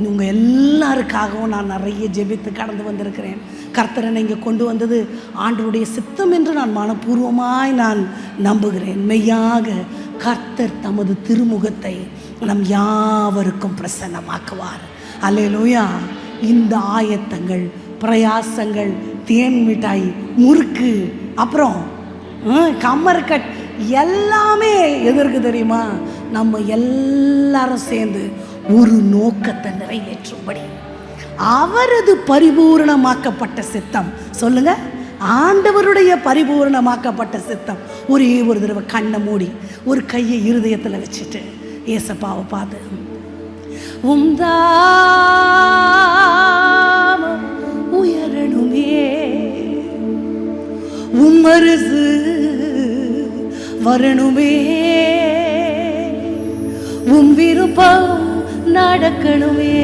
உங்கள் எல்லாருக்காகவும் நான் நிறைய ஜெபித்து கடந்து வந்திருக்கிறேன். கர்த்தரை இங்கே கொண்டு வந்தது ஆண்டவருடைய சித்தம் என்று நான் மனப்பூர்வமாய் நான் நம்புகிறேன். மெய்யாக கர்த்தர் தமது திருமுகத்தை நம் யாவருக்கும் பிரசன்னமாக்குவார். அல்லேலூயா. இந்த ஆயத்தங்கள், பிரயாசங்கள், தேன் மிட்டாய், முறுக்கு, அப்புறம் கம்மர்கட் எல்லாமே எதற்கு தெரியுமா? நம்ம எல்லாரும் சேர்ந்து ஒரு நோக்கத்தை நிறைவேற்றும்படி அவரது பரிபூரணமாக்கப்பட்ட சித்தம். சொல்லுங்க, ஆண்டவருடைய பரிபூரணமாக்கப்பட்ட சித்தம். ஒரே ஒரு தடவை கண்ணை மூடி ஒரு கையை இருதயத்தில் வச்சுட்டு ஏசப்பாவை பார்த்து, உம்தாமம் உயரணுமே, உம்மரசு வரணுமே, உம் விருப்பம் நடக்கணுமே.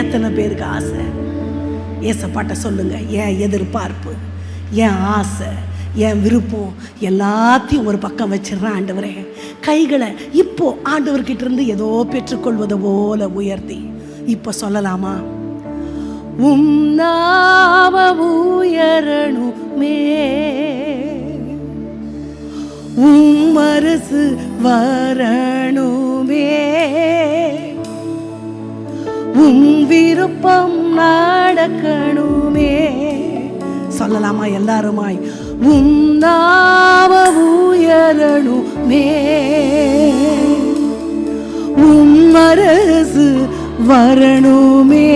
எத்தனை பேருக்கு ஆசை? ஏசப்பாட்ட சொல்லுங்க, என் எதிர்பார்ப்பு, என் ஆசை, என் விருப்பம் எல்லாத்தையும் ஒரு பக்கம் வச்சிடறேன் ஆண்டவரே. கைகளை இப்போ ஆண்டவர்கிட்ட இருந்து ஏதோ பெற்றுக்கொள்வது போல உயர்த்தி இப்போ சொல்லலாமா? உம் நாமம் உயரணுமே, உம் அரசு வரணுமே, உம் விருப்பம் நடக்கணுமே. சொல்லலாமா எல்லாருமாய்? உம் நாமம் உயரணுமே, உம் அரசு வரணுமே,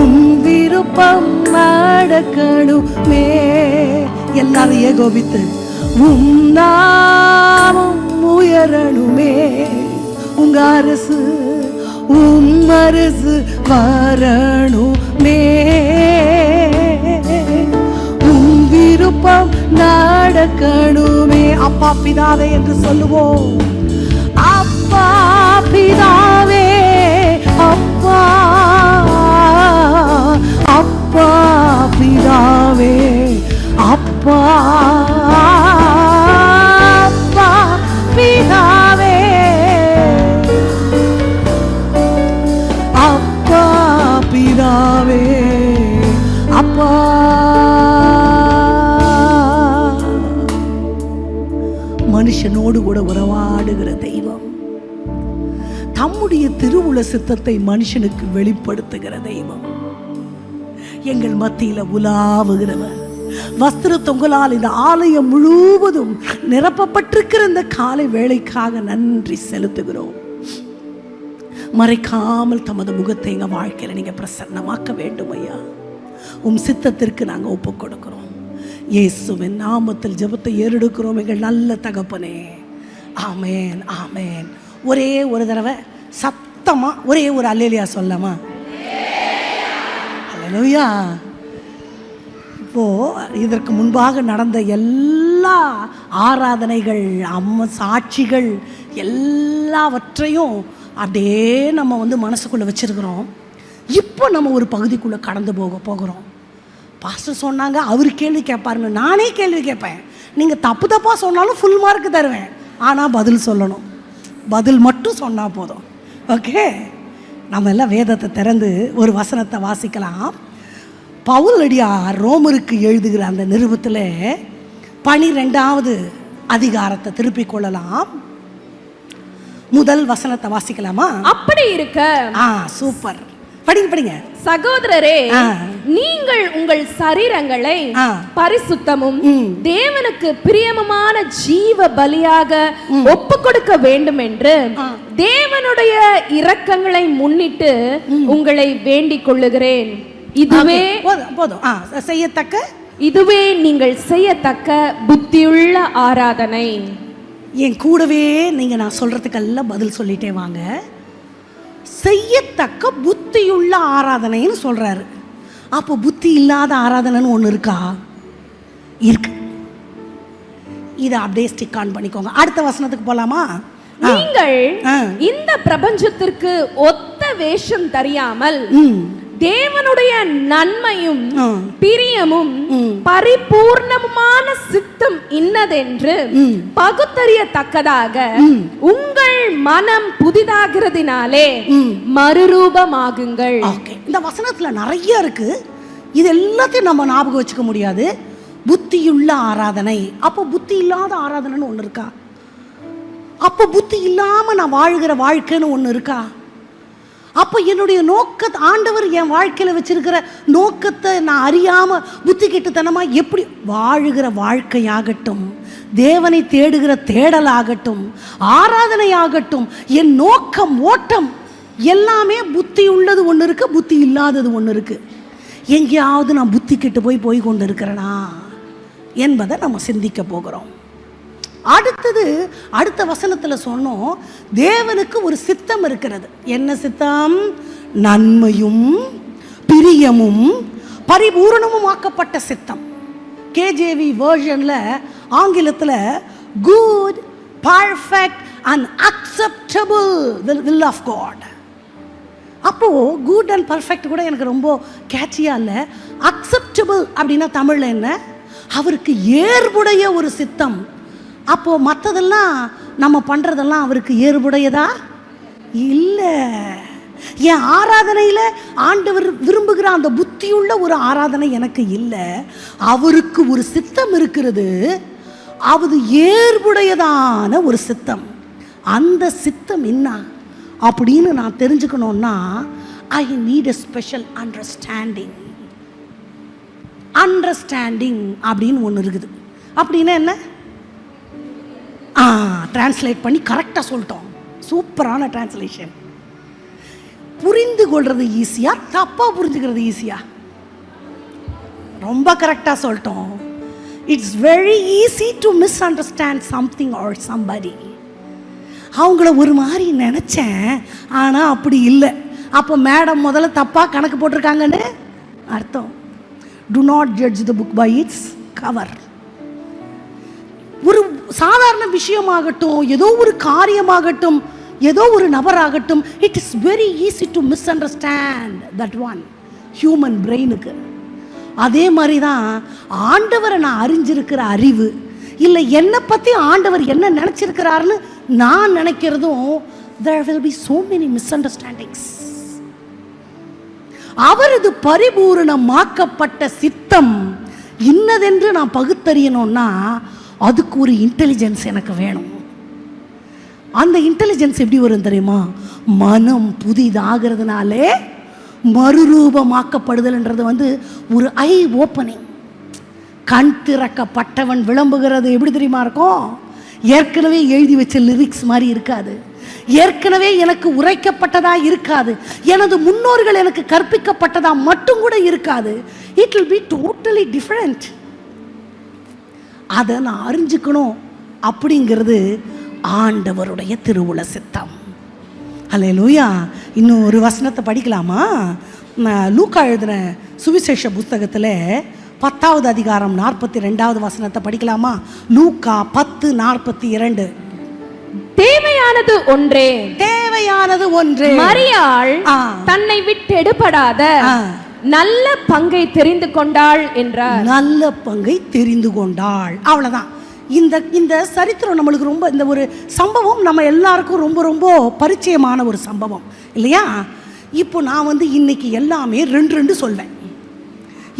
உம் விருப்பம் நடக்கணுமே. எல்லாரும் ஏகோபித்து, உம் நாமம் உயரணுமே, உங்க அரசு, உம் அரசு வரணுமே, உம் விருப்பம் நடக்கணுமே. அப்பா பிதாவே என்று சொல்லுவோம். அப்பா பிதாவே, அப்பா அப்பா பிதாவே, அப்பா அப்பா பிதாவே, அப்பா பிதாவே, அப்பா. மனுஷனோடு கூட உறவாடுகிற தெய்வம், தம்முடைய திருவுள சித்தத்தை மனுஷனுக்கு வெளிப்படுத்துகிற தெய்வம், எங்கள் மத்தியில உலாவுகிறவர், வஸ்திர தொங்கலால் இந்த ஆலயம் முழுவதும் நிரப்பப்பட்டிருக்கிற இந்த காலை வேளைக்காக நன்றி செலுத்துகிறோம். மறைக்காமல் தமது முகத்தை எங்க வாழ்க்கையில நீங்க பிரசன்னமாக்க வேண்டும் ஐயா. உம் சித்தத்திற்கு நாங்க ஒப்பு கொடுக்கிறோம். இயேசுவின் நாமத்தில் ஜெபத்தை ஏறெடுக்கிறோம் எங்கள் நல்ல தகப்பனே. ஆமேன், ஆமேன். ஒரே ஒரு தடவை சத்தமா ஒரே ஒரு அல்லேலூயா சொல்லலாமா? அல்லேலூயா. இப்போ இதற்கு முன்பாக நடந்த எல்லா ஆராதனைகள், சாட்சிகள் எல்லாவற்றையும் அப்படியே நம்ம மனசுக்குள்ளே வச்சிருக்கிறோம். இப்போ நம்ம ஒரு பகுதிக்குள்ளே கடந்து போகிறோம். பாஸ்டர் சொன்னாங்க, அவர் கேள்வி கேட்பாருங்க, நானே கேள்வி கேட்பேன். நீங்கள் தப்பு தப்பாக சொன்னாலும் ஃபுல் மார்க் தருவேன், ஆனால் பதில் சொல்லணும். பதில் மட்டும் சொன்னால் போதும். ஓகே, நம்ம எல்லாம் வேதத்தை திறந்து ஒரு வசனத்தை வாசிக்கலாம். பவுலடியார் ரோமருக்கு எழுதுகிற அந்த நிருபத்தில் 12வது அதிகாரத்தை திருப்பிக் கொள்ளலாம். முதல் வசனத்தை வாசிக்கலாமா? அப்படி இருக்க சூப்பர், படிங்க. சகோதரரே, நீங்கள் உங்கள் சரீரங்களை பரிசுத்தமும் தேவனுக்கு பிரியமான ஜீவ பலியாக ஒப்பு கொடுக்க வேண்டும் என்று தேவனுடைய இரக்கங்களை முன்னிட்டு உங்களை வேண்டிக் கொள்ளுகிறேன். இதுவே போதும். இதுவே நீங்கள் செய்யத்தக்க புத்தியுள்ள ஆராதனை. என் கூடவே நீங்க நான் சொல்றதுக்கெல்லாம் பதில் சொல்லிட்டே வாங்க. செய்யத்தக்க புத்தியுள்ள ஆராதனைன்னு சொல்றாரு. அப்போ புத்தி இல்லாத ஆராதனைன்னு ஒன்று இருக்கா? இருக்கு. இதை அப்படியே ஸ்டிக் ஆன் பண்ணிக்கோங்க. அடுத்த வசனத்துக்கு போலாமா? நீங்கள் இந்த பிரபஞ்சத்திற்கு ஒத்த வேஷம் தெரியாமல் தேவனுடைய நன்மையும் பிரியமும் பரிபூர்ணமான சித்தம் இன்னதென்று பகுத்தறியத்தக்கதாக உங்கள் மனம் புதிதாகிறதினாலே மறுரூபமாகுங்கள். இந்த வசனத்துல நிறைய இருக்கு. இது எல்லாத்தையும் நம்ம ஞாபகம் வச்சுக்க முடியாது. புத்தியுள்ள ஆராதனை. அப்போ புத்தி இல்லாத ஆராதனைன்னு ஒன்று இருக்கா? அப்போ புத்தி இல்லாம நான் வாழ்கிற வாழ்க்கைன்னு ஒன்று இருக்கா? அப்போ என்னுடைய நோக்கத்தை ஆண்டவர் என் வாழ்க்கையில் வச்சிருக்கிற நோக்கத்தை நான் அறியாம புத்தி கெட்டுத்தனமா எப்படி வாழுகிற வாழ்க்கையாகட்டும், தேவனை தேடுகிற தேடலாகட்டும், ஆராதனையாகட்டும், என் நோக்கம் ஓட்டம் எல்லாமே புத்தி உள்ளது ஒன்று இருக்கு, புத்தி இல்லாதது ஒன்று இருக்கு. எங்கேயாவது நான் புத்தி கெட்டு போய் கொண்டு இருக்கிறேனா என்பதை நம்ம சிந்திக்க போகிறோம். அடுத்த வசனத்தில் சொன்னோம், தேவனுக்கு ஒரு சித்தம் இருக்கிறது. என்ன சித்தம்? நன்மையும் பிரியமும் பரிபூரணமும் ஆக்கப்பட்ட சித்தம். கேஜேவி வேர்ஷன்ல ஆங்கிலத்தில் good, perfect and acceptable will of God. அப்போ குட் அண்ட் பர்ஃபெக்ட் கூட எனக்கு ரொம்ப கேட்சியா இல்லை. அக்செப்டபிள் அப்படின்னா தமிழ்ல என்ன? அவருக்கு ஏற்புடைய ஒரு சித்தம். அப்போ மற்றதெல்லாம் நம்ம பண்றதெல்லாம் அவருக்கு ஏற்புடையதா இல்லை. என் ஆராதனையில் ஆண்டவர் விரும்புகிற அந்த புத்தியுள்ள ஒரு ஆராதனை எனக்கு இல்லை. அவருக்கு ஒரு சித்தம் இருக்கிறது, அது ஏற்புடையதான ஒரு சித்தம். அந்த சித்தம் என்ன அப்படின்னு நான் தெரிஞ்சுக்கணும்னா I need a special understanding. Understanding அப்படின்னு ஒன்று இருக்குது. அப்படின்னா என்ன? டிரான்ஸ்லேட் பண்ணி கரெக்டாக சொல்லிட்டோம். சூப்பரான டிரான்ஸ்லேஷன். புரிந்து கொள்றது ஈஸியா, தப்பா புரிஞ்சுக்கிறது ஈஸியா? ரொம்ப கரெக்டாக சொல்லிட்டோம். It's very easy to miss understand something R somebody. அவங்கள ஒரு மாதிரி நினச்சேன், ஆனால் அப்படி இல்லை. அப்போ மேடம் முதல்ல தப்பாக கணக்கு போட்டிருக்காங்கன்னு அர்த்தம். Do not judge the book by its cover. ஒரு சாதாரண விஷயமாகட்டும், ஏதோ ஒரு காரியமாகட்டும், ஏதோ ஒரு நபராகட்டும், it is very easy to misunderstand that one. Human பிரெயினுக்கு அதே மாதிரி தான் ஆண்டவரை நான் அறிஞ்சிருக்கிற அறிவு, இல்லை என்னை பற்றி ஆண்டவர் என்ன நினச்சிருக்கிறாருன்னு நான் நினைக்கிறதும், there will be so many misunderstandings. அவரது பரிபூரணமாக்கப்பட்ட சித்தம் இன்னதென்று நான் பகுத்தறியணும்னா அதுக்கு ஒரு இன்டெலிஜென்ஸ் எனக்கு வேணும். அந்த இன்டெலிஜென்ஸ் எப்படி வரும் தெரியுமா? மனம் புதிதாகிறதுனாலே மறுரூபமாக்கப்படுதல்ன்றது ஒரு ஐ ஓப்பனிங். கண் திறக்கப்பட்டவன் விளம்புகிறது எப்படி தெரியுமா இருக்கும்? ஏற்கனவே எழுதி வச்ச லிரிக்ஸ் மாதிரி இருக்காது, ஏற்கனவே எனக்கு உரைக்கப்பட்டதா இருக்காது, எனது முன்னோர்கள் எனக்கு கற்பிக்கப்பட்டதா மட்டும் கூட இருக்காது. It will be totally different. அதை நான் அறிஞ்சுக்கணும் அப்படிங்கிறது ஆண்டவருடைய திருவுள சித்தம். அல்லேலூயா. இன்னும் ஒரு வசனத்தை படிக்கலாமா? லூக்கா எழுதின சுவிசேஷ புஸ்தகத்தில் 10வது அதிகாரம் 42வது வசனத்தை படிக்கலாமா? லூக்கா 10:42. தேவையானது ஒன்றே, தேவையானது ஒன்றே. மரியாள் தன்னை விட்டு எடுபடாத நல்ல பங்கை தெரிந்து கொண்டாள் என்றார். நல்ல பங்கை தெரிந்து கொண்டாள், அவ்வளவுதான். இந்த சரித்திரம் நம்மளுக்கு ரொம்ப, இந்த ஒரு சம்பவம் நம்ம எல்லாருக்கும் ரொம்ப ரொம்ப பரிச்சயமான ஒரு சம்பவம் இல்லையா? இப்போ நான் இன்னைக்கு எல்லாமே ரெண்டு சொல்வேன்.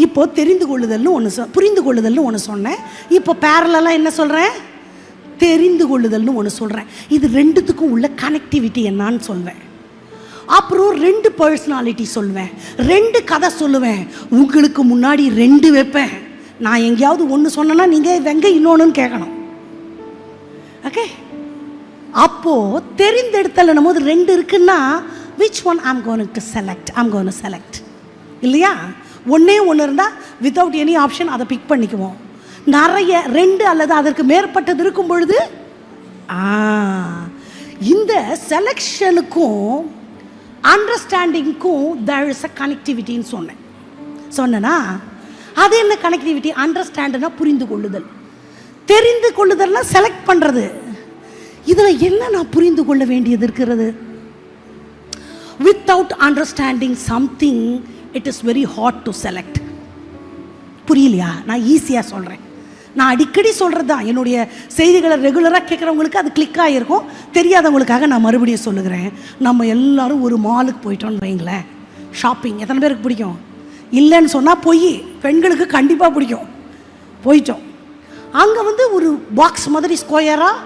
இப்போ தெரிந்து கொள்ளுதல்னு ஒன்று, புரிந்து கொள்ளுதல்னு ஒன்று சொன்னேன். இப்போ பேரலாக என்ன சொல்கிறேன்? தெரிந்து கொள்ளுதல்னு ஒன்று சொல்கிறேன். இது ரெண்டுத்துக்கும் உள்ள கனெக்டிவிட்டி என்னான்னு சொல்வேன். அப்புறம் 2 பர்சனாலிட்டி சொல்வேன், 2 கதை சொல்லுவேன். உங்களுக்கு முன்னாடி 2 வைப்பேன். நான் எங்கேயாவது ஒன்று சொன்னேன்னா நீங்கள் வெங்க இன்னொன்னு கேட்கணும். ஓகே? அப்போது தெரிந்தெடுத்தல் போது 2 இருக்குன்னா which one I'm going to select இல்லையா? ஒன்றே ஒன்று இருந்தால் வித்தவுட் எனி ஆப்ஷன் அதை பிக் பண்ணிக்குவோம். நிறைய 2 அல்லது அதற்கு மேற்பட்டது இருக்கும் பொழுது இந்த செலெக்ஷனுக்கும் அண்டர்ஸ்டாண்டிங்க்கும் there is a கனெக்டிவிட்டின்னு சொன்னேன்னா அது என்ன கனெக்டிவிட்டி? அண்டர்ஸ்டாண்டுனா புரிந்து கொள்ளுதல், தெரிந்து கொள்ளுதல்னா செலக்ட் பண்ணுறது. இதில் என்ன நான் புரிந்து கொள்ள வேண்டியது இருக்கிறது? Without understanding something it is very hard to select. புரியலையா? நான் ஈஸியாக சொல்கிறேன். நான் அடிக்கடி சொல்கிறது தான். என்னுடைய செய்திகளை ரெகுலராக கேட்குறவங்களுக்கு அது கிளிக் ஆகிருக்கும். தெரியாதவங்களுக்காக நான் மறுபடியும் சொல்லுகிறேன். நம்ம எல்லோரும் ஒரு மாலுக்கு போயிட்டோன்னு வைங்களேன். ஷாப்பிங் எத்தனை பேருக்கு பிடிக்கும்? இல்லைன்னு சொன்னால் பொய். பெண்களுக்கு கண்டிப்பாக பிடிக்கும். போயிட்டோம். அங்கே வந்து ஒரு பாக்ஸ் மாதிரி ஸ்கொயராக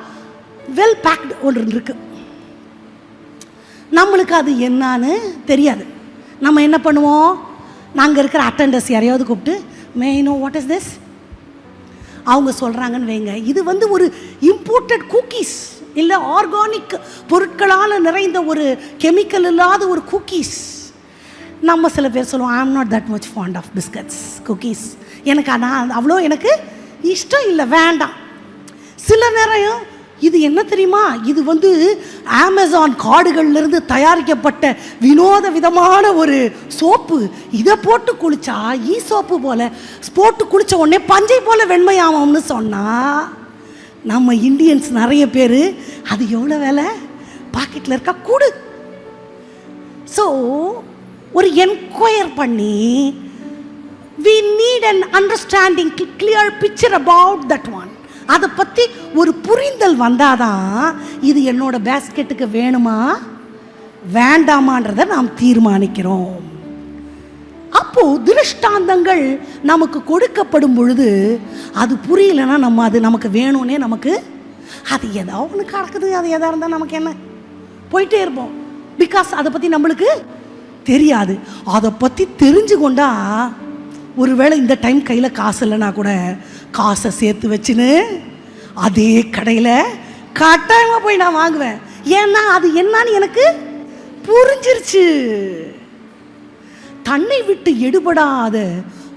வெல் பேக்டு ஒன்று இருக்குது. நம்மளுக்கு அது என்னான்னு தெரியாது. நம்ம என்ன பண்ணுவோம்? நாங்கள் இருக்கிற அட்டண்டர்ஸ் யாரையாவது கூப்பிட்டு, may I know what is this? அவங்க சொல்கிறாங்கன்னு வைங்க, இது வந்து ஒரு இம்போர்ட்டட் குக்கீஸ், இல்லை ஆர்கானிக் பொருட்களால் நிறைந்த ஒரு கெமிக்கல் இல்லாத ஒரு குக்கீஸ். நம்ம சில பேர் சொல்லுவோம், I am not that much fond of biscuits, cookies. எனக்கு ஆனால் அவ்வளோ எனக்கு இஷ்டம் இல்லை, வேண்டாம். சில நேரம் இது என்ன தெரியுமா, இது வந்து அமேசான் காடுகள்லேருந்து தயாரிக்கப்பட்ட வினோத விதமான ஒரு சோப்பு. இதை போட்டு குளிச்சா ஈ சோப்பு போல் போட்டு குளித்த உடனே பஞ்சை போல் வெண்மையாகும்னு சொன்னால் நம்ம இந்தியன்ஸ் நிறைய பேர் அது எவ்வளோ வேலை, பாக்கெட்டில் இருக்கா கூடு. ஸோ ஒரு என்கொயர் பண்ணி we need an understanding, clear picture about that one. அதை பற்றி ஒரு புரிந்தல் வந்தாதான் இது என்னோட பேஸ்கெட்டுக்கு வேணுமா வேண்டாமான்றதை நாம் தீர்மானிக்கிறோம். அப்போது திருஷ்டாந்தங்கள் நமக்கு கொடுக்கப்படும் பொழுது அது புரியலைன்னா நம்ம அது நமக்கு வேணும்னே நமக்கு அது ஏதோ ஒன்று கிடக்குது, அது எதாக இருந்தால் நமக்கு என்ன, போயிட்டே இருப்போம். பிகாஸ் அதை பற்றி நம்மளுக்கு தெரியாது. அதை பற்றி தெரிஞ்சு கொண்டா ஒருவேளை இந்த டைம் கையில் காசு இல்லைன்னா கூட காசை சேர்த்து வச்சுன்னு அதே கடையில் கட்டாயமாக போய் நான் வாங்குவேன். ஏன்னா அது என்னன்னு எனக்கு புரிஞ்சிருச்சு. தன்னை விட்டு எடுபடாத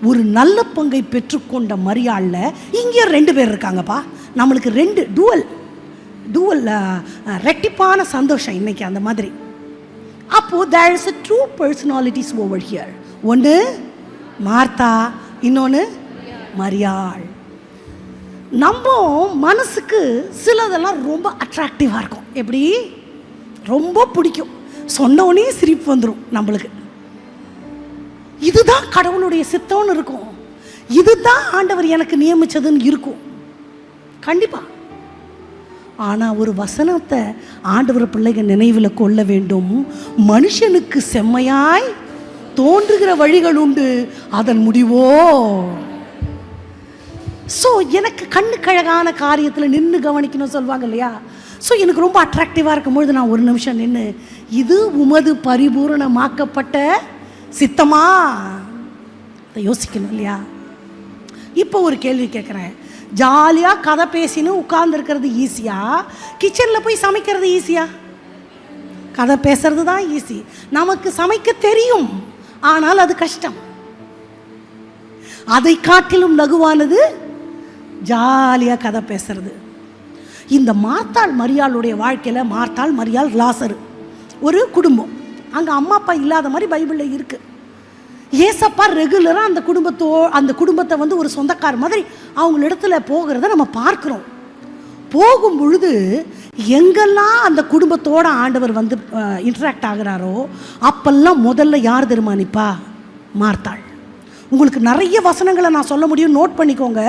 ஒரு நல்ல பங்கை பெற்றுக்கொண்ட மரியாளில் இங்கே 2 பேர் இருக்காங்கப்பா. நம்மளுக்கு 2 டூவல் ரெட்டிப்பான சந்தோஷம் இன்னைக்கு அந்த மாதிரி. அப்போது there is a two personalities over here. ஒன்று மார்த்தா, இன்னொன்று மரியாள். நம்ம மனசுக்கு சிலதெல்லாம் ரொம்ப அட்ராக்டிவாக இருக்கும். எப்படி? ரொம்ப பிடிக்கும். சொன்னோடனே சிரிப்பு வந்துடும் நம்மளுக்கு. இதுதான் கடவுளுடைய சித்தம்னு இருக்கும், இதுதான் ஆண்டவர் எனக்கு நியமிச்சதுன்னு இருக்கும் கண்டிப்பாக. ஆனால் ஒரு வசனத்தை ஆண்டவர் பிள்ளைகள் நினைவில் கொள்ள வேண்டும். மனுஷனுக்கு செம்மையாய் தோன்றுகிற வழிகள் உண்டு, அதன் முடிவோ. ஸோ எனக்கு கண்ணுக்கு அழகான காரியத்தில் நின்று கவனிக்கணும்னு சொல்லுவாங்க இல்லையா? ஸோ எனக்கு ரொம்ப அட்ராக்டிவாக இருக்கும்பொழுது நான் ஒரு நிமிஷம் நின்று, இது உமது பரிபூரணமாக்கப்பட்ட சித்தமா, அதை யோசிக்கணும் இல்லையா? இப்போ ஒரு கேள்வி கேட்குறேன். ஜாலியாக கதை பேசின்னு உட்கார்ந்துருக்கிறது ஈஸியா, கிச்சனில் போய் சமைக்கிறது ஈஸியா? கதை பேசுறது தான் ஈஸி. நமக்கு சமைக்க தெரியும், ஆனால் அது கஷ்டம். அதை காட்டிலும் லகுவானது ஜாலியாக கதை பேசுறது. இந்த மார்த்தாள் மரியாளுடைய வாழ்க்கையில், மார்த்தாள் மரியாள் லாசரு ஒரு குடும்பம். அங்கே அம்மா அப்பா இல்லாத மாதிரி பைபிளில் இருக்குது. ஏசப்பா ரெகுலராக அந்த குடும்பத்தை வந்து ஒரு சொந்தக்கார மாதிரி அவங்களிடத்துல போகிறத நம்ம பார்க்குறோம். போகும் பொழுது எங்கெல்லாம் அந்த குடும்பத்தோட ஆண்டவர் வந்து இன்ட்ராக்ட் ஆகிறாரோ அப்பெல்லாம் முதல்ல யார் தீர்மானிப்பா? மார்த்தாள். உங்களுக்கு நிறைய வசனங்களை நான் சொல்ல முடியும், நோட் பண்ணிக்கோங்க.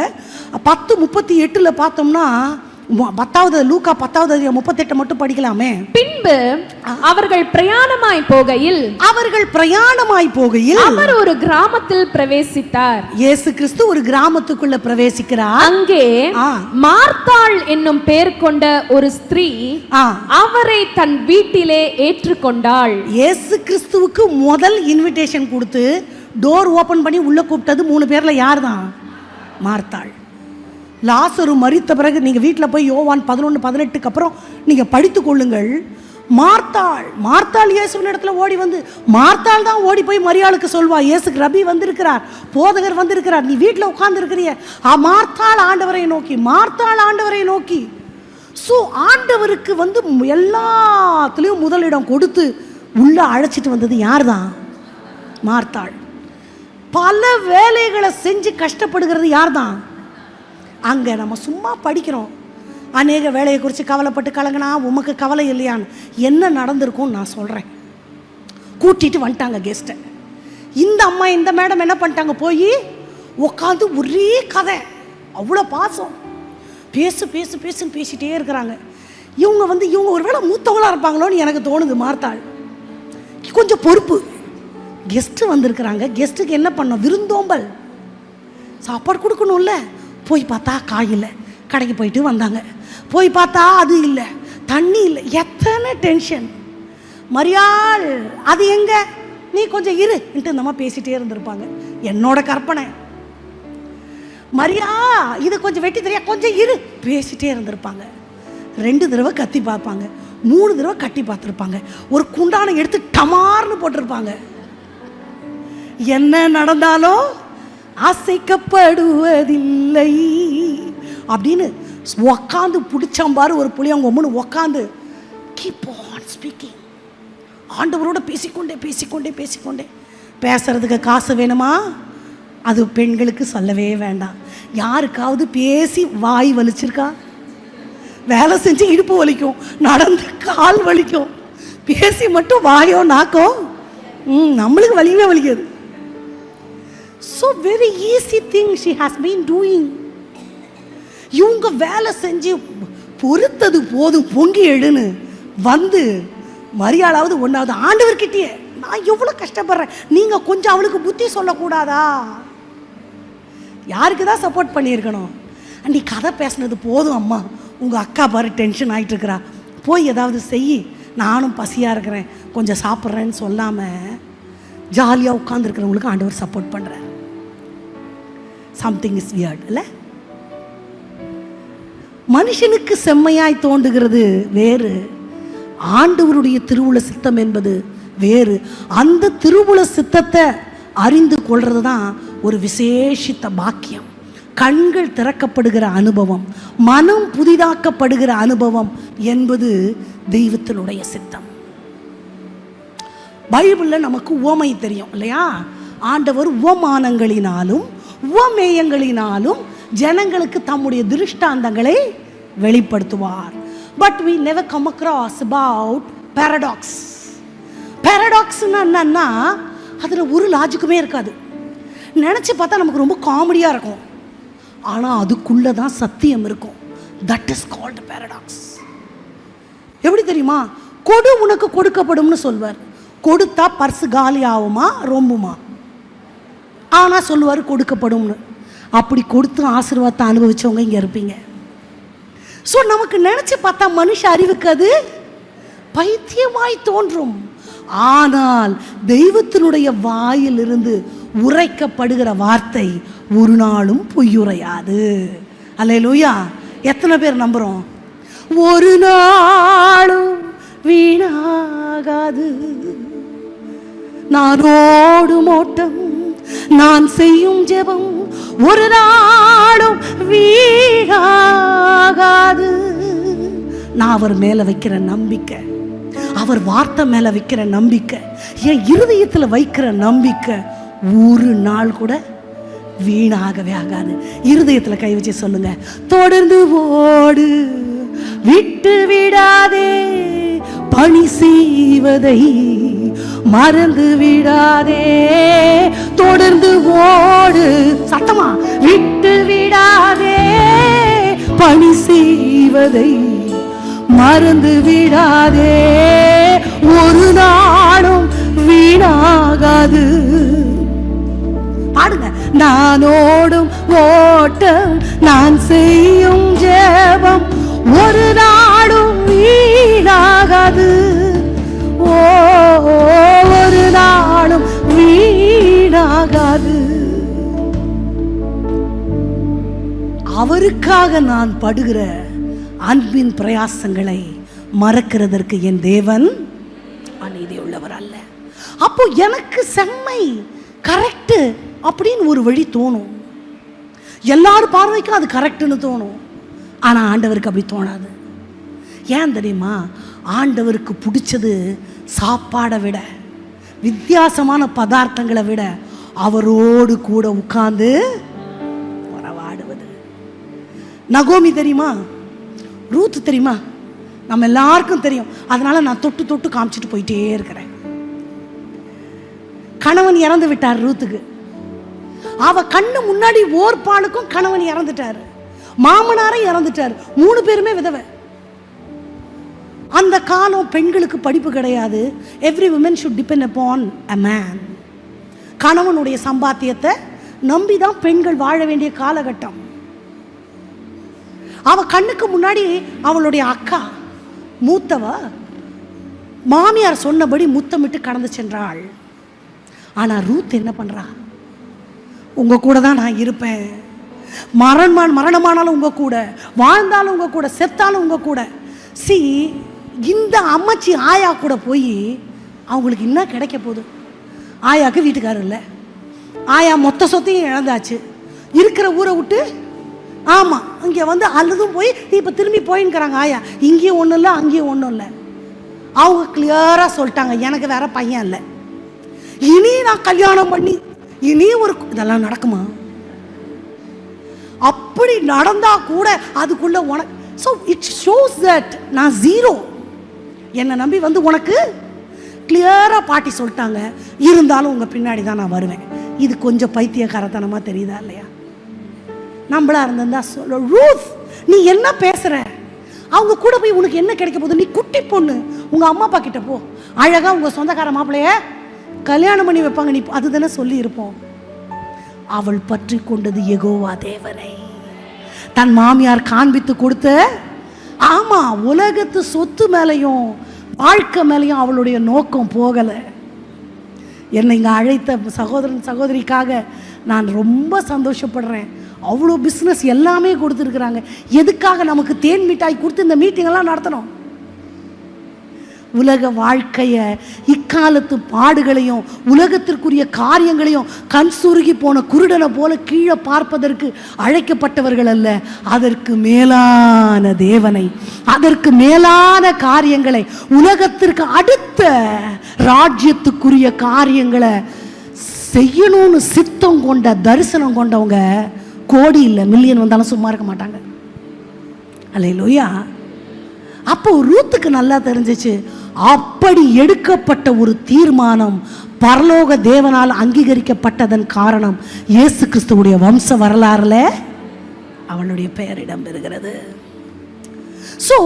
10:38 பார்த்தோம்னா, 10வது லூக்கா 10:38 மட்டும் படிக்கலாமே. பின்பு அவர்கள் பிரயாணமாய் போகையில் அவர் ஒரு கிராமத்தில் பிரவேசித்தார். இயேசு கிறிஸ்து ஒரு கிராமத்துக்குள்ள பிரவேசிக்கிறார். அங்கே மார்த்தாள் என்னும் பெயர் கொண்ட ஒரு ஸ்திரீ அவரை தன் வீட்டிலே ஏற்றுக்கொண்டாள். இயேசு கிறிஸ்துவுக்கு முதல் இன்விடேஷன் கொடுத்து டோர் ஓபன் பண்ணி உள்ள கூப்பிட்டது 3 பேர்ல யார் தான்? மார்த்தாள். லாசரு மரித்த பிறகு நீங்கள் வீட்டில் போய் யோவான் 11:18 அப்புறம் நீங்கள் படித்து கொள்ளுங்கள். மார்த்தாள் இயேசுவின் இடத்துல ஓடி வந்து, மார்த்தாள் தான் ஓடி போய் மரியாளுக்கு சொல்வா, இயேசுக்கு ரபி வந்திருக்கிறார், போதகர் வந்திருக்கிறார், நீ வீட்டில் உட்கார்ந்துருக்கிறிய. மார்த்தாள் ஆண்டவரை நோக்கி. ஸோ ஆண்டவருக்கு வந்து எல்லாத்துலேயும் முதலிடம் கொடுத்து உள்ள அழைச்சிட்டு வந்தது யார் தான்? மார்த்தாள். பல வேலைகளை செஞ்சு கஷ்டப்படுகிறது யார் தான்? அங்கே நம்ம சும்மா படிக்கிறோம், அநேக வேலையை குறித்து கவலைப்பட்டு கலங்கினா உமக்கு கவலை இல்லையான்னு. என்ன நடந்திருக்கும்னு நான் சொல்கிறேன். கூட்டிகிட்டு வந்துட்டாங்க கெஸ்ட்டை. இந்த அம்மா இந்த மேடம் என்ன பண்ணிட்டாங்க, போய் உட்காந்து ஒரே கதை, அவ்வளோ பாசம், பேசு பேசு பேசுன்னு பேசிகிட்டே இருக்கிறாங்க. இவங்க ஒருவேளை மூத்தவங்களாக இருப்பாங்களோன்னு எனக்கு தோணுது. மார்த்தாள் கொஞ்சம் பொறுப்பு. கெஸ்ட்டு வந்திருக்கிறாங்க, கெஸ்ட்டுக்கு என்ன பண்ணோம், விருந்தோம்பல், சாப்பாடு கொடுக்கணும்ல. போய் பார்த்தா காய் இல்லை, கடைக்கு போயிட்டு வந்தாங்க. போய் பார்த்தா அது இல்லை, தண்ணி இல்லை, எத்தனை டென்ஷன். மரியாள் அது எங்க, நீ கொஞ்சம் இருன்ட்டு இந்த அம்மா பேசிகிட்டே இருந்திருப்பாங்க. என்னோட கற்பனை. மரியா இது கொஞ்சம் வெட்டி தெரியா, கொஞ்சம் இரு, பேசிகிட்டே இருந்திருப்பாங்க. 2 தடவை கத்தி பார்ப்பாங்க, 3 தடவை கட்டி பார்த்துருப்பாங்க, ஒரு குண்டானை எடுத்து டமார்னு போட்டிருப்பாங்க. என்ன நடந்தாலும் அசைக்கப்படுவதில்லை அப்படின்னு உக்காந்து பிடிச்சாம்பாரு ஒரு புளியங்கொம்முன்னு உக்காந்து கீப் ஆன் ஸ்பீக்கிங். ஆண்டவரோட பேசிக்கொண்டே பேசிக்கொண்டே பேசிக்கொண்டே. பேசுறதுக்கு காசு வேணுமா, அது பெண்களுக்கு சொல்லவே வேண்டாம். யாருக்காவது பேசி வாய் வலிச்சிருக்கா, வேலை செஞ்சு இடுப்பு வலிக்கும், நடந்து கால் வலிக்கும், பேசி மட்டும் வாயோ நாக்கோ நம்மளுக்கு வலிக்கவே வலிக்காது. So very easy thing she has been doing. இவங்க வேலை செஞ்சு பொறுத்தது போதும், பொங்கி எழுன்னு வந்து மரியாளாவது ஒன்றாவது ஆண்டவர்கிட்டயே, நான் எவ்வளோ கஷ்டப்படுறேன், நீங்கள் கொஞ்சம் அவளுக்கு புத்தி சொல்லக்கூடாதா? யாருக்கு தான் சப்போர்ட் பண்ணியிருக்கணும். நீ கதை பேசுனது போதும் அம்மா, உங்கள் அக்கா பாரு டென்ஷன் ஆகிட்டு இருக்கிறா, போய் ஏதாவது செய், நானும் பசியாக இருக்கிறேன் கொஞ்சம் சாப்பிட்றேன்னு சொல்லாமல் ஜாலியாக உட்காந்துருக்கிறவங்களுக்கு ஆண்டவர் சப்போர்ட் பண்ணுறார். சம்திங் இஸ் வியர்ட் இல்லை? மனுஷனுக்கு செம்மையாய் தோன்றுகிறது வேறு, ஆண்டவருடைய திருவுள சித்தம் என்பது வேறு. அந்த திருவுள சித்தத்தை அறிந்து கொள்வது தான் ஒரு விசேஷித்த பாக்கியம். கண்கள் திறக்கப்படுகிற அனுபவம், மனம் புதிதாக்கப்படுகிற அனுபவம் என்பது தெய்வத்தினுடைய சித்தம். பைபிளில் நமக்கு உவமை தெரியும் இல்லையா? ஆண்டவர் உவமானங்களினாலும் உவமேயங்களினாலும் ஜனங்களுக்கு தம்முடைய திருஷ்டாந்தங்களை வெளிப்படுத்துவார். But we never come across about paradox. paradoxனா என்னன்னா, அதில் ஒரு லாஜிக்குமே இருக்காது. நினச்சி பார்த்தா நமக்கு ரொம்ப காமெடியாக இருக்கும், ஆனால் அதுக்குள்ளே தான் சத்தியம் இருக்கும். That is called paradox. எப்படி தெரியுமா? கொடு உனக்கு கொடுக்கப்படும்னு சொல்வார். கொடுத்தா பர்ஸு காலி ஆகுமா ரொம்புமா? ஆனால் சொல்லுவார் கொடுக்கப்படும்னு. அப்படி கொடுத்து ஆசீர்வாதத்தை அனுபவிச்சவங்க இங்கே இருப்பீங்க. ஸோ நமக்கு நினச்சி பார்த்தா மனுஷ அறிவுக்கு அது பைத்தியமாய் தோன்றும். ஆனால் தெய்வத்தினுடைய வாயிலிருந்து உரைக்கப்படுகிற வார்த்தை ஒரு நாளும் பொய்யுரையாது. அல்லேலூயா! எத்தனை பேர் நம்புகிறோம்? ஒரு நாளும் வீணாகாது நான் ஓடும் ஓட்டம், நான் செய்யும் ஜெபம் ஒரு நாளும் வீணாகாது. நான் அவர் மேல வைக்கிற நம்பிக்கை, அவர் வார்த்தை மேல வைக்கிற நம்பிக்கை, என் இருதயத்தில் வைக்கிற நம்பிக்கை ஒரு நாள் கூட வீணாகவே ஆகாது. இருதயத்தில் கை வச்சு சொல்லுங்க, தொடர்ந்து ஓடு, விட்டு விடாதே, பணி செய்வதை மறந்து விடாதே. தொடர்ந்து ஓடு, சத்தமா, விட்டு விடாதே, பணி செய்வதை மறந்து விடாதே. ஒரு நாளும் வீணாகாது. பாடுங்க, நான் ஓடும் ஓட்டம், நான் செய்யும் ஜெபம் ஒரு நாளும் வீணாகாது. ஒரு நாளும் வீணாகாது. அவருக்காக நான் படுகிற அன்பின் பிரயாசங்களை மறக்கிறதற்கு என் தேவன் அநீதி உள்ளவர் அல்ல. அப்போ எனக்கு செம்மை கரெக்டு அப்படின்னு ஒரு வழி தோணும். எல்லாரும் பார்வைக்கும் அது கரெக்டுன்னு தோணும். ஆனால் ஆண்டவருக்கு அப்படி தோணாது. ஏன் தெரியுமா? ஆண்டவருக்கு பிடிச்சது சாப்பாடை விட, வித்தியாசமான பதார்த்தங்களை விட அவரோடு கூட உட்கார்ந்து உறவாடுவது. நகோமி தெரியுமா? ரூத் தெரியுமா? நம்ம எல்லாருக்கும் தெரியும். அதனால நான் தொட்டு தொட்டு காமிச்சிட்டு போயிட்டே இருக்கிறேன். கணவன் இறந்து விட்டார் ரூத்துக்கு. அவ கண்ணு முன்னாடி ஓர்பாளுக்கும் கணவன் இறந்துட்டாரு, மாமனாரும் இறந்துட்டாரு, 3 பேருமே விதவை. அந்த காலம் பெண்களுக்கு படிப்பு கிடையாது. Every woman should depend upon a man. கணவனுடைய சம்பாத்தியத்தை நம்பி தான் பெண்கள் வாழ வேண்டிய காலகட்டம். அவ கண்ணுக்கு முன்னாடி அவளுடைய அக்கா மூத்தவ மாமியார் சொன்னபடி முத்தமிட்டு கடந்து சென்றாள். ஆனா ரூத் என்ன பண்றா? உங்க கூட தான் நான் இருப்பேன், மரணமானாலும் உங்க கூட, வாழ்ந்தாலும் உங்க கூட, செத்தாலும் உங்க கூட. சி, இந்த அம்மச்சி ஆயா கூட போய் அவங்களுக்கு என்ன கிடைக்க போகுது? ஆயாவுக்கு வீட்டுக்காரர் இல்லை, ஆயா மொத்த சொத்தையும் இழந்தாச்சு, இருக்கிற ஊரை விட்டு ஆமாம் இங்கே வந்து அல்லதும் போய் இப்போ திரும்பி போயின்னுக்கிறாங்க. ஆயா இங்கேயும் ஒன்றும் இல்லை அங்கேயும் ஒன்றும் இல்லை. அவங்க கிளியராக சொல்லிட்டாங்க, எனக்கு வேற பையன் இல்லை, இனி நான் கல்யாணம் பண்ணி இனி ஒரு இதெல்லாம் நடக்குமா? அப்படி நடந்தா கூட அதுக்குள்ள உனக்கு ஸோ இட் ஷோஸ் தட் நான் ஜீரோ. என்னை நம்பி வந்து உனக்கு கிளியராக பாட்டி சொல்லிட்டாங்க, இருந்தாலும் உங்கள் பின்னாடி தான் நான் வருவேன். இது கொஞ்சம் பைத்தியக்காரத்தனமாக தெரியுதா இல்லையா? நம்மளா இருந்தா சொல்ல, ரூத் நீ என்ன பேசுற? அவங்க கூட போய் உனக்கு என்ன கிடைக்க போகுது? நீ குட்டி பொண்ணு, உங்க அம்மா அப்பா கிட்ட போ, அழகா உங்க சொந்தக்கார மாப்பிள்ளைய கல்யாணம் பண்ணி வைப்பாங்க, நீ அதுதானே சொல்லி இருப்போம். அவள் பற்றி கொண்டது யெகோவா தேவனை, தன் மாமியார் காண்பித்து கொடுத்த ஆமா உலகத்து சொத்து மேலையும் வாழ்க்கை மேலையும் அவளுடைய நோக்கம் போகல. என்னை இங்க அழைத்த சகோதரன் சகோதரிக்காக நான் ரொம்ப சந்தோஷப்படுறேன். அவ்வளோ பிஸ்னஸ் எல்லாமே கொடுத்துருக்குறாங்க. எதுக்காக நமக்கு தேன் மிட்டாய் கொடுத்து இந்த மீட்டிங்கெல்லாம் நடத்தணும்? உலக வாழ்க்கையை, இக்காலத்து பாடுகளையும் உலகத்திற்குரிய காரியங்களையும் கண் சுருகி போன குருடனை போல கீழே பார்ப்பதற்கு அழைக்கப்பட்டவர்கள் அல்ல, அதற்கு மேலான தேவனை, அதற்கு மேலான காரியங்களை, உலகத்திற்கு அடுத்த ராஜ்யத்துக்குரிய காரியங்களை செய்யணும்னு சித்தம் கொண்ட தரிசனம் கொண்டவங்க கோடி இல்லை மில்லியன் வந்தாலும் சும்மா இருக்க மாட்டாங்க. அல்லேலூயா. அப்போ ரூத்துக்கு நல்லா தெரிஞ்சிச்சு, அப்படி எடுக்கப்பட்ட ஒரு தீர்மானம் பரலோக தேவனால் அங்கீகரிக்கப்பட்டதன் காரணம் இயேசு கிறிஸ்துவுடைய வம்ச வரலாறுல அவளுடைய பெயர் இடம்பெறுகிறது. ஸோ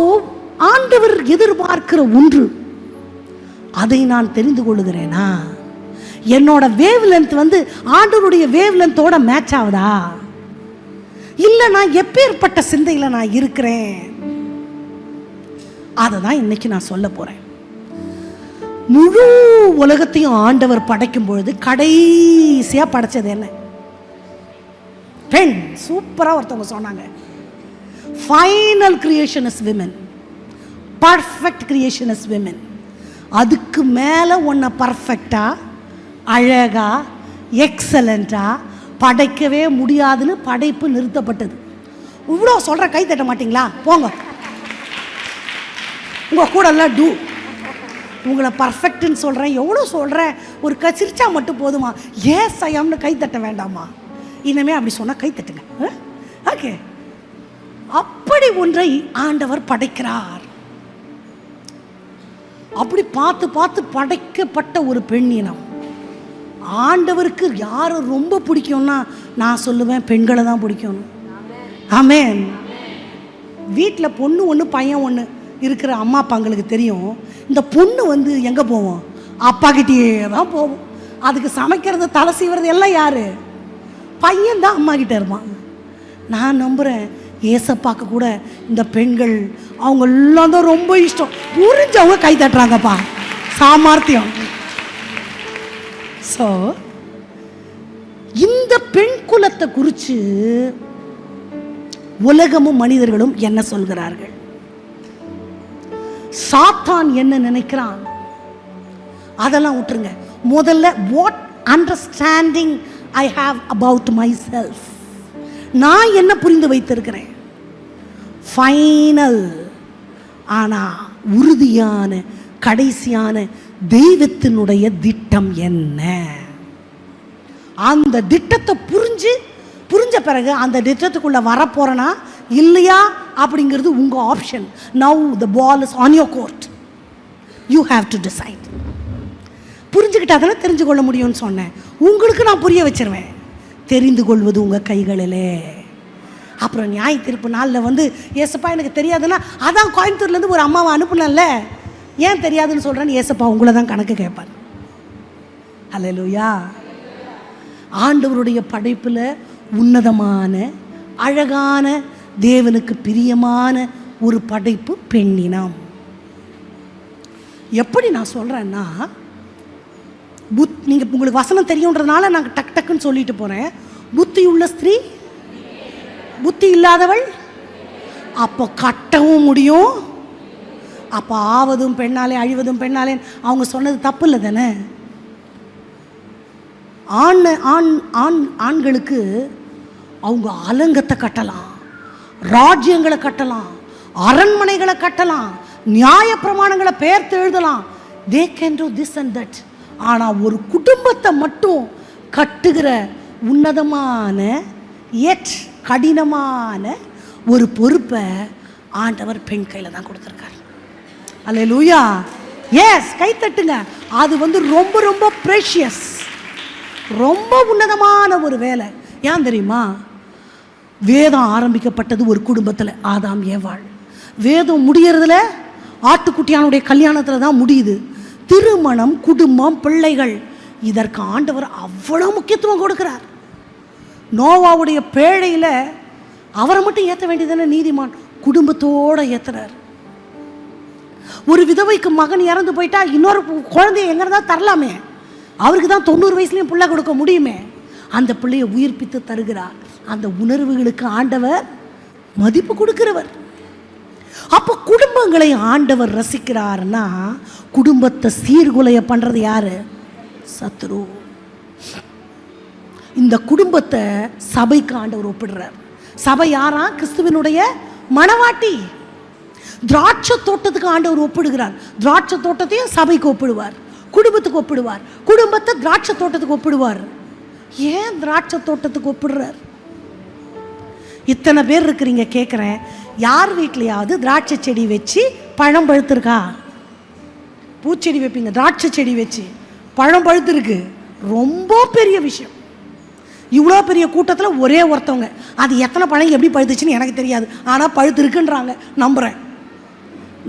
ஆண்டவர் எதிர்பார்க்கிற ஒன்று, அதை நான் தெரிந்து கொள்ளுகிறேனா? என்னோட வேவ் லென்த் வந்து ஆண்டவருடைய வேவ் லென்த்தோட மேட்ச் ஆகுதா? இல்லை நான் எப்பேற்பட்ட சிந்தையில் நான் இருக்கிறேன்? அதை தான் இன்னைக்கு நான் சொல்ல போறேன். முழு உலகத்தையும் ஆண்டவர் படைக்கும் பொழுது கடைசியா படைச்சது என்ன? பெண். சூப்பரா ஒருத்தவங்க சொன்னாங்க, final creation is women, perfect creation is women. அதுக்கு மேல ஒன்ன பர்ஃபெக்டா, அழகா, எக்ஸலண்டா படைக்கவே முடியாதுன்னு படைப்பு நிறுத்தப்பட்டது. இவ்வளோ சொல்ற கை தட்ட மாட்டீங்களா? போங்க, உங்க கூட எல்லாம் டூ. உங்களை பர்ஃபெக்ட்னு சொல்கிறேன், எவ்வளோ சொல்கிறேன், ஒரு சிரிச்சா மட்டும் போதுமா? ஏஸ் ஐயாம்னு கை தட்ட வேண்டாமா? இனிமே அப்படி சொன்னால் கை தட்டுங்க. ஓகே, அப்படி ஒன்றை ஆண்டவர் படைக்கிறார். அப்படி பார்த்து பார்த்து படைக்கப்பட்ட ஒரு பெண் இனம். ஆண்டவருக்கு யாரை ரொம்ப பிடிக்கும்னா நான் சொல்லுவேன் பெண்களை தான் பிடிக்கும். ஆமென். வீட்டில் பொண்ணு ஒன்று பையன் ஒன்று இருக்கிற அம்மா அப்பாங்களுக்கு தெரியும், இந்த பொண்ணு வந்து எங்கே போவோம்? அப்பா கிட்டே தான் போவோம். அதுக்கு சமைக்கிறது, தலை சீவுறது எல்லாம் யாரு? பையன் தான் அம்மா கிட்ட இருப்பான். நான் நம்புகிறேன் ஏசப்பாக்கு கூட இந்த பெண்கள் அவங்க எல்லாம் தான் ரொம்ப இஷ்டம். புரிஞ்சவங்க கை தட்டுறாங்கப்பா, சாமர்த்தியம். ஸோ இந்த பெண் குலத்தை குறித்து உலகமும் மனிதர்களும் என்ன சொல்கிறார்கள்? சாத்தான் என்ன நினைக்கிறான்? அதெல்லாம் விட்டுருங்க. முதல்ல what understanding I have about my self, நான் என்ன புரிந்து வைத்திருக்கிறேன்? ஃபைனல் ஆனா உறுதியான கடைசியான தெய்வத்தினுடைய திட்டம் என்ன? அந்த திட்டத்தை புரிஞ்ச பிறகு அந்த திட்டத்துக்குள்ள வரப்போறனா இல்லையா அப்படிங்கிறது உங்க option. Now the ball is on your court, you have to decide. புரிஞ்சுக்கிட்டா தானே தெரிஞ்சு கொள்ள முடியும்னு சொன்னேன். உங்களுக்கு நான் புரிய வச்சிருவேன். தெரிந்து கொள்வது உங்கள் கைகளிலே. அப்புறம் நியாய தீர்ப்பு நாளில் ஏசப்பா எனக்கு தெரியாதுன்னா, அதான் கோயம்புத்தூர்லேருந்து ஒரு அம்மாவை அனுப்புனல்ல, ஏன் தெரியாதுன்னு சொல்கிறேன்னு ஏசப்பா உங்களை தான் கணக்கு கேட்பார். அல்லேலூயா. ஆண்டவருடைய படைப்பில் உன்னதமான அழகான தேவனுக்கு பிரியமான ஒரு படைப்பு பெண்ணினம். எப்படி நான் சொல்கிறேன்னா, நீங்கள் உங்களுக்கு வசனம் தெரியுன்றதுனால நான் டக்குன்னு சொல்லிட்டு போகிறேன். புத்தி உள்ள ஸ்திரீ புத்தி இல்லாதவள். அப்போ கட்டவும் முடியும், அப்போ ஆவதும் பெண்ணாலே அழிவதும் பெண்ணாலே அவங்க சொன்னது தப்பு இல்லை தானே? ஆண்களுக்கு அவங்க அலங்கத்தை கட்டலாம், ராஜ்யங்களை கட்டலாம், அரண்மனைகளை கட்டலாம், நியாய பிரமாணங்களை பெயர்த்து எழுதலாம். They can to this and that. ஆனால் ஒரு குடும்பத்தை மட்டும் கட்டுகிற உன்னதமான கடினமான ஒரு பொறுப்பை ஆண்டவர் பெண் கையில் தான் கொடுத்துருக்கார். அல்லேலூயா. எஸ், கை தட்டுங்க. அது ரொம்ப ரொம்ப ப்ரெஷியஸ், ரொம்ப உன்னதமான ஒரு வேலை. ஏன் தெரியுமா? வேதம் ஆரம்பிக்கப்பட்டது ஒரு குடும்பத்தில், ஆதாம் ஏவாள். வேதம் முடியறதுல ஆட்டுக்குட்டியானுடைய கல்யாணத்தில் தான் முடியுது. திருமணம், குடும்பம், பிள்ளைகள், இதற்கு ஆண்டவர் அவ்வளோ முக்கியத்துவம் கொடுக்கிறார். நோவாவுடைய பேழையில் அவரை மட்டும் ஏற்ற வேண்டியதானே நீதிமான், குடும்பத்தோடு ஏற்றுறார். ஒரு விதவைக்கு மகன் இறந்து போயிட்டா இன்னொரு குழந்தைய எங்கே இருந்தால் தரலாமே, அவருக்கு தான் 90 வயசுலேயும் பிள்ளை கொடுக்க முடியுமே. அந்த பிள்ளையை உயிர்ப்பித்து தருகிறார். அந்த உணர்வுகளுக்கு ஆண்டவர் மதிப்பு கொடுக்கிறவர். அப்போ குடும்பங்களை ஆண்டவர் ரசிக்கிறார்னா, குடும்பத்தை சீர்குலைய பண்ணுறது யாரு? சத்துரு. இந்த குடும்பத்தை சபைக்கு ஆண்டவர் ஒப்பிடுறார். சபை யாரா? கிறிஸ்துவினுடைய மணவாட்டி. திராட்சை தோட்டத்துக்கு ஆண்டவர் ஒப்பிடுகிறார். திராட்சை தோட்டத்தையும் சபைக்கு ஒப்பிடுவார், குடும்பத்துக்கு ஒப்பிடுவார். குடும்பத்தை திராட்சை தோட்டத்துக்கு ஒப்பிடுவார். ஏன் திராட்சை தோட்டத்துக்கு ஒப்பிடுறார்? இத்தனை பேர் இருக்கிறீங்க, கேட்குறேன், யார் வீட்லையாவது திராட்சை செடி வச்சு பழம் பழுத்திருக்கா? பூச்செடி வைப்பீங்க, திராட்சை செடி வச்சு பழம் பழுத்திருக்கு, ரொம்ப பெரிய விஷயம். இவ்வளோ பெரிய கூட்டத்தில் ஒரே ஒருத்தவங்க, அது எத்தனை பழம் எப்படி பழுத்துச்சுன்னு எனக்கு தெரியாது, ஆனால் பழுத்திருக்குன்றாங்க, நம்புகிறேன்.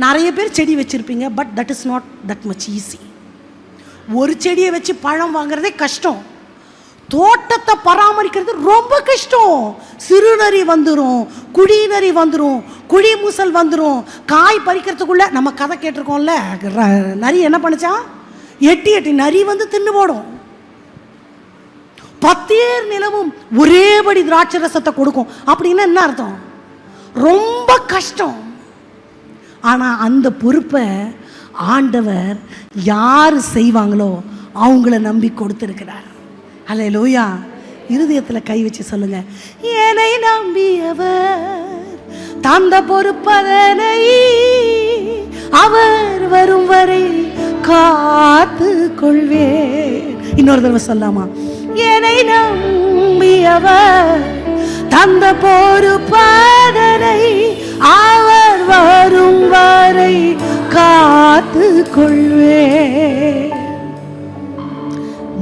நிறைய பேர் செடி வச்சுருப்பீங்க, but that is not that much easy. ஒரு செடியை வச்சு பழம் வாங்குறதே கஷ்டம். தோட்டத்தை பராமரிக்கிறது ரொம்ப கஷ்டம். சிறுநரி வந்துடும், குழிநரி வந்துடும், குழி மூசல் வந்துடும். காய் பறிக்கிறதுக்குள்ள நம்ம கதை கேட்டிருக்கோம்ல, நரி என்ன பண்ணுச்சா, எட்டி நரி தின்னு போடும். 10 நிலமும் ஒரேபடி திராட்சை ரசத்தை கொடுக்கும். அப்படின்னா என்ன அர்த்தம்? ரொம்ப கஷ்டம். ஆனால் அந்த பொறுப்பை ஆண்டவர் யார் செய்வாங்களோ அவங்கள நம்பி கொடுத்துருக்கிறார். அல்லேலூயா. இருதயத்தில் கை வச்சு சொல்லுங்க, என்னை நம்பியவர் தந்த பொறுப்பதனை அவர் வரும் வரை காத்து கொள்வேன். இன்னொரு தடவை சொல்லாமா? என்னை நம்பியவர் தந்த பொறுப்பதனை அவர் வரும் வரை காத்து கொள்வேன்.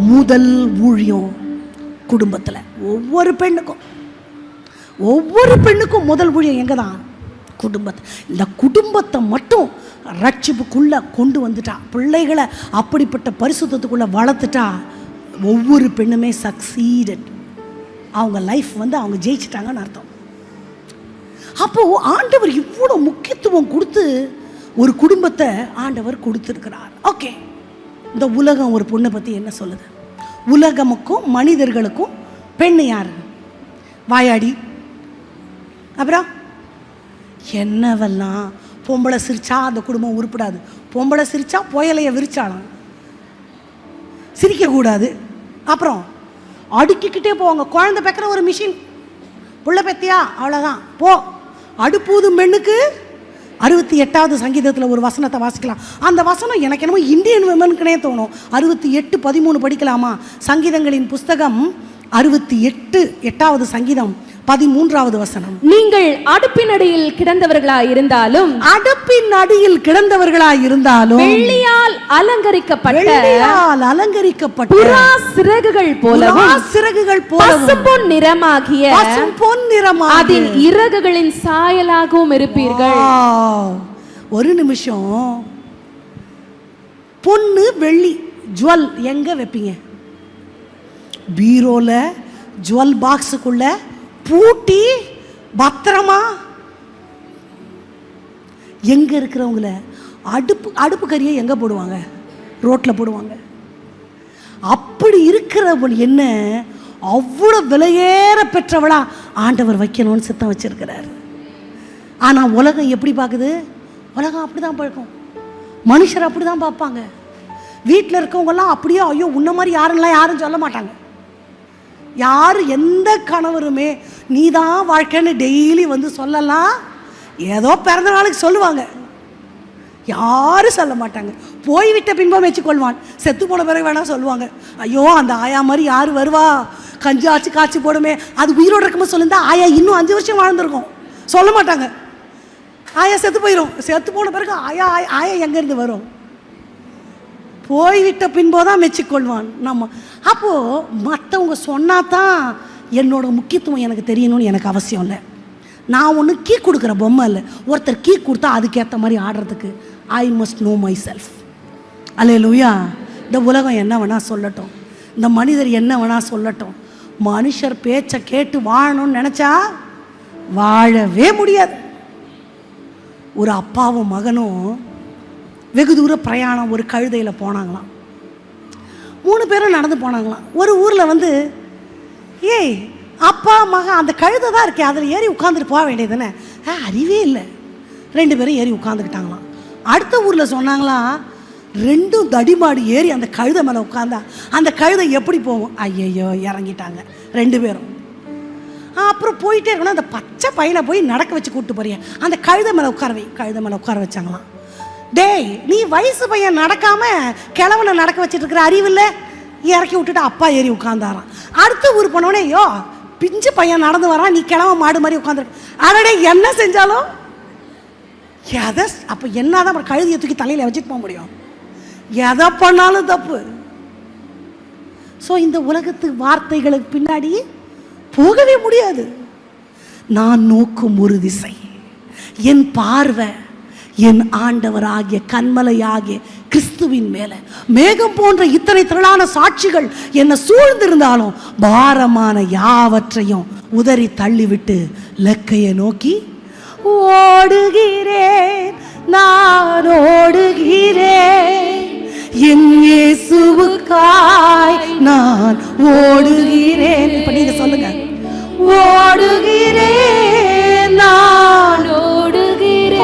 முதல் ஊழியம் குடும்பத்தில் ஒவ்வொரு பெண்ணுக்கும் முதல் ஊழியம் எங்கே தான்? குடும்பத்தை. இந்த குடும்பத்தை மட்டும் ரட்சிப்புக்குள்ளே கொண்டு வந்துட்டா, பிள்ளைகளை அப்படிப்பட்ட பரிசுத்தத்துக்குள்ளே வளர்த்துட்டா, ஒவ்வொரு பெண்ணுமே சக்சீடட். அவங்க லைஃப் அவங்க ஜெயிச்சிட்டாங்கன்னு அர்த்தம். அப்போது ஆண்டவர் இவ்வளோ முக்கியத்துவம் கொடுத்து ஒரு குடும்பத்தை ஆண்டவர் கொடுத்துருக்கிறார். ஓகே, இந்த உலகம் ஒரு பொண்ணை பற்றி என்ன சொல்லுது? உலகமுக்கும் மனிதர்களுக்கும் பெண்ணு யார்? வாயாடி. அப்புறம் என்னவெல்லாம் பொம்பளை சிரிச்சா அந்த குடும்பம் உருப்படாது, பொம்பளை சிரிச்சா புயலைய விரிச்சாலும் சிரிக்கக்கூடாது. அப்புறம் அடுக்கிக்கிட்டே போவாங்க. குழந்தை பெக்கிற ஒரு மிஷின், புள்ள பெத்தியா அவ்வளோதான் போ. அடுப்பூதும் பெண்ணுக்கு 68வது சங்கீதத்தில் ஒரு வசனத்தை வாசிக்கலாம். அந்த வசனம் எனக்கு என்னமோ இந்தியன் விமனுக்குனே தோணும். 68:13 படிக்கலாமா? சங்கீதங்களின் புஸ்தகம் 68 8வது சங்கீதம் 13வது வசனம். நீங்கள் அடுப்பின் அடியில் கிடந்தவர்களாய் இருந்தாலும், அடுப்பின் அடியில் கிடந்தவர்களாய் இருந்தாலும், வெள்ளியால் அலங்கரிக்கப்பட்ட புறா சிறகுகள் போலவும் பசும்பொன் நிறமாகிய அதன் இறகுகளின் சாயலாகவும் இருப்பீர்கள். ஒரு நிமிஷம், பொன்னு வெள்ளி ஜுவல் எங்க வைப்பீங்க? பீரோல ஜுவல் பாக்ஸுக்குள்ள பூட்டி பத்திரமா எங்க இருக்கிறவங்கள அடுப்பு கறியை எங்க போடுவாங்க? ரோட்ல போடுவாங்க. அப்படி இருக்கிறவள் என்ன அவ்வளவு விலையேற பெற்றவளா ஆண்டவர் வைக்கணும்னு சித்தம் வச்சிருக்கிறார். ஆனா உலகம் எப்படி பார்க்குது? உலகம் அப்படிதான் பார்க்கும். மனுஷர் அப்படிதான் பார்ப்பாங்க. வீட்டில் இருக்கவங்கெல்லாம் அப்படியே ஐயோ உன்ன மாதிரி யாரும் சொல்ல மாட்டாங்க. யார் எந்த கணவருமே நீதான் வாழ்க்கைன்னு டெய்லி வந்து சொல்லலாம். ஏதோ பிறந்த நாளுக்கு சொல்லுவாங்க, யாரும் சொல்ல மாட்டாங்க. போய்விட்ட பின்பம் வச்சுக்கொள்வான், செத்து போன பிறகு வேணா சொல்லுவாங்க. ஐயோ அந்த ஆயா மாதிரி யார் வருவா, கஞ்சி ஆச்சு காய்ச்சி போடுமே. அது உயிரோடு இருக்கும்போது சொல்லியிருந்தா ஆயா இன்னும் 5 வருஷம் வாழ்ந்துருக்கும். சொல்ல மாட்டாங்க. ஆயா செத்து போயிடும். செத்து போன பிறகு ஆயா ஆயா எங்கேருந்து வரும்? போய்விட்ட பின்போதான் மெச்சிக்கொள்வான் நம்ம. அப்போது மற்றவங்க சொன்னாதான் என்னோட முக்கியத்துவம் எனக்கு தெரியணும்னு எனக்கு அவசியம் இல்லை. நான் ஒன்று கீ கொடுக்குற பொம்மை இல்லை. ஒருத்தர் கீ கொடுத்தா அதுக்கேற்ற மாதிரி ஆடுறதுக்கு I must know myself. Hallelujah. இந்த உலகம் என்ன வேணால் சொல்லட்டும், இந்த மனிதர் என்ன வேணால் சொல்லட்டும், மனுஷர் பேச்சை கேட்டு வாழணும்னு நினச்சா வாழவே முடியாது. ஒரு அப்பாவும் மகனும் வெகு தூர பிரயாணம் ஒரு கழுதையில் போனாங்களாம். 3 பேரும் நடந்து போனாங்களாம். ஒரு ஊரில் வந்து ஏய் அப்பா மகன் அந்த கழுதை தான் இருக்கே, அதில் ஏறி உட்காந்துட்டு போக வேண்டியதுன்னு. அறிவே இல்லை. 2 பேரும் ஏறி உட்காந்துக்கிட்டாங்களாம். அடுத்த ஊரில் சொன்னாங்களாம் 2 தடிமாடி ஏறி அந்த கழுதை மேலே உட்காந்தா அந்த கழுதை எப்படி போகும்? ஐயையோ இறங்கிட்டாங்க 2 பேரும். அப்புறம் போயிட்டே இருக்கணும். அந்த பச்சை பையனை போய் நடக்க வச்சு கூப்பிட்டு போறிய, அந்த கழுதை மேலே கழுதை மேலே உட்கார வச்சாங்களாம். டேய் நீ வயசு பையன் நடக்காம கிழவனை நடக்க வச்சுட்டு இருக்கிற அறிவில்லை, இறக்கி விட்டுட்டு அப்பா ஏறி உட்கார்ந்தாராம். அடுத்த ஊர் போனோடனே ஐயோ பிஞ்சு பையன் நடந்து வரான், நீ கிழவன் மாடு மாதிரி உட்காந்துருக்கு. அதோட என்ன செஞ்சாலும் எதை அப்போ என்னதான் அப்புறம் கழுதியை தூக்கி தலையில் வச்சுட்டு போக முடியும்? எதை பண்ணாலும் தப்பு. ஸோ இந்த உலகத்து வார்த்தைகளுக்கு பின்னாடி போகவே முடியாது. நான் நோக்கும் ஒரு திசை, என் பார்வை என் ஆண்டவராகிய கண்மலையாகிய கிறிஸ்துவின் மேல. மேகம் போன்ற இத்தனை திரளான சாட்சிகள் என்னை சூழ்ந்திருந்தாலும் பாரமான யாவற்றையும் உதறி தள்ளிவிட்டு லக்கையை நோக்கி ஓடுகிறேன். நான் ஓடுகிறேன், என் இயேசுவுக்காய் நான் ஓடுகிறேன். இப்ப நீங்க சொல்லுங்க. ஓடுகிறேன், நான் ஓடுகிறேன்,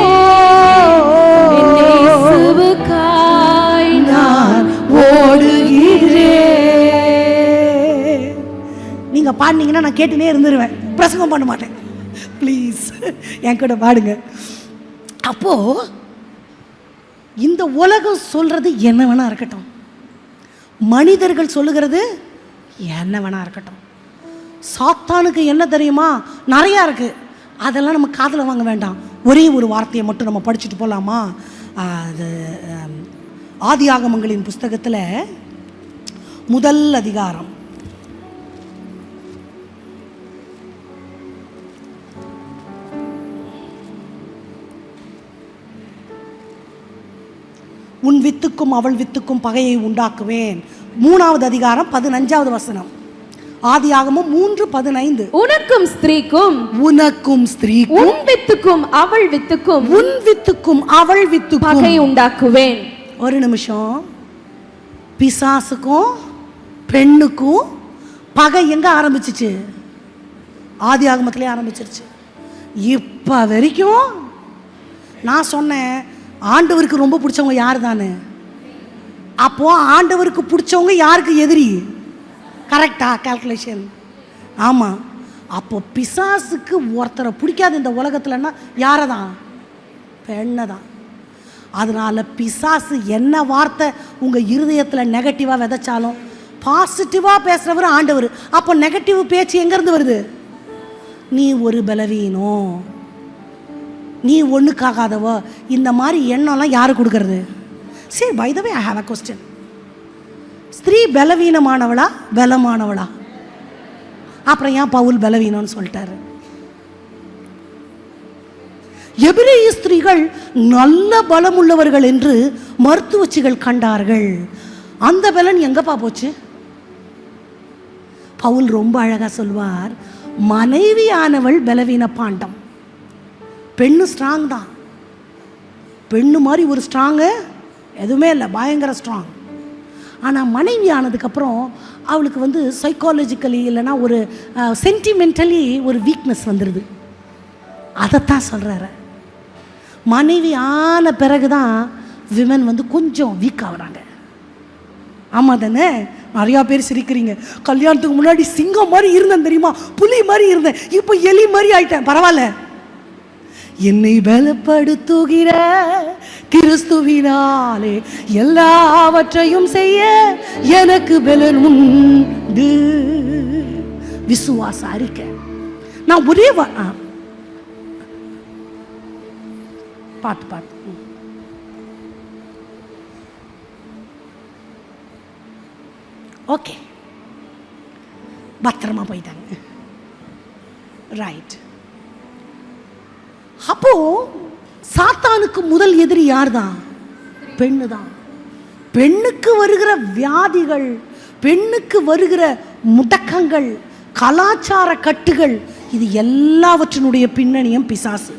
என் இயேசுவுக்காய் நான் ஓடுகிறேன். நீங்க பாடினீங்கன்னா நான் கேட்டுனே இருந்துருவேன், பிரசங்கம் பண்ண மாட்டேன். ப்ளீஸ் என் கூட பாடுங்க. அப்போ இந்த உலகம் சொல்றது என்ன வேணா இருக்கட்டும், மனிதர்கள் சொல்லுகிறது என்ன வேணா இருக்கட்டும், சாத்தானுக்கு என்ன தெரியுமா நிறையா இருக்கு. அதெல்லாம் நம்ம காதில் வாங்க வேண்டாம். ஒரே ஒரு வார்த்தையை மட்டும் நம்ம படிச்சுட்டு போகலாமா? அது ஆதியாகமங்களின் புஸ்தகத்தில் முதல் அதிகாரம் உன் வித்துக்கும் அவள் வித்துக்கும் பகையை உண்டாக்குவேன். 3வது அதிகாரம் 15வது வசனம். ஆதியாகமம் 3:15. உனக்கும் ஸ்திரீக்கும் உன் வித்துக்கும் அவள் வித்துக்கும் பகை உண்டாக்குவேன். ஒரு நிமிஷம். பிசாசுக்கும் பெண்ணுக்கும் பகை எங்க ஆரம்பிச்சிச்சு? ஆதியாகமத்திலே ஆரம்பிச்சிருச்சு. இப்ப வரைக்கும் நான் சொன்னேன் ஆண்டவருக்கு ரொம்ப பிடிச்சவங்க யார் தானே? அப்போ ஆண்டவருக்கு பிடிச்சவங்க யாருக்கு எதிரி? கரெக்டா கால்குலேஷன்? ஆமாம். அப்போ பிசாசுக்கு ஒருத்தரை பிடிக்காது இந்த உலகத்துலன்னா யாரை தான்? பெண்ணை தான். அதனால பிசாசு என்ன வார்த்தை உங்கள் இருதயத்தில் நெகட்டிவாக விதைச்சாலும் பாசிட்டிவாக பேசுகிறவர் ஆண்டவர். அப்போ நெகட்டிவ் பேச்சு எங்கேருந்து வருது? நீ ஒரு பலவீனம், நீ ஒன்றுக்காகாதவோ, இந்த மாதிரி எண்ணம்லாம் யாரு கொடுக்கறது? சரி, by the way I have a question. ஸ்திரீ பலவீனமானவளா பலமானவளா? அப்புறம் ஏன் பவுல் பலவீனம்னு சொல்லிட்டாரு? எபிரேய ஸ்திரீகள் நல்ல பலமுள்ளவர்கள் என்று மருத்துவச்சிகள் கண்டார்கள். அந்த பலன் எங்கப்பா போச்சு? பவுல் ரொம்ப அழகா சொல்வார், மனைவியானவள் பலவீன பாண்டம். பெண்ணு ஸ்ட்ராங் தான். பெண்ணு மாதிரி ஒரு ஸ்ட்ராங்கு எதுவுமே இல்லை, பயங்கர ஸ்ட்ராங். ஆனால் மனைவி ஆனதுக்கப்புறம் அவளுக்கு சைக்காலஜிக்கலி இல்லைன்னா ஒரு சென்டிமெண்டலி ஒரு வீக்னஸ் வந்துடுது. அதைத்தான் சொல்கிறாரு. மனைவி ஆன பிறகு தான் விமன் கொஞ்சம் வீக் ஆகுறாங்க. ஆமாம் தானே? நிறையா பேர் சிரிக்கிறீங்க. கல்யாணத்துக்கு முன்னாடி சிங்கம் மாதிரி இருந்தேன் தெரியுமா, புலி மாதிரி இருந்தேன், இப்போ எலி மாதிரி ஆயிட்டேன். பரவாயில்ல, என்னை பலப்படுத்துகிற கிறிஸ்துவினாலே எல்லாவற்றையும் செய்ய எனக்கு பலன் உண்டு. விசுவாச அறிக்கை. நான் ஒரே பார்த்து ஓகே, பத்திரமா போயிட்டாங்க. ரைட். அப்போ சாத்தானுக்கு முதல் எதிரி யார் தான்? பெண்ணு தான். பெண்ணுக்கு வருகிற வியாதிகள், பெண்ணுக்கு வருகிற முடக்கங்கள், கலாச்சார கட்டுகள், இது எல்லாவற்றினுடைய பின்னணியும் பிசாசு.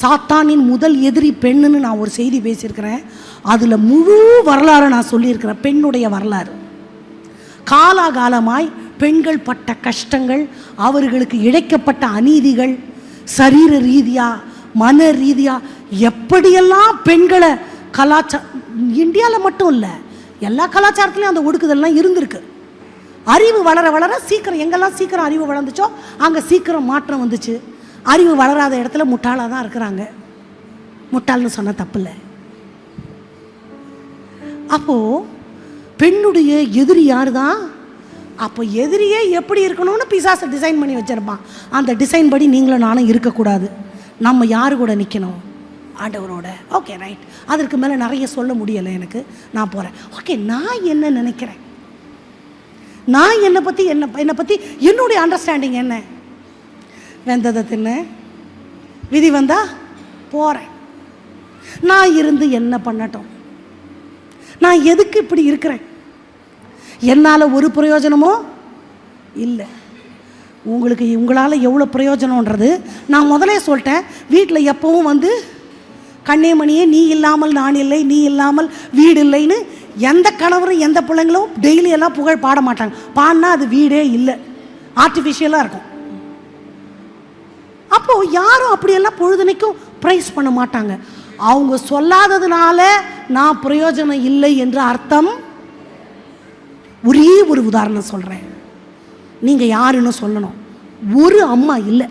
சாத்தானின் முதல் எதிரி பெண்ணுன்னு நான் ஒரு செய்தி பேசியிருக்கிறேன். அதில் முழு வரலாறு நான் சொல்லியிருக்கிறேன், பெண்ணுடைய வரலாறு. காலாகாலமாய் பெண்கள் பட்ட கஷ்டங்கள், அவர்களுக்கு இழைக்கப்பட்ட அநீதிகள், சரீர ரீதியாக மன ரீதியாக எப்படியெல்லாம் பெண்களை இந்தியாவில் மட்டும் இல்லை, எல்லா கலாச்சாரத்துலேயும் அந்த ஒடுக்குதல்லாம் இருந்திருக்கு. அறிவு வளர வளர சீக்கிரம், எங்கெல்லாம் சீக்கிரம் அறிவு வளர்ந்துச்சோ அங்கே சீக்கிரம் மாற்றம் வந்துச்சு. அறிவு வளராத இடத்துல முட்டாளாக தான் இருக்கிறாங்க. முட்டாள்னு சொன்ன தப்பு இல்லை. அப்போது பெண்ணுடைய எதிரி யார் தான்? அப்போ எதிரியே எப்படி இருக்கணும்னு பிசாசை டிசைன் பண்ணி வச்சிருப்பான். அந்த டிசைன் படி நீங்களும் நானும் இருக்கக்கூடாது. நம்ம யாரு கூட நிற்கணும்? ஆண்டவரோட. Okay, right. அதற்கு மேலே நிறைய சொல்ல முடியலை எனக்கு, நான் போகிறேன். ஓகே, நான் என்ன நினைக்கிறேன், நான் என்னை பற்றி என்னுடைய அண்டர்ஸ்டாண்டிங் என்ன? வெந்ததை தின்ன, விதி வந்தா போகிறேன். நான் இருந்து என்ன பண்ணட்டும்? நான் எதுக்கு இப்படி இருக்கிறேன்? என்னால் ஒரு பிரயோஜனமோ இல்லை. உங்களால் எவ்வளோ பிரயோஜனன்றது நான் முதலே சொல்லிட்டேன். வீட்டில் எப்பவும் கண்ணே மணியே நீ இல்லாமல் நான் இல்லை, நீ இல்லாமல் வீடு இல்லைன்னு எந்த கணவரும் எந்த பிள்ளைங்களும் டெய்லி எல்லாம் புகழ் பாட மாட்டாங்க. பாடினா அது வீடே இல்லை, ஆர்டிஃபிஷியலாக இருக்கும். அப்போது யாரும் அப்படியெல்லாம் பொழுதுனைக்கும் ப்ரைஸ் பண்ண மாட்டாங்க. அவங்க சொல்லாததுனால நான் பிரயோஜனம் இல்லை என்று அர்த்தம். ஒரே ஒரு உதாரணம் சொல்கிறேன், நீங்கள் யாருன்னு சொல்லணும். ஒரு அம்மா இல்லை,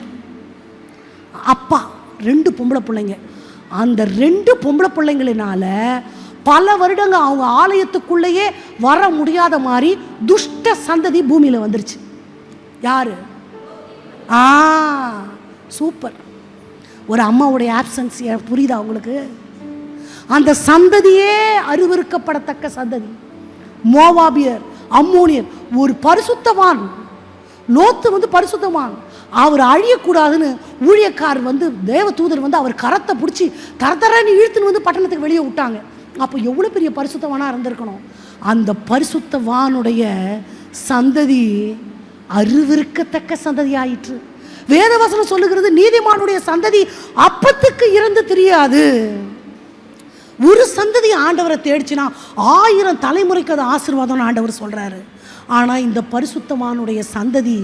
அப்பா, 2 பொம்பளை பிள்ளைங்க. அந்த 2 பொம்பளை பிள்ளைங்களினால பல வருடங்க அவங்க ஆலயத்துக்குள்ளேயே வர முடியாத மாதிரி துஷ்ட சந்ததி பூமியில் வந்துருச்சு. யாரு? சூப்பர். ஒரு அம்மாவுடைய ஆப்சன்ஸ் புரியுதா உங்களுக்கு? அந்த சந்ததியே அருவருக்கப்படத்தக்க சந்ததி. மோவாபியர், அம்மோனியர். ஒரு பரிசுத்தவான் லோத்து பரிசுத்தவான், அவர் அழியக்கூடாதுன்னு ஊழியக்கார் தேவ தூதர் அவர் கரத்தை பிடிச்சி தரத்தரன்னு இழுத்துன்னு பட்டணத்துக்கு வெளியே விட்டாங்க. அப்போ எவ்வளோ பெரிய பரிசுத்தவானாக இருந்திருக்கணும். அந்த பரிசுத்தவானுடைய சந்ததி அருவருக்கத்தக்க சந்ததி ஆயிற்று. வேதவசனம் சொல்லுகிறது, நீதிமானுடைய சந்ததி அப்பத்துக்கு இறந்து தெரியாது. ஒரு சந்ததி ஆண்டவரை தேடிச்சுன்னா 1000 தலைமுறைக்கு அது ஆசீர்வாதம்னு ஆண்டவர் சொல்றாரு. ஆனா இந்த பரிசுத்தமானுடைய சந்ததி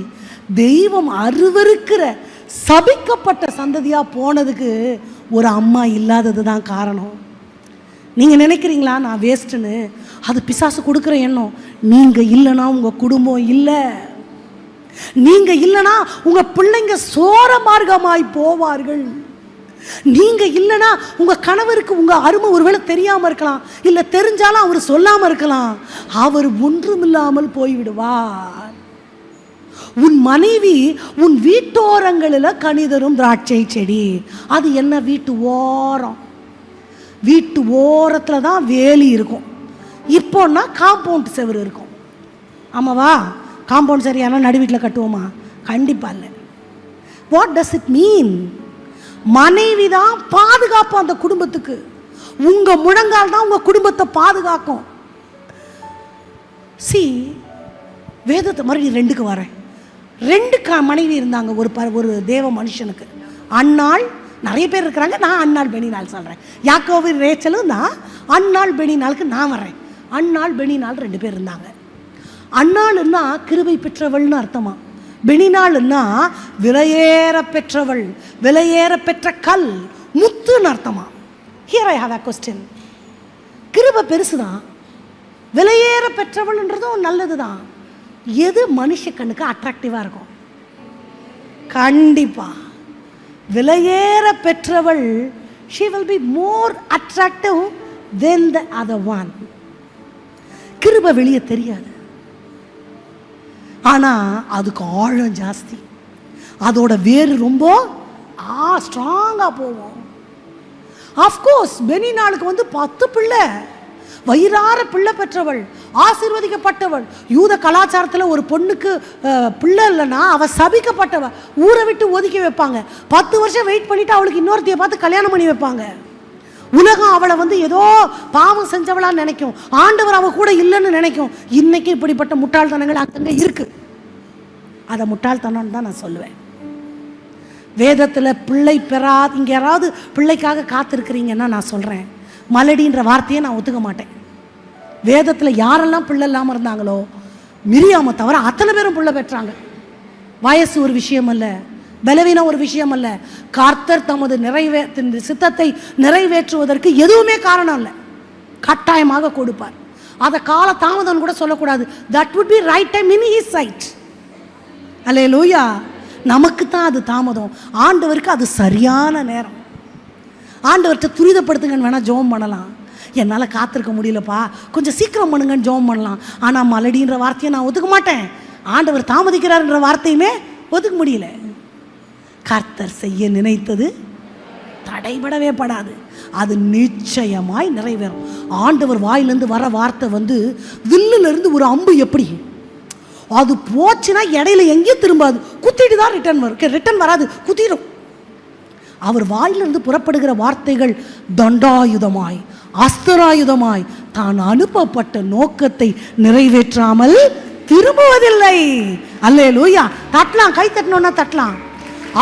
தெய்வம் அருவருக்கிற சபிக்கப்பட்ட சந்ததியா போனதுக்கு ஒரு அம்மா இல்லாதது தான் காரணம். நீங்க நினைக்கிறீங்களா நான் வேஸ்ட்னு? அது பிசாசு கொடுக்குற எண்ணம். நீங்க இல்லைன்னா உங்க குடும்பம் இல்லை, நீங்க இல்லைன்னா உங்க பிள்ளைங்க சோர மார்க்கமாய் போவார்கள். நீங்க இல்லைன்னா உங்க கணவருக்கு உங்க அருமை ஒருவேளை தெரியாம இருக்கலாம், இல்ல தெரிஞ்சாலும் அவர் சொல்லாம இருக்கலாம். அவர் ஒன்றுமில்லாமல் போய்விடுவார். உன் மனைவி உன் வீட்டோரங்களில் கனிதரும் திராட்சை செடி. அது என்ன? வீட்டு ஓரம். வீட்டு ஓரத்தில் தான் வேலி இருக்கும். இப்போன்னா காம்பவுண்ட் செவரு இருக்கும். ஆமாவா? காம்பவுண்ட் சரியான நடு வீட்டில் கட்டுவோமா? கண்டிப்பாக இல்லை. What does it mean? மனைவி தான் பாதுகாப்பு அந்த குடும்பத்துக்கு. உங்க முழங்கால் தான் உங்க குடும்பத்தை பாதுகாக்கும். வேதத்தை மறுபடியும் 2க்கு வரேன். 2 மனைவி இருந்தாங்க ஒரு தேவ மனுஷனுக்கு. அன்னாள், நிறைய பேர் இருக்கிறாங்க, நான் அன்னாள் பெனினாள் சொல்கிறேன். யாக்கோபு ரேச்சலும் தான். அன்னாள் பெனினாளுக்கு நான் வரேன். அன்னாள் பெனினாள் 2 பேர் இருந்தாங்க. அன்னாள்னா கிருபை பெற்றவள்னு அர்த்தமா. பெனினாள்னா விலையேற பெற்றவள், விலையேற பெற்ற கல், முத்துன்னு அர்த்தமா. Here I have a question. கிருபை பெருசுதான், விலையேற பெற்றவள்ன்றதும் நல்லது தான். எது மனுஷ கண்ணுக்கு அட்ராக்டிவாக இருக்கும்? கண்டிப்பா விலையேற பெற்றவள். she will be more attractive than the other one. கிருபை வெளியே தெரியாது, ஆனால் அதுக்கு ஆழம் ஜாஸ்தி. அதோட வேறு ரொம்ப ஸ்ட்ராங்காக போவோம். ஆஃப்கோர்ஸ் பெனினாளுக்கு 10 பிள்ளை, வயிறார பிள்ளை பெற்றவள், ஆசீர்வதிக்கப்பட்டவள். யூத கலாச்சாரத்தில் ஒரு பொண்ணுக்கு பிள்ளை இல்லைன்னா அவள் சபிக்கப்பட்டவள், ஊரை விட்டு ஒதுக்கி வைப்பாங்க. 10 வருஷம் வெயிட் பண்ணிவிட்டு அவளுக்கு இன்னொருத்தையை பார்த்து கல்யாணம் பண்ணி வைப்பாங்க. உலகம் அவளை ஏதோ பாவம் செஞ்சவளான்னு நினைக்கும், ஆண்டவர் அவள் கூட இல்லைன்னு நினைக்கும். இன்னைக்கு இப்படிப்பட்ட முட்டாள்தனங்கள் அங்கங்கே இருக்கு. அதை முட்டாள்தனம்னு தான் நான் சொல்லுவேன். வேதத்தில் பிள்ளை பெறாது, இங்கே யாராவது பிள்ளைக்காக காத்திருக்கிறீங்கன்னா நான் சொல்கிறேன், மலடின்ற வார்த்தையை நான் ஒத்துக்க மாட்டேன். வேதத்தில் யாரெல்லாம் பிள்ளை இல்லாமல் இருந்தாங்களோ, மிரியாமை தவிர அத்தனை பேரும் பிள்ளை பெற்றாங்க. வயசு ஒரு விஷயம் அல்ல, பலவீனம் ஒரு விஷயம் அல்ல. கர்த்தர் தமது சித்தத்தை நிறைவேற்றுவதற்கு எதுவுமே காரணம் இல்லை, கட்டாயமாக கொடுப்பார். அதை கால தாமதம் கூட சொல்லக்கூடாது. That would be right time in his sight. Hallelujah. நமக்கு தான் அது தாமதம், ஆண்டவருக்கு அது சரியான நேரம். ஆண்டவர்கிட்ட துரிதப்படுத்துங்கன்னு வேணால் ஜெபம் பண்ணலாம். என்னால் காத்திருக்க முடியலப்பா, கொஞ்சம் சீக்கிரம் பண்ணுங்கன்னு ஜெபம் பண்ணலாம். ஆனால் மலடின்ற வார்த்தையை நான் ஒத்துக்க மாட்டேன், ஆண்டவர் தாமதிக்கிறார்ன்ற வார்த்தையுமே ஒத்துக்க முடியல. கர்த்தர் செய்ய நினைத்தது தடைபடவே படாது, அது நிச்சயமாய் நிறைவேறும். ஆண்டவர் வாயிலிருந்து வர வார்த்தை வில்லிலிருந்து ஒரு அம்பு எப்படி, அது போச்சுன்னா இடையில எங்கேயும் திரும்பாது, குத்திட்டு தான் ரிட்டர்ன் வராது, குத்திடும். அவர் வாயிலிருந்து புறப்படுகிற வார்த்தைகள் தண்டாயுதமாய், அஸ்திராயுதமாய் தான் அனுப்பப்பட்ட நோக்கத்தை நிறைவேற்றாமல் திரும்புவதில்லை. அல்லேலூயா. தட்டலாம், கை தட்டணும்னா தட்டலாம்.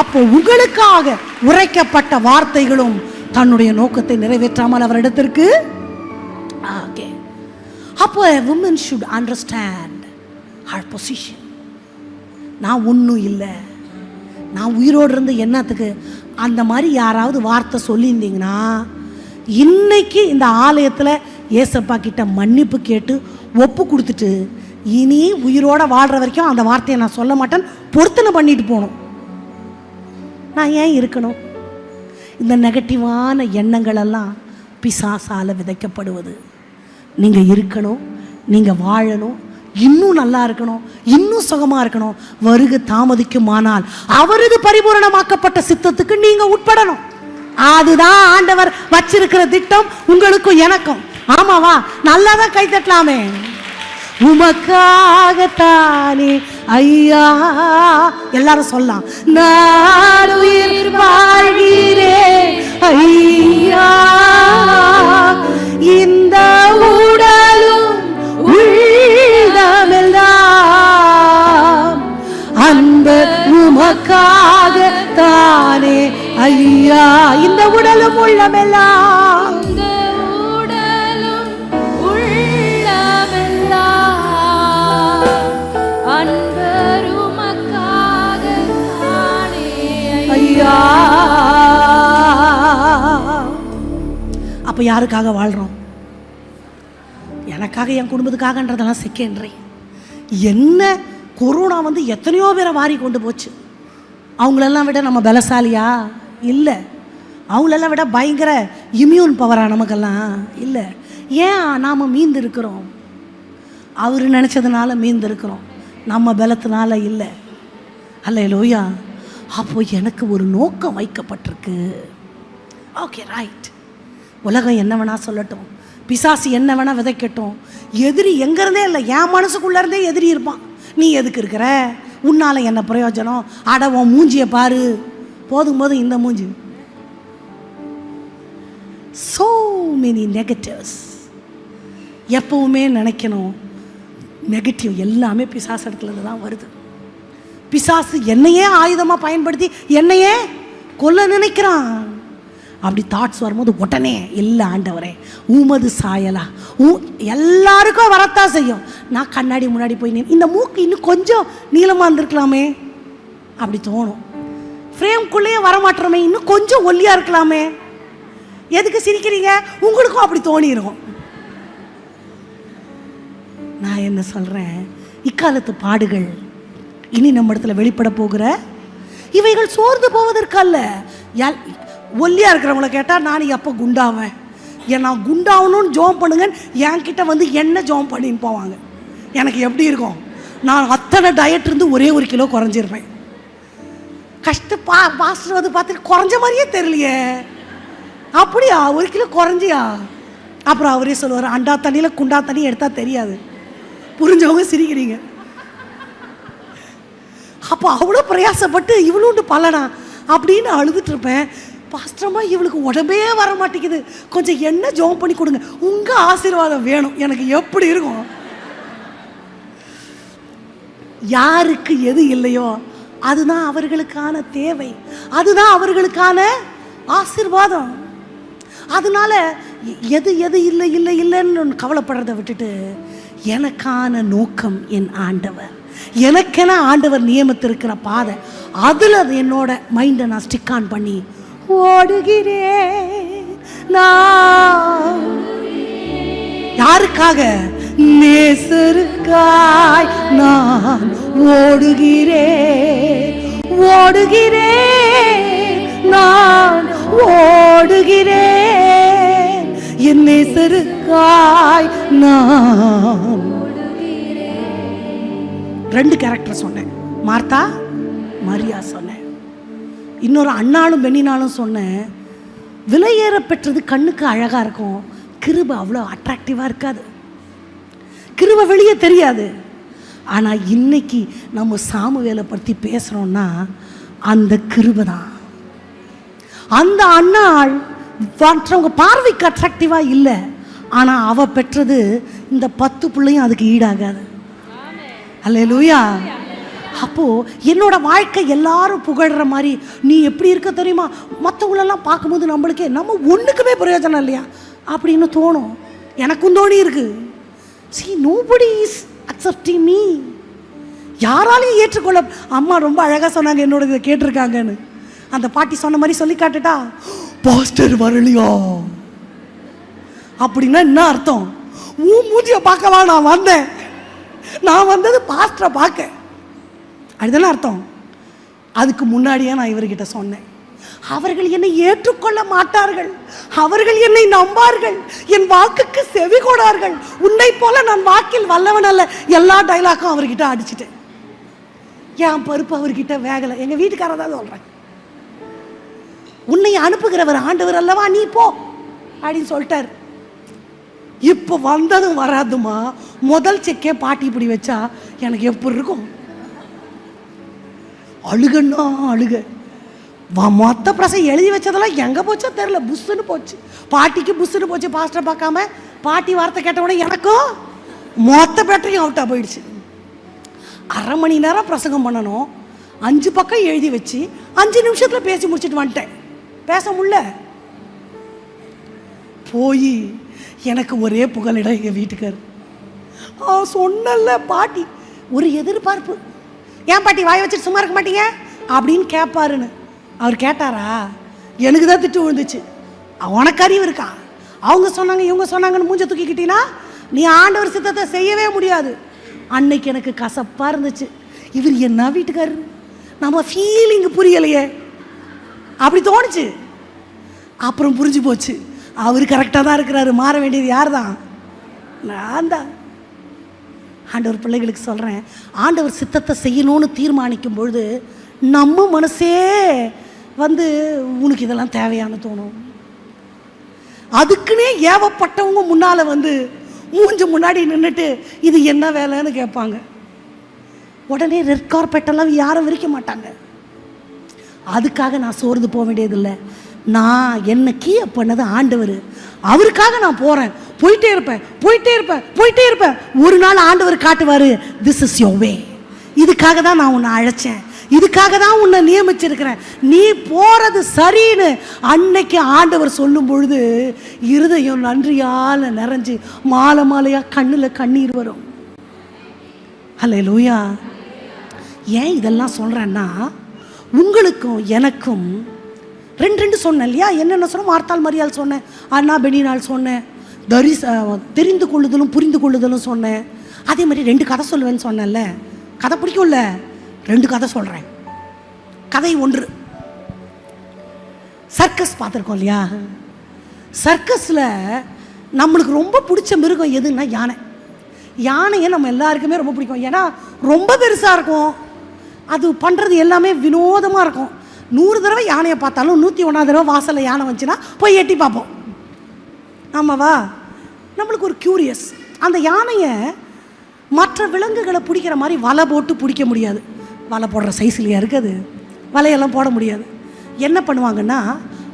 அப்போ உங்களுக்காக உரைக்கப்பட்ட வார்த்தைகளும் தன்னுடைய நோக்கத்தை நிறைவேற்றாமல் அவரிடத்திற்கு. அப்போ a woman should understand her position. நான் ஒன்றும் இல்லை, நான் உயிரோடு இருந்து என்னத்துக்கு? அந்த மாதிரி யாராவது வார்த்தை சொல்லியிருந்தீங்கன்னா இன்னைக்கு இந்த ஆலயத்தில் ஏசப்பா கிட்ட மன்னிப்பு கேட்டு ஒப்பு கொடுத்துட்டு இனி உயிரோட வாழ்கிற வரைக்கும் அந்த வார்த்தையை நான் சொல்ல மாட்டேன், பொருத்தனை பண்ணிட்டு போகணும். நான் ஏன் இருக்கணும்? இந்த நெகட்டிவான எண்ணங்களெல்லாம் பிசாசால விதைக்கப்படுவது. நீங்கள் இருக்கணும், நீங்கள் வாழணும், இன்னும் நல்லா இருக்கணும், இன்னும் சுகமாக இருக்கணும். வருகை தாமதிக்குமானால் அவரது பரிபூரணமாக்கப்பட்ட சித்தத்துக்கு நீங்கள் உட்படணும். அதுதான் ஆண்டவர் வச்சிருக்கிற திட்டம் உங்களுக்கும் எனக்கும். ஆமாவா? நல்லா தான் கை தட்டலாமே. உமக்காகத்தானே ஐயா, எல்லாரும் சொல்லலாம். நான் உயிர் வாழ்கிறேன் ஐயா, இந்த உடலும் உள்ளமெல்லாம் அன்பர் உமக்காகத்தானே ஐயா, இந்த உடலும் உள்ளமெல்லாம் அப்போ யாருக்காக வாழ்கிறோம்? எனக்காக, என் குடும்பத்துக்காகன்றதெல்லாம் செகண்டரி. என்ன கொரோனா எத்தனையோ பேரை வாரி கொண்டு போச்சு. அவங்களெல்லாம் விட நம்ம பலசாலியா? இல்லை. அவங்களெல்லாம் விட பயங்கர இம்யூன் பவரா நமக்கெல்லாம்? இல்லை. ஏன் நாம் மீந்து இருக்கிறோம்? அவர் நினச்சதுனால மீந்து இருக்கிறோம், நம்ம பலத்தினால இல்லை. அல்லேலூயா. அப்போ எனக்கு ஒரு நோக்கம் வைக்கப்பட்டிருக்கு. Okay right. உலகம் என்ன வேணா சொல்லட்டும், பிசாசு என்ன வேணா விதைக்கட்டும், எதிரி எங்கேருந்தே இல்லை, என் மனசுக்குள்ளே இருந்தே எதிரி இருப்பான். நீ எதுக்கு இருக்கிற, உன்னால் என்ன பிரயோஜனம், அடவும் மூஞ்சியை பாரு, போதும் போதும் இந்த மூஞ்சி. so many negatives. எப்பவுமே நினைக்கணும், நெகட்டிவ் எல்லாமே பிசாசு இடத்துலேருந்து தான் வருது. பிசாசு என்னையே ஆயுதமாக பயன்படுத்தி என்னையே கொல்ல நினைக்கிறான். அப்படி தாட்ஸ் வரும்போது உடனே இல்லை ஆண்டவரே உமது சாயலா எல்லாருக்கும் வரத்தான் செய்யும். நான் கண்ணாடி முன்னாடி போய் இந்த மூக்கு இன்னும் கொஞ்சம் நீளமாக இருந்திருக்கலாமே அப்படி தோணும். ஃப்ரேம்குள்ளேயே வரமாட்டோமே, இன்னும் கொஞ்சம் ஒல்லியாக இருக்கலாமே. எதுக்கு சிரிக்கிறீங்க, உங்களுக்கும் அப்படி தோணிடும். நான் என்ன சொல்கிறேன், இக்காலத்து பாடுகள் இனி நம்ம இடத்துல வெளிப்பட போகிற இவைகள் சோர்ந்து போவதற்கல்ல. ஒல்லியாக இருக்கிறவங்கள கேட்டால் நான் எப்போ குண்டாவேன், நான் குண்டாகணும்னு ஜோம் பண்ணுங்க என்கிட்ட வந்து என்ன ஜோம் பண்ணின்னு போவாங்க. எனக்கு எப்படி இருக்கும், நான் அத்தனை டயட் இருந்து ஒரே 1 கிலோ குறைஞ்சிருப்பேன். பாஸ்டர் வந்து பார்த்துட்டு குறைஞ்ச மாதிரியே தெரியலையே, அப்படியா 1 கிலோ குறைஞ்சியா? அப்புறம் அவரே சொல்லுவார், அண்டா தண்ணியில் குண்டா தண்ணி எடுத்தால் தெரியாது. புரிஞ்சவங்க சிரிக்கிறீங்க. அப்போ அவ்வளோ பிரயாசப்பட்டு இவ்வளோண்டு பலனா அப்படின்னு அழுதுட்டு இருப்பேன். பாஸ்டரம்மா இவளுக்கு உடம்பே வர மாட்டேங்குது, கொஞ்சம் என்ன ஜோம் பண்ணி கொடுங்க, உங்கள் ஆசீர்வாதம் வேணும். எனக்கு எப்படி இருக்கும், யாருக்கு எது இல்லையோ அதுதான் அவர்களுக்கான தேவை, அதுதான் அவர்களுக்கான ஆசீர்வாதம். அதனால எது எது இல்லை இல்லை இல்லைன்னு கவலைப்படுறதை விட்டுட்டு எனக்கான நோக்கம் என் ஆண்டவர், எனக்கென ஆண்டவர் நியமித்திருக்கிற பாதை, அதில் அது என்னோட மைண்டை நான் ஸ்டிக் ஆன் பண்ணி ஓடுகிறேன். நான் யாருக்காக, நேசருக்காய் நான் ஓடுகிறேன், ஓடுகிறேன், நான் ஓடுகிறேன், என் நேசருக்காய் நான். 2 கேரக்டர் சொன்னேன், மார்த்தா மரியா சொன்னேன். இன்னொரு அண்ணாலும் பெண்ணினாலும் சொன்னேன். விலையேற பெற்றது கண்ணுக்கு அழகாக இருக்கும், கிருபை அவ்வளோ அட்ராக்டிவாக இருக்காது, கிருபை வெளியே தெரியாது. ஆனால் இன்னைக்கு நம்ம சாமுவேலை பற்றி பேசுகிறோன்னா அந்த கிருபை தான். அந்த அண்ணாள் மற்றவங்க பார்வைக்கு அட்ராக்டிவாக இல்லை, ஆனால் அவள் பெற்றது இந்த 10 பிள்ளையும் அதுக்கு ஈடாகாது. அல்லேலூயா. அப்போது என்னோட வாழ்க்கை எல்லாரும் புகழ்கிற மாதிரி நீ எப்படி இருக்க தெரியுமா, மற்றவங்களெல்லாம் பார்க்கும்போது நம்மளுக்கே நம்ம ஒன்றுக்குமே பிரயோஜனம் இல்லையா அப்படின்னு தோணும். எனக்கும் தோணி இருக்கு. see nobody is accepting me, யாராலையும் ஏற்றுக்கொள்ள. அம்மா ரொம்ப அழகாக சொன்னாங்க, என்னோட இதை கேட்டிருக்காங்கன்னு. அந்த பாட்டி சொன்ன மாதிரி சொல்லி காட்டுட்டா, பாஸ்டர் வரலையோ அப்படின்னா என்ன அர்த்தம், மூஞ்சியை பார்க்கவா நான் வந்தேன், நான் வந்தது பாஸ்டரை பார்க்க, அதுதானே அர்த்தம். அதுக்கு முன்னாடியே நான் இவர்கிட்ட சொன்னேன், அவர்கள் என்னை ஏற்றுக்கொள்ள மாட்டார்கள், அவர்கள் என்னை நம்பார்கள், என் வாக்குக்கு செவி கொடார்கள், உன்னை போல நான் வாக்கில் வல்லவன் அல்ல. எல்லா டைலாக்கும் அவர்கிட்ட அடிச்சுட்டேன். என் பருப்பு அவர்கிட்ட வேகலை. எங்கள் வீட்டுக்காரர் தான் சொல்கிறேன், உன்னை அனுப்புகிறவர் ஆண்டவர் அல்லவா, நீ போ அப்படின்னு சொல்லிட்டார். இப்போ வந்ததும் வராதுமா, முதல் செக்கே பாட்டி இப்படி வச்சா எனக்கு எப்படி இருக்கும், அழுகன்னா அழுக. மொத்த பிரசம் எழுதி வச்சதெல்லாம் எங்கே போச்சோ தெரில, புஷ்ஷுன்னு போச்சு. பாட்டிக்கு புஷ்ஷுன்னு போச்சு, பாஸ்டரை பார்க்காம. பாட்டி வார்த்தை கேட்ட உடனே எனக்கும் மொத்த பேட்டரியும் அவுட்டாக போயிடுச்சு. 1/2 மணி நேரம் பிரசங்கம் பண்ணணும், 5 பக்கம் எழுதி வச்சு 5 நிமிஷத்தில் பேசி முடிச்சுட்டு வந்துட்டேன். பேச முடியல. போய் எனக்கு ஒரே புகலிடம் எங்கள் வீட்டுக்கார். சொன்னல பாட்டி ஒரு எதிர்பார்ப்பு, ஏன் பாட்டி வாய் வச்சுட்டு சும்மா இருக்க மாட்டீங்க அப்படின்னு கேட்பாருன்னு. அவர் கேட்டாரா, எனக்கு தான் திட்டு விழுந்துச்சு. உனக்கு அறிவு இருக்கா, அவங்க சொன்னாங்க இவங்க சொன்னாங்கன்னு மூஞ்ச தூக்கிக்கிட்டீங்கன்னா நீ ஆண்டவர் சித்தத்தை செய்யவே முடியாது. அன்னைக்கு எனக்கு கசப்பாக இருந்துச்சு. இவர் என்ன வீட்டுக்காரர், நம்ம ஃபீலிங்கு புரியலையே அப்படி தோணுச்சு. அப்புறம் புரிஞ்சு போச்சு, அவர் கரெக்டாக தான் இருக்கிறாரு, மாற வேண்டியது யார் தான், நான் தான். ஆண்டவர் பிள்ளைகளுக்கு சொல்கிறேன், ஆண்டவர் சித்தத்தை செய்யணும்னு தீர்மானிக்கும் பொழுது நம்ம மனசே வந்து உனக்கு இதெல்லாம் தேவையானு தோணும். அதுக்குன்னே ஏவப்பட்டவங்க முன்னால் வந்து மூஞ்சு முன்னாடி நின்றுட்டு இது என்ன வேலைன்னு கேட்பாங்க. உடனே ரெட் கார்பெட்டெல்லாம் யாரும் விரிக்க மாட்டாங்க. அதுக்காக நான் சோர்ந்து போக வேண்டியதில்லை. நான் என்ன கீழே பண்ணது ஆண்டவர், அவருக்காக நான் போகிறேன், போயிட்டே இருப்பேன் போயிட்டே இருப்பேன் போயிட்டே இருப்பேன். ஒரு நாள் ஆண்டவர் காட்டுவார், திஸ் இஸ் யோர் வே, இதுக்காக தான் நான் உன்னை அழைச்சேன், இதுக்காக தான் உன்னை நியமிச்சிருக்கிறேன், நீ போகிறது சரின்னு அன்னைக்கு ஆண்டவர் சொல்லும் பொழுது இருதயம் நன்றியால் நிறைஞ்சு மாலை மாலையாக கண்ணில் கண்ணீர் வரும். அல்லேலூயா. ஏன் இதெல்லாம் சொல்கிறேன்னா, உங்களுக்கும் எனக்கும் ரெண்டு சொன்னேன் இல்லையா? என்னென்ன சொன்னேன்? மார்த்தாள் மரியாள் சொன்னேன், அண்ணா பெனினாள் சொன்னேன், தெரிந்து கொள்ளுதலும் புரிந்து கொள்ளுதலும் சொன்னேன். அதே மாதிரி 2 கதை சொல்லுவேன்னு சொன்னேன்ல. கதை பிடிக்கும்ல, 2 கதை சொல்கிறேன். கதை 1, சர்க்கஸ் பார்த்துருக்கோம் இல்லையா? சர்க்கஸில் நம்மளுக்கு ரொம்ப பிடிச்ச மிருகம் எதுன்னா யானை. யானையை நம்ம எல்லாருக்குமே ரொம்ப பிடிக்கும். ஏன்னா ரொம்ப பெருசாக இருக்கும், அது பண்ணுறது எல்லாமே வினோதமாக இருக்கும். 100 தடவை யானையை பார்த்தாலும் 101ஆவது தடவை வாசலில் யானை வந்துச்சுன்னா போய் எட்டி பார்ப்போம். ஆமாவா? நம்மளுக்கு ஒரு க்யூரியஸ். அந்த யானையை மற்ற விலங்குகளை பிடிக்கிற மாதிரி வலை போட்டு பிடிக்க முடியாது. வலை போடுற சைஸ்லையா இருக்குது, வலையெல்லாம் போட முடியாது. என்ன பண்ணுவாங்கன்னா,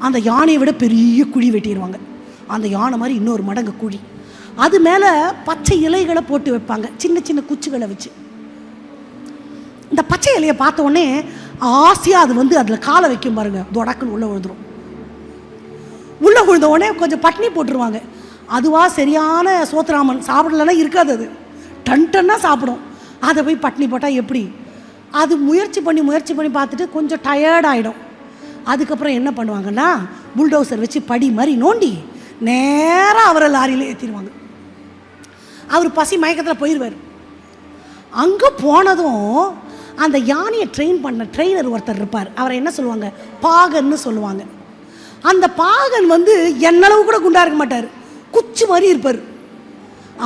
அந்த யானையை விட பெரிய குழி வெட்டிடுவாங்க. அந்த யானை மாதிரி இன்னொரு மடங்கு குழி, அது மேலே பச்சை இலைகளை போட்டு வைப்பாங்க, சின்ன சின்ன குச்சிகளை வச்சு. இந்த பச்சை இலையை பார்த்த உடனே ஆசையாக அது வந்து அதில் காலை வைக்கும் பாருங்க, தொடக்குன்னு உள்ளே விழுந்துடும். உள்ளே விழுந்த உடனே கொஞ்சம் பட்னி போட்டுருவாங்க. அதுவாக சரியான சோத்ராமன் சாப்பிடலன்னா இருக்காது, அது டன்னாக சாப்பிடும். அதை போய் பட்னி போட்டால் எப்படி? அது முயற்சி பண்ணி பார்த்துட்டு கொஞ்சம் டயர்ட் ஆகிடும். அதுக்கப்புறம் என்ன பண்ணுவாங்கன்னா, புல்டோசர் வச்சு படி மாதிரி நோண்டி நேராக அவரை லாரியில் ஏற்றிடுவாங்க. அவர் பசி மயக்கத்தில் போயிடுவார். அங்கே போனதும் அந்த யானையை ட்ரெயின் பண்ண ட்ரெயினர் ஒருத்தர் இருப்பார். அவரை என்ன சொல்லுவாங்க? பாகன்னு சொல்லுவாங்க. அந்த பாகன் வந்து என்னளவு கூட குண்டா இருக்க மாட்டார், குச்சி மாதிரி இருப்பார்.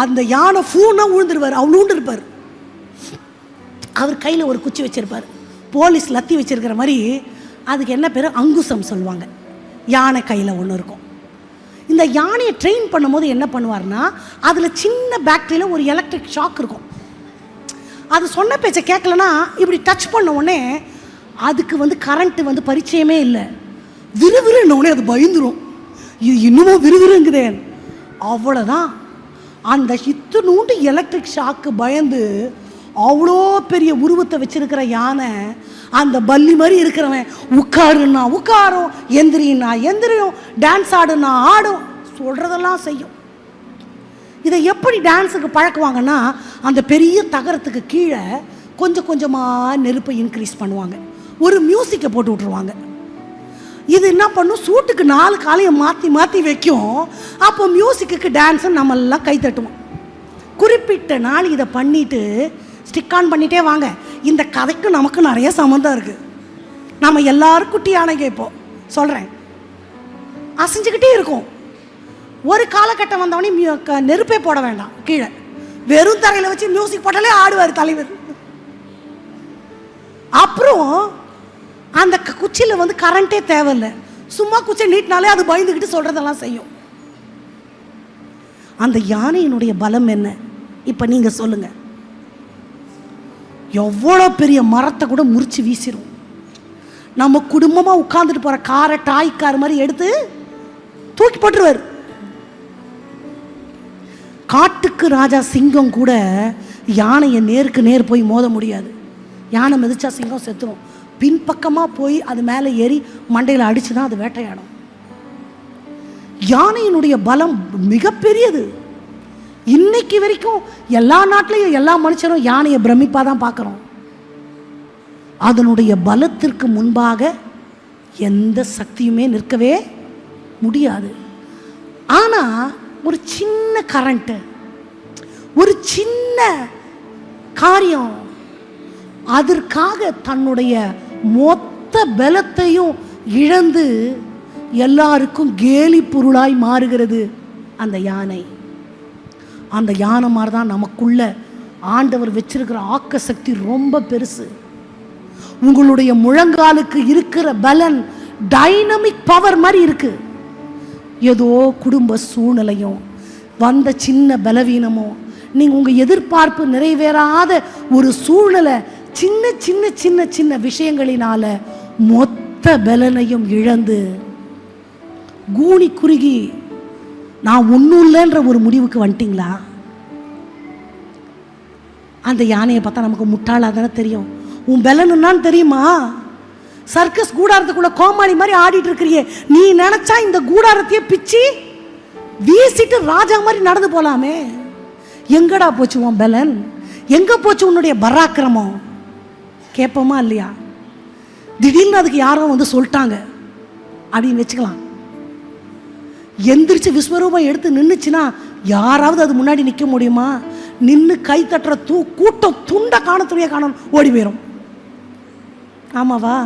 அந்த யானை ஃபூனா விழுந்துருவார், அவ்வளோண்டு இருப்பார். அவர் கையில் ஒரு குச்சி வச்சுருப்பார், போலீஸ் லத்தி வச்சுருக்கிற மாதிரி. அதுக்கு என்ன பேர்? அங்குசம் சொல்லுவாங்க. யானை கையில் ஒன்று இருக்கும். இந்த யானையை ட்ரெயின் பண்ணும்போது என்ன பண்ணுவார்னா, அதில் சின்ன பேக்டரியில் ஒரு எலக்ட்ரிக் ஷாக் இருக்கும். அது சொன்ன பேச்சை கேட்கலன்னா இப்படி டச் பண்ண உடனே அதுக்கு வந்து கரண்ட்டு வந்து பரிச்சயமே இல்லை, விறுவிறுன்ன உடனே அது பயந்துடும். இது இன்னமும் விறுவிறுங்குதே, அவ்வளோதான். அந்த இத்துணூண்டு எலக்ட்ரிக் ஷாக்கு பயந்து அவ்வளோ பெரிய உருவத்தை வச்சிருக்கிற யானை அந்த பல்லி மாதிரி இருக்கிறவன் உட்காருன்னா உட்காரும், எந்திரின்னா எந்திரியும், டான்ஸ் ஆடுன்னா ஆடும், சொல்கிறதெல்லாம் செய்யும். இதை எப்படி டான்ஸுக்கு பழக்குவாங்கன்னா, அந்த பெரிய தகரத்துக்கு கீழே கொஞ்சம் கொஞ்சமாக நெருப்பை இன்க்ரீஸ் பண்ணுவாங்க, ஒரு மியூசிக்கை போட்டு விட்ருவாங்க. இது என்ன பண்ணும்? சூட்டுக்கு 4 காலையை மாற்றி மாற்றி வைக்கும். அப்போ மியூசிக்கு டான்ஸுன்னு நம்ம எல்லாம் கை தட்டுவோம். குறிப்பிட்ட நாள் இதை பண்ணிவிட்டு ஸ்டிக் ஆன் பண்ணிகிட்டே வாங்க. இந்த கதைக்கு நமக்கு நிறைய சம்மந்தம் இருக்குது. நம்ம எல்லாரும் குட்டி யானைங்க இப்போ சொல்கிறேன், அசைஞ்சுக்கிட்டே இருக்கும். ஒரு காலகட்டம் வந்தவொடனே நெருப்பே போட வேண்டாம், கீழே வெறும் தரையில் வச்சு மியூசிக் போட்டாலே ஆடுவார் தலைவர். அப்புறம் அந்த குச்சியில் வந்து கரண்ட்டே தேவையில்லை, சும்மா குச்சியை நீட்டினாலே அது பயந்துக்கிட்டு சொல்கிறதெல்லாம் செய்யும். அந்த யானையினுடைய பலம் என்ன இப்போ நீங்கள் சொல்லுங்கள்? எவ்வளோ பெரிய மரத்தை கூட முறிச்சு வீசிடும். நம்ம குடும்பமாக உட்காந்துட்டு போகிற காரை டாய் கார் மாதிரி எடுத்து தூக்கி போட்டுருவார். காட்டுக்கு ராஜா சிங்கம் கூட யானையை நேருக்கு நேர் போய் மோத முடியாது. யானை மிதிச்சா சிங்கம் செத்துரும். பின்பக்கமாக போய் அது மேலே ஏறி மண்டையில் அடித்து தான் அது வேட்டையாடும். யானையினுடைய பலம் மிகப்பெரியது. இன்னைக்கு வரைக்கும் எல்லா நாட்டிலையும் எல்லா மனுஷரும் யானையை பிரமிப்பாக தான் பார்க்குறோம். அதனுடைய பலத்திற்கு முன்பாக எந்த சக்தியுமே நிற்கவே முடியாது. ஆனால் ஒரு சின்ன கரண்ட்டு, ஒரு சின்ன காரியம், அதற்காக தன்னுடைய மொத்த பலத்தையும் இழந்து எல்லாருக்கும் கேலி பொருளாய் மாறுகிறது அந்த யானை. அந்த யானை மாதிரி தான் நமக்குள்ள ஆண்டவர் வச்சிருக்கிற ஆக்க சக்தி ரொம்ப பெருசு. உங்களுடைய முழங்காலுக்கு இருக்கிற பலன் டைனமிக் பவர் மாதிரி இருக்கு. ஏதோ குடும்ப சூழ்நிலையும் வந்த சின்ன பலவீனமோ, நீங்க உங்க எதிர்பார்ப்பு நிறைவேறாத ஒரு சூழ்நிலை, சின்ன சின்ன சின்ன சின்ன விஷயங்களினால மொத்த பலனையும் இழந்து கூனி குறுகி நான் ஒன்றும் இல்லைன்ற ஒரு முடிவுக்கு வந்துட்டீங்களா? அந்த யானையை பார்த்தா நமக்கு முட்டாளாக தானே தெரியும். உன் பலன் என்னான்னு தெரியுமா? சர்க்கஸ் கூடாரத்துக்குள்ள கோமாளி மாதிரி ஆடிட்டு இருக்கிறியே, நீ நினைச்சா இந்த கூடாரத்தையே பிச்சு வீசிட்டு ராஜா மாதிரி நடந்து போலாமே. எங்கடா போச்சு உன் பலன்? எங்க போச்சு உன்னுடைய பராக்கிரமம்? கேட்போமா இல்லையா? திடீர்னு அதுக்கு யாரும் வந்து சொல்லிட்டாங்க அப்படின்னு வச்சுக்கலாம். எந்திரிச்சு விஸ்வரூபம் எடுத்து நின்றுச்சுன்னா யாராவது அது முன்னாடி நிற்க முடியுமா? நின்று கை தட்டுற கூட்டம் துண்டை காணத்துடைய காணும் ஓடி போயிடும். ஆமாவா?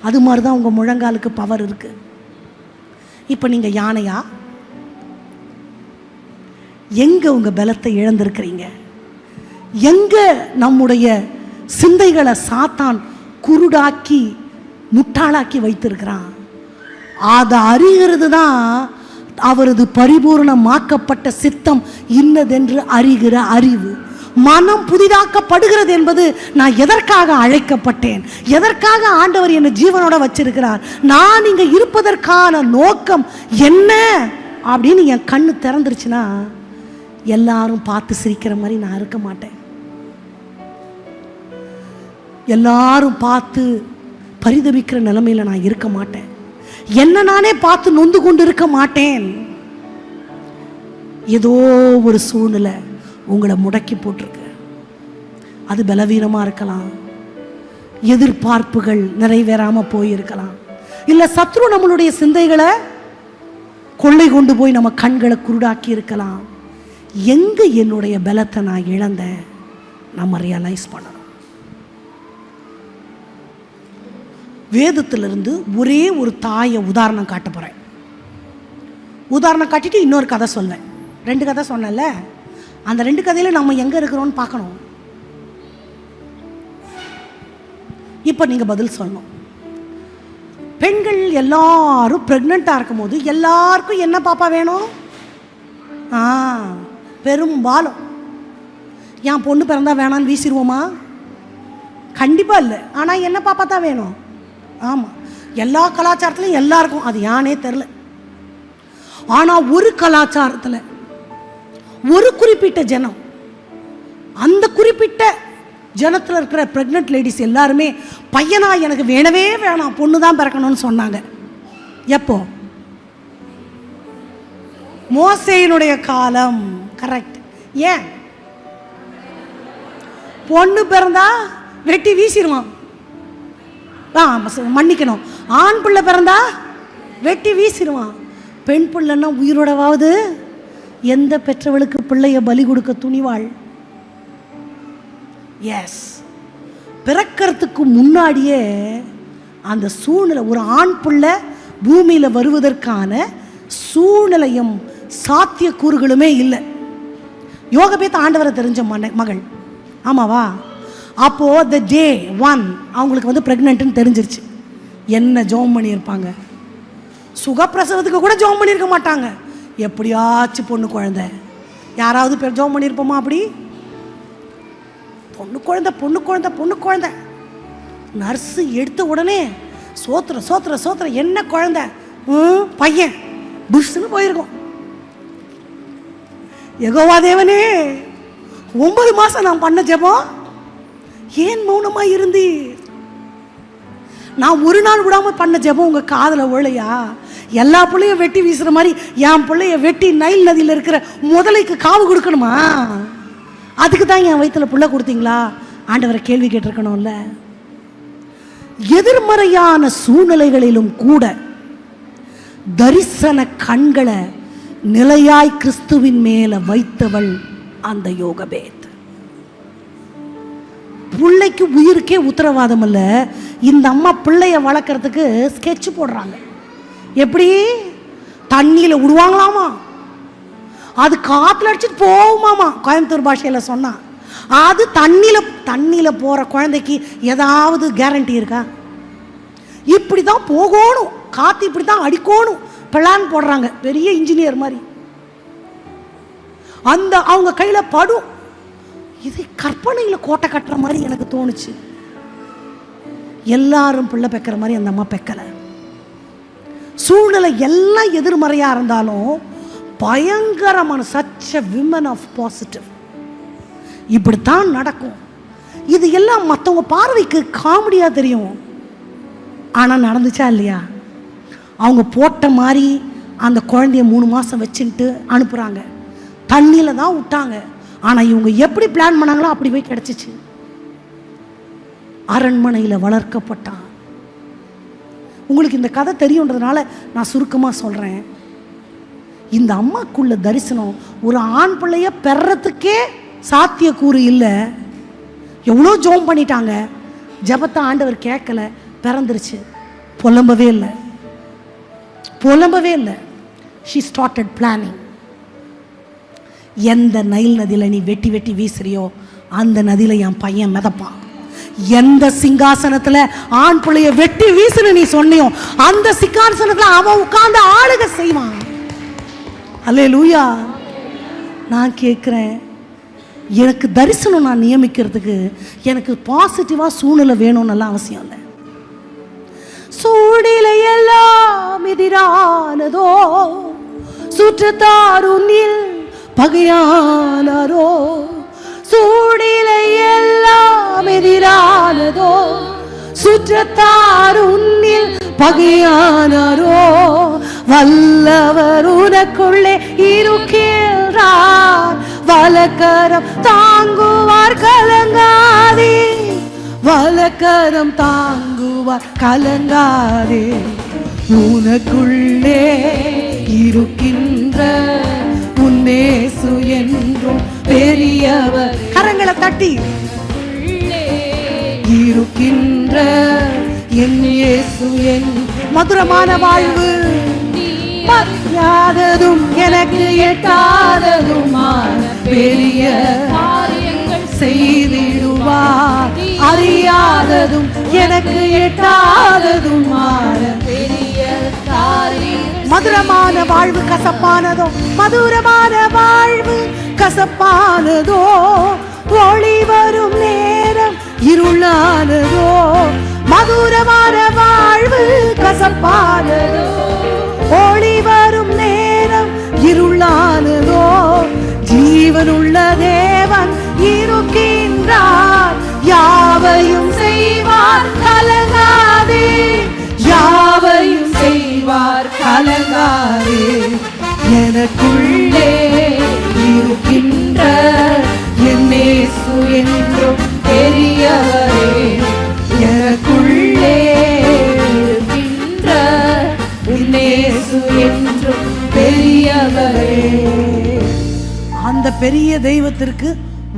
அது மாதிரி தான் உங்கள் முழங்காலுக்கு பவர் இருக்கு. இப்போ நீங்கள் யானையா? எங்கே உங்கள் பலத்தை இழந்திருக்கிறீங்க? எங்கே நம்முடைய சிந்தைகளை சாத்தான் குருடாக்கி முட்டாளாக்கி வைத்திருக்கிறான்? அதை அறிகிறது தான் அவரது பரிபூர்ணமாக்கப்பட்ட சித்தம் இன்னதென்று அறிகிற அறிவு. மனம் புதிதாக்கப்படுகிறது என்பது நான் எதற்காக அழைக்கப்பட்டேன், எதற்காக ஆண்டவர் என்னை ஜீவனோட வச்சிருக்கிறார், நான் இங்கே இருப்பதற்கான நோக்கம் என்ன அப்படின்னு என் கண்ணு திறந்துருச்சுன்னா எல்லாரும் பார்த்து சிரிக்கிற மாதிரி நான் இருக்க மாட்டேன். எல்லாரும் பார்த்து பரிதபிக்கிற நிலைமையில நான் இருக்க மாட்டேன். என்ன நானே பார்த்து நொந்து கொண்டு இருக்க மாட்டேன். ஏதோ ஒரு சூழ்நிலை உங்களை முடக்கி போட்டிருக்கு. அது பலவீனமாக இருக்கலாம், எதிர்பார்ப்புகள் நிறைவேறாமல் போயிருக்கலாம், இல்லை சத்ரு நம்மளுடைய சிந்தைகளை கொள்ளை கொண்டு போய் நம்ம கண்களை குருடாக்கி இருக்கலாம். எங்கே என்னுடைய பலத்தை நான் இழந்தேன் நம்ம ரியலைஸ் பண்ணணும். வேதத்திலிருந்து ஒரே ஒரு தாயை உதாரணம் காட்ட போகிறேன். உதாரணம் காட்டிட்டு இன்னொரு கதை சொல்வேன். 2 கதை சொன்னல, அந்த 2 கதையில் நம்ம எங்கே இருக்கிறோம்னு பார்க்கணும். இப்போ நீங்கள் பதில் சொல்லணும். பெண்கள் எல்லாரும் ப்ரெக்னெண்ட்டாக இருக்கும் போது எல்லாருக்கும் என்ன பாப்பா வேணும்? பெரும்பாலும் என் பொண்ணு பிறந்தா வேணான்னு வீசிடுவோமா? கண்டிப்பாக இல்லை. ஆனால் என்ன பாப்பா தான் வேணும். ஆமாம், எல்லா கலாச்சாரத்துலையும் எல்லாருக்கும் அது யானே தெரில. ஆனால் ஒரு கலாச்சாரத்தில் ஒரு குறிப்பிட்ட ஜனம், அந்த குறிப்பிட்ட ஜனத்தில் இருக்கிற ப்ரெக்னென்ட் லேடிஸ் எல்லாருமே பையனா எனக்கு வேணவே வேணாம், பொண்ணு தான் பிறக்கணும்னு சொன்னாங்க. எப்போ? மோசேயினுடைய காலம். கரெக்ட். ஏன்? பொண்ணு பிறந்தா வெட்டி வீசிடுவான். மன்னிக்கணும், ஆண் பிள்ளை பிறந்தா வெட்டி வீசிடுவான். பெண் பிள்ளைன்னா உயிரோடவாவது எந்த பெற்றவளுக்கு பிள்ளைய பலி கொடுக்க துணிவாள்? எஸ், பிறக்கிறதுக்கு முன்னாடியே அந்த சூழ்நிலை, ஒரு ஆண் பிள்ளை பூமியில் வருவதற்கான சூழ்நிலையும் சாத்தியக்கூறுகளுமே இல்லை. யோகபேத் ஆண்டவரை தெரிஞ்ச மகள். ஆமாவா? அப்போது த டே 1 அவங்களுக்கு வந்து ப்ரெக்னென்ட்னு தெரிஞ்சிருச்சு. என்ன ஜோம் பண்ணியிருப்பாங்க? சுகப்பிரசவத்துக்கு கூட ஜோம் பண்ணியிருக்க மாட்டாங்க. எப்படியாச்சும் பொண்ணு குழந்தை. யாராவது ஜோம் பண்ணியிருப்போமா? அப்படி பொண்ணு குழந்தை பொண்ணு குழந்தை பொண்ணு குழந்தை. நர்ஸு எடுத்த உடனே சோத்திர சோத்திர சோத்திர, என்ன குழந்தை? பையன். புஷ்ன்னு போயிருக்கோம். யெகோவா தேவனே, 9 மாதம் நான் பண்ண ஜெபம் ஏன் மௌனமாக இருந்தீர்? நான் ஒரு நாள் விடாமல் பண்ண ஜெபம் உங்கள் காதில் விழலையா? எல்லா பிள்ளையும் வெட்டி வீசுகிற மாதிரி என் பிள்ளைய வெட்டி நைல் நதியில் இருக்கிற முதலைக்கு காவு கொடுக்கணுமா? அதுக்கு தான் என் வயிற்றில் பிள்ளை கொடுத்தீங்களா? ஆண்டவரை கேள்வி கேட்டிருக்கணும்ல. எதிர்மறையான சூழ்நிலைகளிலும் கூட தரிசன கண்களை நிலையாய் கிறிஸ்துவின் மேல வைத்தவள் அந்த யோகபேத். பிள்ளைக்கு உயிருக்கே உத்தரவாதம் இல்ல. இந்த அம்மா பிள்ளைய வளர்க்கறதுக்கு ஸ்கெட்ச் போடுறாங்க. எப்படி? தண்ணியில விடுவாங்களாமா, அது காற்றுல அடிச்சுட்டு போகுமாமா, கோயம்புத்தூர் பாஷையில் சொன்னா. அது தண்ணியில் போகிற குழந்தைக்கு ஏதாவது கேரண்டி இருக்கா? இப்படி தான் போகணும், காற்று இப்படி தான் அடிக்கணும் பிளான் போடுறாங்க, பெரிய இன்ஜினியர் மாதிரி. அந்த அவங்க கையில் படும். இது கற்பனையில் கோட்டை கட்டுற மாதிரி எனக்கு தோணுச்சு. எல்லாரும் பிள்ளை பெக்கிற மாதிரி அந்த அம்மா பெக்கலை. சூழ்நிலை எல்லாம் எதிர்மறையாக இருந்தாலும் பயங்கரமான such a women of positive. இப்படித்தான் நடக்கும். இது எல்லாம் மற்றவங்க பார்வைக்கு காமெடியாக தெரியும், ஆனால் நடந்துச்சா இல்லையா? அவங்க போட்ட மாதிரி அந்த குழந்தைய 3 மாதம் வச்சுட்டு அனுப்புகிறாங்க. தண்ணியில் தான் விட்டாங்க, ஆனால் இவங்க எப்படி பிளான் பண்ணாங்களோ அப்படி போய் கிடச்சிச்சு. அரண்மனையில் வளர்க்கப்பட்டான். உங்களுக்கு இந்த கதை தெரியுன்றதுனால நான் சுருக்கமாக சொல்கிறேன். இந்த அம்மாக்குள்ள தரிசனம் ஒரு ஆண் பிள்ளைய பெறத்துக்கே சாத்தியக்கூறு இல்லை. எவ்வளோ ஜோம் பண்ணிட்டாங்க, ஜபத்தை ஆண்டவர் கேட்கல, பிறந்துருச்சு. புலம்பவே இல்லை. She started planning. எந்த நைல் நதியில் நீ வெட்டி வெட்டி வீசுறியோ அந்த நதியில் என் பையன் மிதப்பான். எந்த சிங்காசனத்தில் ஆண் பிள்ளைய வெட்டி வீசுன்னு நீ சொன்னியோ அந்த சிங்காசனத்தில் அவன் உட்கார்ந்து ஆளுக செய்வான். அல்லேலூயா. நான் கேட்குறேன், எனக்கு தரிசனம் நான் நியமிக்கிறதுக்கு எனக்கு பாசிட்டிவாக சூழ்நிலை வேணும்னெல்லாம் அவசியம் இல்லை. சூழ்நிலை எல்லாம் எதிரானதோ, சுற்றத்தார் உன்னில் பகையானாரோ. சூழ்நிலை எல்லாம் எதிரானதோ, சுற்றத்தார் உன்னில் பகையானாரோ. வல்லவர் உனக்குள்ளே இருக்கிறார், வலக்கரம் தாங்குவார் கலங்காதே. வலக்கரம் தாங்குவார் கலங்காதே. உனக்குள்ளே இருக்கின்ற உன்னேசு என்றும் பெரியவர். கரங்களை தட்டி, இருக்கின்ற என் இயேசு என் மதுரமான வாழ்வு, மரியாததும் எனக்கு எட்டாததுமான பெரிய காரியங்கள் செய்திடுவார். அறியாததும் எனக்கு எட்டாததுமான பெரிய காரியங்கள். மதுரமான வாழ்வு கசப்பானதோ, மதுரமான வாழ்வு கசப்பானதோ. ஒளி வரும் நேரம் இருளானதோ, மதுரமான வாழ்வு கசப்பானதோ. ஒளி வரும் நேரம் இருளானதோ. ஜீவனுள்ள தேவன் இருக்கின்றார், யாவையும் செய்வார் கலங்காதே. யாவையும் செய்வார் கலங்காதே. எனக்குள்ளே இருக்கின்ற என் இயேசு என்றும் பெரியவரே. எனக்குள்ளே இருக்கின்ற என் இயேசு என்றும் பெரியவரே. அந்த பெரிய தெய்வத்திற்கு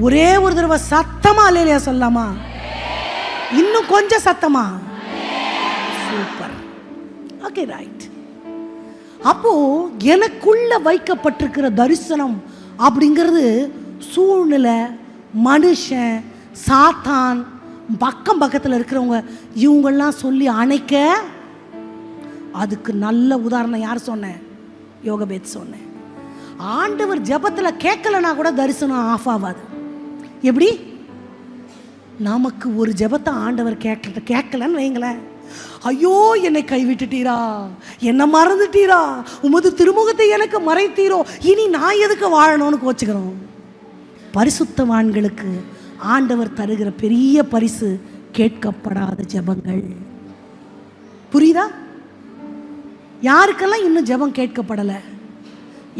ஒரே ஒரு தடவை சத்தமா அல்லேலூயா சொல்லலாமா? இன்னும் கொஞ்சம் சத்தமா? சூப்பர். Okay, right. அப்போ எனக்குள்ள வைக்கப்பட்டிருக்கிற தரிசனம் அப்படிங்கிறது சூழ்நிலை, மனுஷன், சாத்தான், பக்கத்தில் இருக்கிறவங்க இவங்கெல்லாம் சொல்லி அணைக்க. அதுக்கு நல்ல உதாரணம் யார் சொன்னேன்? யோகபேத் சொன்னேன். ஆண்டவர் ஜெபத்தில் கேட்கலனா கூட தரிசனம் ஆஃப் ஆகாது. எப்படி? நமக்கு ஒரு ஜெபத்தை ஆண்டவர் கேட்கலன்னு வைங்களேன், ஐயோ என்னை கைவிட்டுட்டீரா, என்னை மறந்துட்டீரா, உமது திருமுகத்தை எனக்கு மறைத்தீரோ, இனி நான் எதுக்கு வாழணும்னு கோச்சுக்கிறோம். பரிசுத்தவான்களுக்கு ஆண்டவர் தருகிற பெரிய பரிசு கேட்கப்படாத ஜெபங்கள். புரியுதா? யாருக்கெல்லாம் இன்னும் ஜெபம் கேட்கப்படலை?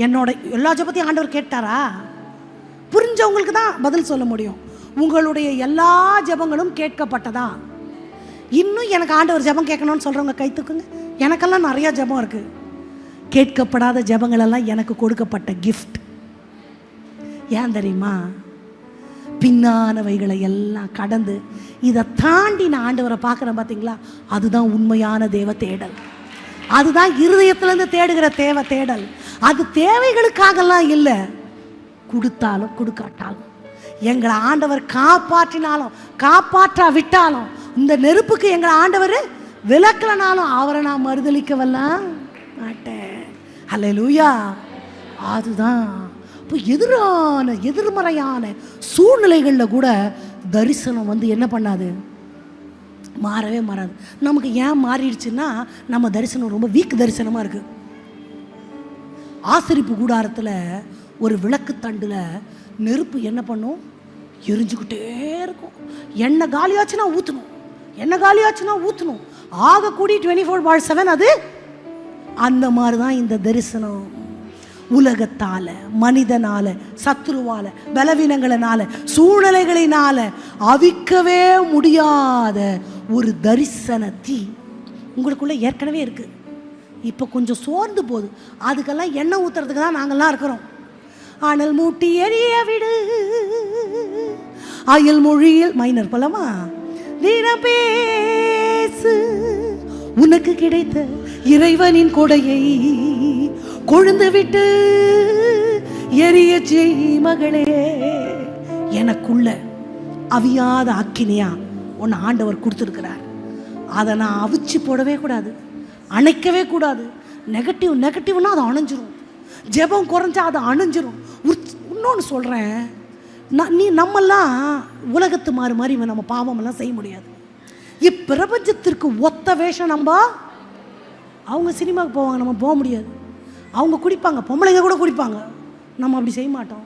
என்னோட எல்லா ஜெபத்தையும் ஆண்டவர் கேட்டாரா? புரிஞ்சவங்களுக்கு தான் பதில் சொல்ல முடியும். உங்களுடைய எல்லா ஜெபங்களும் கேட்கப்பட்டதா? இன்னும் எனக்கு ஆண்டவர் ஜெபம் கேட்கணும்னு சொல்கிறவங்க கை தூக்குங்க. எனக்கெல்லாம் நிறையா ஜெபம் இருக்குது. கேட்கப்படாத ஜெபங்களெல்லாம் எனக்கு கொடுக்கப்பட்ட கிஃப்ட். ஏன் தெரியுமா? பின்னானவைகளை எல்லாம் கடந்து இதை தாண்டி நான் ஆண்டவரை பார்க்குறேன் பார்த்தீங்களா? அதுதான் உண்மையான தேவ தேடல். அதுதான் இருதயத்திலேருந்து தேடுகிற தேடல். அது தேவைகளுக்காகலாம் இல்லை, கொடுத்தாலும் கொடுக்காட்டாலும், எங்களை ஆண்டவர் காப்பாற்றினாலும் காப்பாற்றாவிட்டாலும், இந்த நெருப்புக்கு எங்களை ஆண்டவர் விலக்கலனாலும் அவரை நான் மறுதளிக்கவெல்லாம் மாட்டேன். அல்லேலூயா. அதுதான் இப்போ எதிர்மறையான சூழ்நிலைகளில் கூட தரிசனம் வந்து என்ன பண்ணாது, மாறவே மாறாது. நமக்கு ஏன் மாறிடுச்சுன்னா, நம்ம தரிசனம் ரொம்ப வீக் தரிசனமாக இருக்குது. ஆசரிப்பு கூடாரத்தில் ஒரு விளக்கு தண்டில் நெருப்பு என்ன பண்ணும், எரிஞ்சுக்கிட்டே இருக்கும். எண்ணெய் காலியாச்சுன்னா ஊற்றணும், எண்ணெய் காலியாச்சுன்னா ஊற்றணும். ஆகக்கூடி 24/7 அது. அந்த மாதிரி தான் இந்த தரிசனம். உலகத்தால், மனிதனால, சத்துருவால, பலவீனங்களினால, சூழ்நிலைகளினால அவிக்கவே முடியாத ஒரு தரிசன தீ உங்களுக்குள்ள ஏற்கனவே இருக்கு. இப்போ கொஞ்சம் சோர்ந்து போகுது, அதுக்கெல்லாம் எண்ணெய் ஊற்றுறதுக்கு தான் நாங்கள்லாம் இருக்கிறோம். அனல் மூட்டி எரிய விடு, அயல் மொழியில் மைனர் போலமா தினம் பேசு, உனக்கு கிடைத்த இறைவனின் கொடையை கொழுந்து விட்டு எரிய செய் மகளே. எனக்குள்ள அவியாத அக்கினியா உன்னை ஆண்டவர் கொடுத்துருக்கிறார். அதை நான் அவிச்சு போடவே கூடாது, அணைக்கவே கூடாது. நெகட்டிவ்னா அது அணைஞ்சிரும். ஜெபம் குறைஞ்சா அது அணைஞ்சிரும். இன்னொன்று சொல்கிறேன், நம்மெல்லாம் உலகத்து மாதிரி நம்ம பாவமெல்லாம் செய்ய முடியாது. இப்பிரபஞ்சத்திற்கு ஒத்த வேஷம். நம்ம அவங்க சினிமாவுக்கு போவாங்க, நம்ம போக முடியாது. அவங்க குடிப்பாங்க, பொம்பளைங்க கூட குடிப்பாங்க, நம்ம அப்படி செய்ய மாட்டோம்.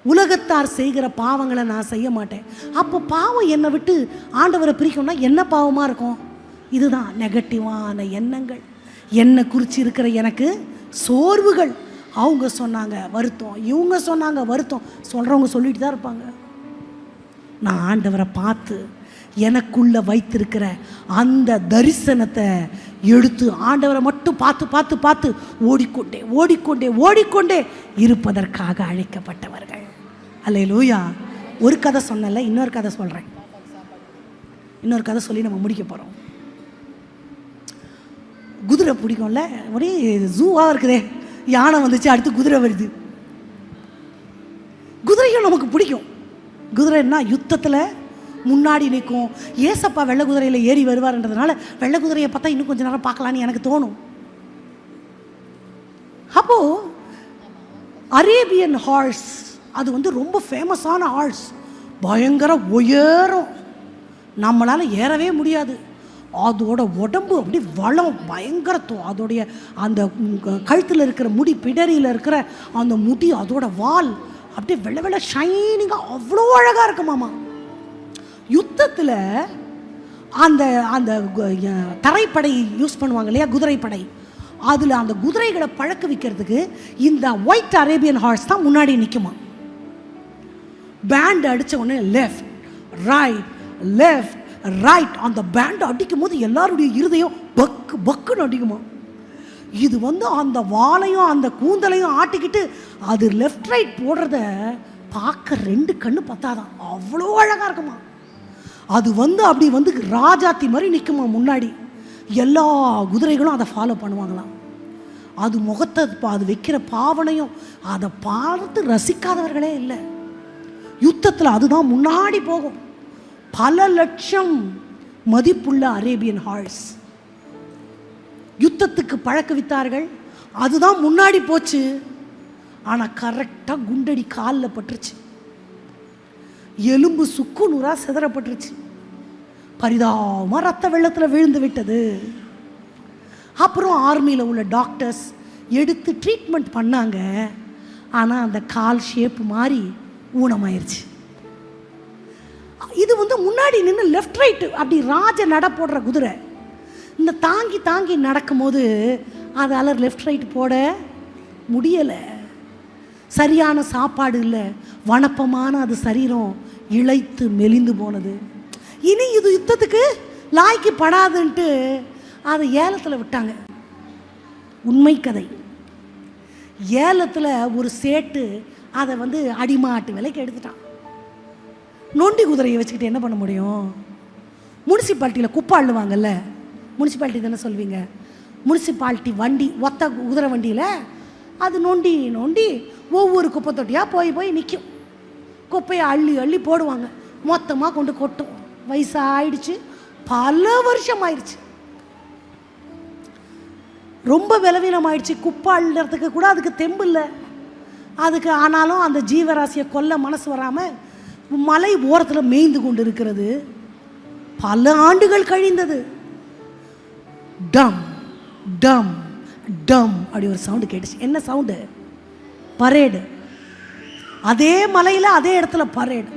உலகத்தார் செய்கிற பாவங்களை நான் செய்ய மாட்டேன். அப்போ பாவம் என்னை விட்டு ஆண்டவரை பிரிக்கணும்னா என்ன பாவமாக இருக்கும்? இதுதான் நெகட்டிவான எண்ணங்கள், என்னை குறித்து இருக்கிற எனக்கு சோர்வுகள். அவங்க சொன்னாங்க வருத்தம், இவங்க சொன்னாங்க வருத்தம், சொல்கிறவங்க சொல்லிட்டு தான் இருப்பாங்க. நான் ஆண்டவரை பார்த்து எனக்குள்ள வைத்திருக்கிற அந்த தரிசனத்தை எடுத்து ஆண்டவரை மட்டும் பார்த்து பார்த்து பார்த்து ஓடிக்கொண்டே ஓடிக்கொண்டே ஓடிக்கொண்டே இருப்பதற்காக அழைக்கப்பட்டவர்கள். அல்லேலூயா. ஒரு கதை சொன்னல, இன்னொரு கதை சொல்கிறேன். இன்னொரு கதை சொல்லி நம்ம முடிக்க போகிறோம். குதிரை பிடிக்கும்ல, ஒரே ஜூவாக இருக்குதே. யானை வந்துச்சு, அடுத்து குதிரை வருது. குதிரையும் நமக்கு பிடிக்கும். குதிரைன்னா யுத்தத்தில் முன்னாடி நிற்கும். ஏசப்பா வெள்ளை குதிரையில் ஏறி வருவார்ன்றதுனால வெள்ளை குதிரையை பார்த்தா இன்னும் கொஞ்சம் நேரம் பார்க்கலான்னு எனக்கு தோணும். அப்போது அரேபியன் ஹார்ஸ், அது வந்து ரொம்ப ஃபேமஸான ஹார்ஸ். பயங்கர உயரம், நம்மளால் ஏறவே முடியாது. அதோட உடம்பு அப்படி வளம் பயங்கர. அதோடைய அந்த கழுத்தில் இருக்கிற முடி, பிடரியில் இருக்கிற அந்த முடி, அதோட வால் அப்படியே வெள்ளை வெள்ளை ஷைனிங்காக அவ்வளோ அழகாக இருக்குமாமா. யுத்தத்தில் அந்த அந்த தரைப்படை யூஸ் பண்ணுவாங்க இல்லையா, குதிரைப்படை, அதில் அந்த குதிரைகளை பழக்க வைக்கிறதுக்கு இந்த ஒயிட் அரேபியன் ஹார்ஸ் தான் முன்னாடி நிற்குமா. பேண்ட் அடித்த உடனே லெஃப்ட் ரைட் லெஃப்ட் ரைட், அந்த பேண்ட் அடிக்கும் போது எல்லாருடைய இருதயம் பக்கு பக்குன்னு அடிக்குமா. இது வந்து அந்த வாலையும் அந்த கூந்தலையும் ஆட்டிக்கிட்டு அது லெஃப்ட் ரைட் போடுறத பார்க்க 2 கண்ணு பத்தாதான், அவ்வளோ அழகாக இருக்குமா. அது வந்து அப்படி வந்து ராஜாத்தி மாதிரி நிற்குமா முன்னாடி. எல்லா குதிரைகளும் அதை ஃபாலோ பண்ணுவாங்களாம். அது முகத்தை, அது வைக்கிற பாவனையும் அதை பார்த்து ரசிக்காதவர்களே இல்லை. யுத்தத்தில் அதுதான் முன்னாடி போகும். பல லட்சம் மதிப்புள்ள அரேபியன் ஹார்ஸ் யுத்தத்துக்கு பழக்க வித்தார்கள். அதுதான் முன்னாடி போச்சு. ஆனால் கரெக்டாக குண்டடி காலில் பட்டுருச்சு, எலும்பு சுக்கு நூறாக சிதறப்பட்டுருச்சு, பரிதாபமாக ரத்த வெள்ளத்தில் விழுந்து விட்டது. அப்புறம் ஆர்மியில் உள்ள டாக்டர்ஸ் எடுத்து ட்ரீட்மெண்ட் பண்ணாங்க. ஆனால் அந்த கால் ஷேப் மாதிரி ஊனமாயிருச்சு. இது வந்து முன்னாடி நின்று லெஃப்ட் ரைட்டு அப்படி ராஜ நட போடுற குதிரை. இந்த தாங்கி தாங்கி நடக்கும்போது அதால் லெஃப்ட் ரைட்டு போட முடியலை. சரியான சாப்பாடு இல்லை, வனப்பமான அது சரீரம் இளைத்து மெலிந்து போனது. இனி இது யுத்தத்துக்கு லாய்க்கு படாதுன்ட்டு அதை ஏலத்தில் விட்டாங்க. உண்மை கதை. ஏலத்தில் ஒரு சேட்டு அதை வந்து அடிமாட்டு விலைக்கு எடுத்துட்டான். நொண்டி குதிரையை வச்சுக்கிட்டு என்ன பண்ண முடியும்? முனிசிபாலிட்டியில் குப்பை அள்ளுவாங்கல்ல, முனிசிபாலிட்டி தானே சொல்வீங்க, முனிசிபாலிட்டி வண்டி, ஒத்த குதிரை வண்டியில் அது நொண்டி நொண்டி ஒவ்வொரு குப்பை தொட்டியாக போய் போய் நிற்கும். குப்பையை அள்ளி அள்ளி போடுவாங்க, மொத்தமாக கொண்டு கொட்டும். வயசாயிடுச்சு, பல வருஷம் ஆயிடுச்சு, ரொம்ப பலவீனம் ஆயிடுச்சு. குப்பை அள்ளுறதுக்கு கூட அதுக்கு தெம்பு இல்லை அதுக்கு. ஆனாலும் அந்த ஜீவராசியை கொல்ல மனசு வராமல் மலை ஓரத்தில் மேய்ந்து கொண்டு இருக்கிறது. பல ஆண்டுகள் கழிந்தது. டம் டம் டம் அப்படி ஒரு சவுண்டு கேட்டுச்சு. என்ன சவுண்டு? பரேடு. அதே மலையில் அதே இடத்துல பரேடு.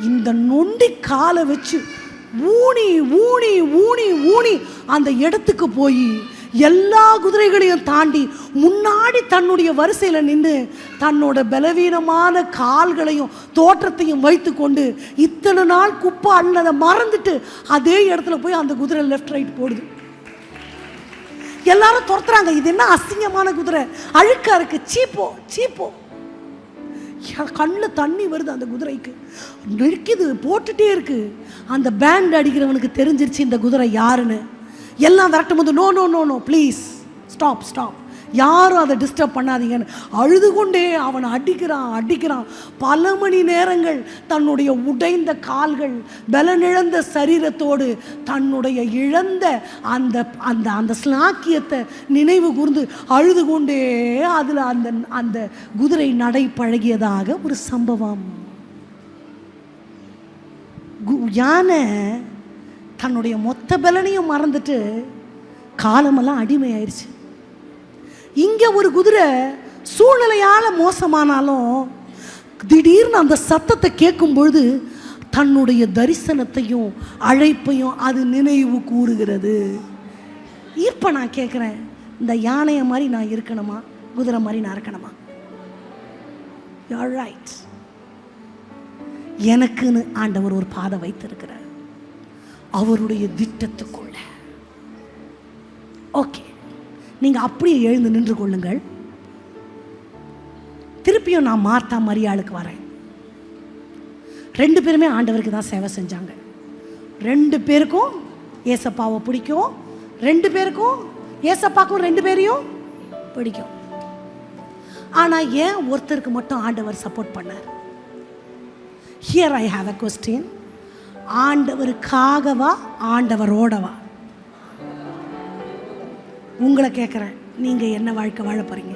இந்த நொண்டி காலை வச்சு ஊனி ஊனி ஊனி ஊனி அந்த இடத்துக்கு போய் எல்லா குதிரைகளையும் தாண்டி முன்னாடி தன்னுடைய வரிசையில் நின்று தன்னோட பலவீனமான கால்களையும் தோற்றத்தையும் வைத்து கொண்டு இத்தனை நாள் குப்பை அள்ளதை மறந்துட்டு அதே இடத்துல போய் அந்த குதிரை லெஃப்ட் ரைட் போடுது. எல்லாரும் துரத்துறாங்க. இது என்ன அசிங்கமான குதிரை, அழுக்கா இருக்கு, சீப்போ சீப்போ. கண்ணில் தண்ணி வருது அந்த குதிரைக்கு, நெருக்கிது, போட்டுட்டே இருக்கு. அந்த பேண்ட் அடிக்கிறவனுக்கு தெரிஞ்சிருச்சு இந்த குதிரை யாருன்னு. எல்லாம் விரட்டும் போது no no no no please stop stop, யாரும் அதை டிஸ்டர்ப் பண்ணாதீங்கன்னு அழுது கொண்டே அவனை அடிக்கிறான். பல மணி நேரங்கள் தன்னுடைய உடைந்த கால்கள், பலனிழந்த சரீரத்தோடு தன்னுடைய இழந்த அந்த அந்த அந்த ஸ்லாக்கியத்தை நினைவு கூர்ந்து அழுது கொண்டே அதில் அந்த அந்த குதிரை நடை பழகியதாக ஒரு சம்பவம். யானை தன்னுடைய மொத்த பலனையும் மறந்துட்டு காலமெல்லாம் அடிமையாயிருச்சு. இங்கே ஒரு குதிரை சூழ்நிலையால் மோசமானாலும் திடீர்னு அந்த சத்தத்தை கேட்கும் பொழுது தன்னுடைய தரிசனத்தையும் அழைப்பையும் அது நினைவு கூறுகிறது. இப்போ நான் கேட்குறேன், இந்த யானையை மாதிரி நான் இருக்கணுமா, குதிரை மாதிரி நான் இருக்கணுமா? You're right. எனக்குன்னு ஆண்டவர் ஒரு பாதை வைத்திருக்கிறார் அவருடைய திட்டத்துக்குள்ள. ஓகே, நீங்கள் அப்படியே எழுந்து நின்று கொள்ளுங்கள். திருப்பியும் நான் மார்த்தா மரியாளுக்கு வரேன். 2 பேருமே ஆண்டவருக்கு தான் சேவை செஞ்சாங்க. 2 பேருக்கும் ஏசப்பாவை பிடிக்கும், 2 பேருக்கும் ஏசப்பாக்கும் 2 பேரையும் பிடிக்கும். ஆனால் ஏன் ஒருத்தருக்கு மட்டும் ஆண்டவர் சப்போர்ட் பண்ணார்? Here I have a question. ஆண்டவருக்காகவா ஆண்டவரோடவா? உங்களை கேட்குறேன், நீங்கள் என்ன வாழ்க்கை வாழ போறீங்க?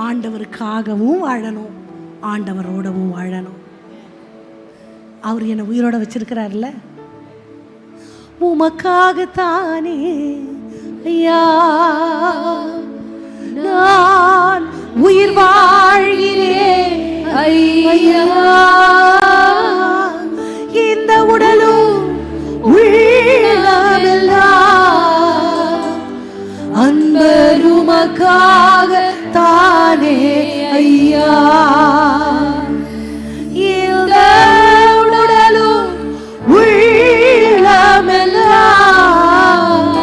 ஆண்டவருக்காகவும் வாழணும், ஆண்டவரோடவும் வாழணும். அவர் என்னை உயிரோட வச்சிருக்கிறார்ல, உமக்காகத்தானே ஐயா நான் உயிர் வாழ்கிறேன் ஐயா. இந்த உடலும் அன்பருமக்காக தானே ஐயா. இந்த உடலும் உள்ளமெல்லாம்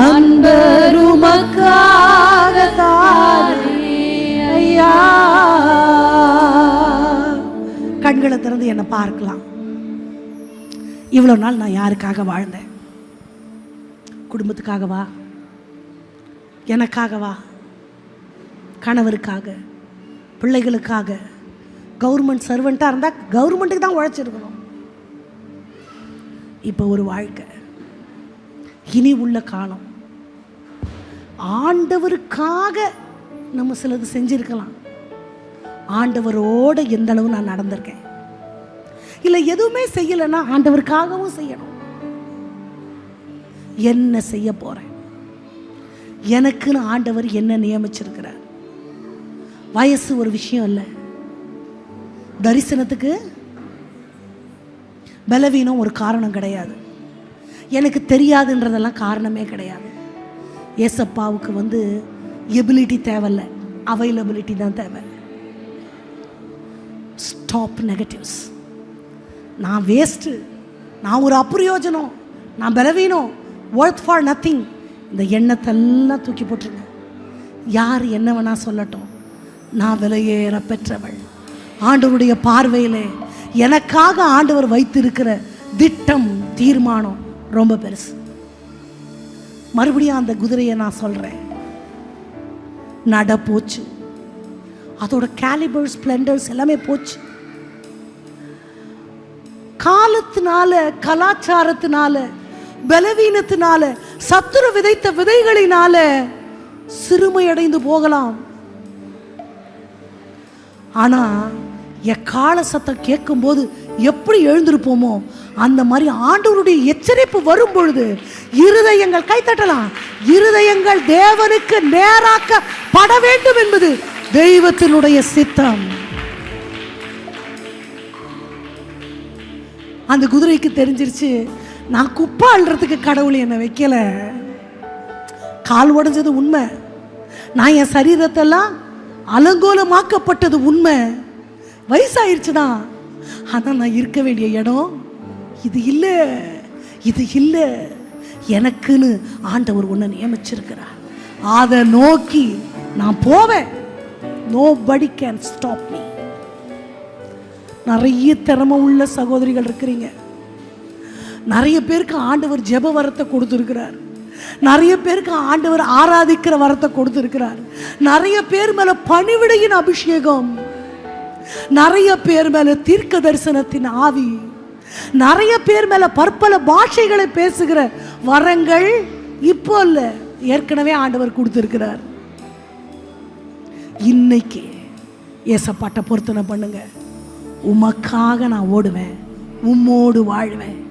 அன்பருமக்காக தானே ஐயா. கண்களை திறந்து என்னை பார்க்கலாம். இவ்வளோ நாள் நான் யாருக்காக வாழ்ந்தேன்? குடும்பத்துக்காகவா, எனக்காகவா, கணவருக்காக, பிள்ளைகளுக்காக? கவர்மெண்ட் சர்வெண்ட்டாக இருந்தால் கவர்மெண்ட்டுக்கு தான் உழைச்சிருக்கணும். இப்போ ஒரு வாழ்க்கை, இனி உள்ள காலம், ஆண்டவருக்காக நம்ம சிலது செஞ்சிருக்கலாம். ஆண்டவரோடு எந்த அளவு நான் நடந்திருக்கேன்? இல்லை எதுவுமே செய்யலைன்னா ஆண்டவருக்காகவும் செய்யணும். என்ன செய்ய போகிறேன்? எனக்குன்னு ஆண்டவர் என்ன நியமிச்சிருக்கிறார்? வயசு ஒரு விஷயம் இல்லை, தரிசனத்துக்கு பலவீனம் ஒரு காரணம் கிடையாது, எனக்கு தெரியாதுன்றதெல்லாம் காரணமே கிடையாது. ஏசப்பாவுக்கு எபிலிட்டி தேவையில்லை, அவைலபிலிட்டி தான் தேவை. Stop negatives. நான் வேஸ்ட்டு, நான் ஒரு அப்பிரயோஜனம், நான் பலவீனம், ஒர்த் ஃபார் நத்திங், இந்த எண்ணத்தெல்லாம் தூக்கி போட்டுருங்க. யார் என்ன வேணா சொல்லட்டும், நான் விலையேற பெற்றவள். ஆண்டவருடைய பார்வையிலே எனக்காக ஆண்டவர் வைத்திருக்கிற திட்டம், தீர்மானம் ரொம்ப பெருசு. மறுபடியும் அந்த குதிரையை நான் சொல்கிறேன், நட போச்சு, அதோட கேலிபர் ஸ்ப்ளெண்டர்ஸ் எல்லாமே போச்சு. காலத்தினால, கலாச்சாரத்தினால, பலவீனத்தினால, சத்துரு விதைத்த விதைகளினால சிறுமையடைந்து போகலாம். ஆனா எக்கால சத்தம் கேட்கும் போது எப்படி எழுந்திருப்போமோ அந்த மாதிரி ஆண்டவருடைய எச்சரிப்பு வரும் பொழுது இருதயங்கள் கைத்தட்டலாம். இருதயங்கள் தேவனுக்கு நேராக்கப்பட வேண்டும் என்பது தெய்வத்தினுடைய சித்தம். அந்த குதிரைக்கு தெரிஞ்சிருச்சு, நான் குப்பை அள்ளுறதுக்கு கடவுள் என்னை வைக்கல. கால் உடைஞ்சது உண்மை, நான் என் சரீரத்தெல்லாம் அலங்கோலமாக்கப்பட்டது உண்மை, வயசாயிருச்சு தான். ஆனால் நான் இருக்க வேண்டிய இடம் இது இல்லை, இது இல்லை. எனக்குன்னு ஆண்டவர் ஒன்று நியமிச்சிருக்கிறார், அதை நோக்கி நான் போவேன். Nobody can stop me. நிறைய திறமை உள்ள சகோதரிகள் இருக்கிறீங்க. நிறைய பேருக்கு ஆண்டவர் ஜெப வரத்தை கொடுத்துருக்கிறார். நிறைய பேருக்கு ஆண்டவர் ஆராதிக்கிற வரத்தை கொடுத்துருக்கிறார். நிறைய பேர் மேல பணிவிடையின் அபிஷேகம், நிறைய பேர் மேல தீர்க்க தரிசனத்தின் ஆவி, நிறைய பேர் மேல பற்பல பாஷைகளை பேசுகிற வரங்கள் இப்போ இல்ல, ஏற்கனவே ஆண்டவர் கொடுத்திருக்கிறார். இன்னைக்கு ஏசப்பாட்ட பொருத்தனை பண்ணுங்க. உமக்காக நான் ஓடுவேன், உம்மோடு வாழ்வேன்.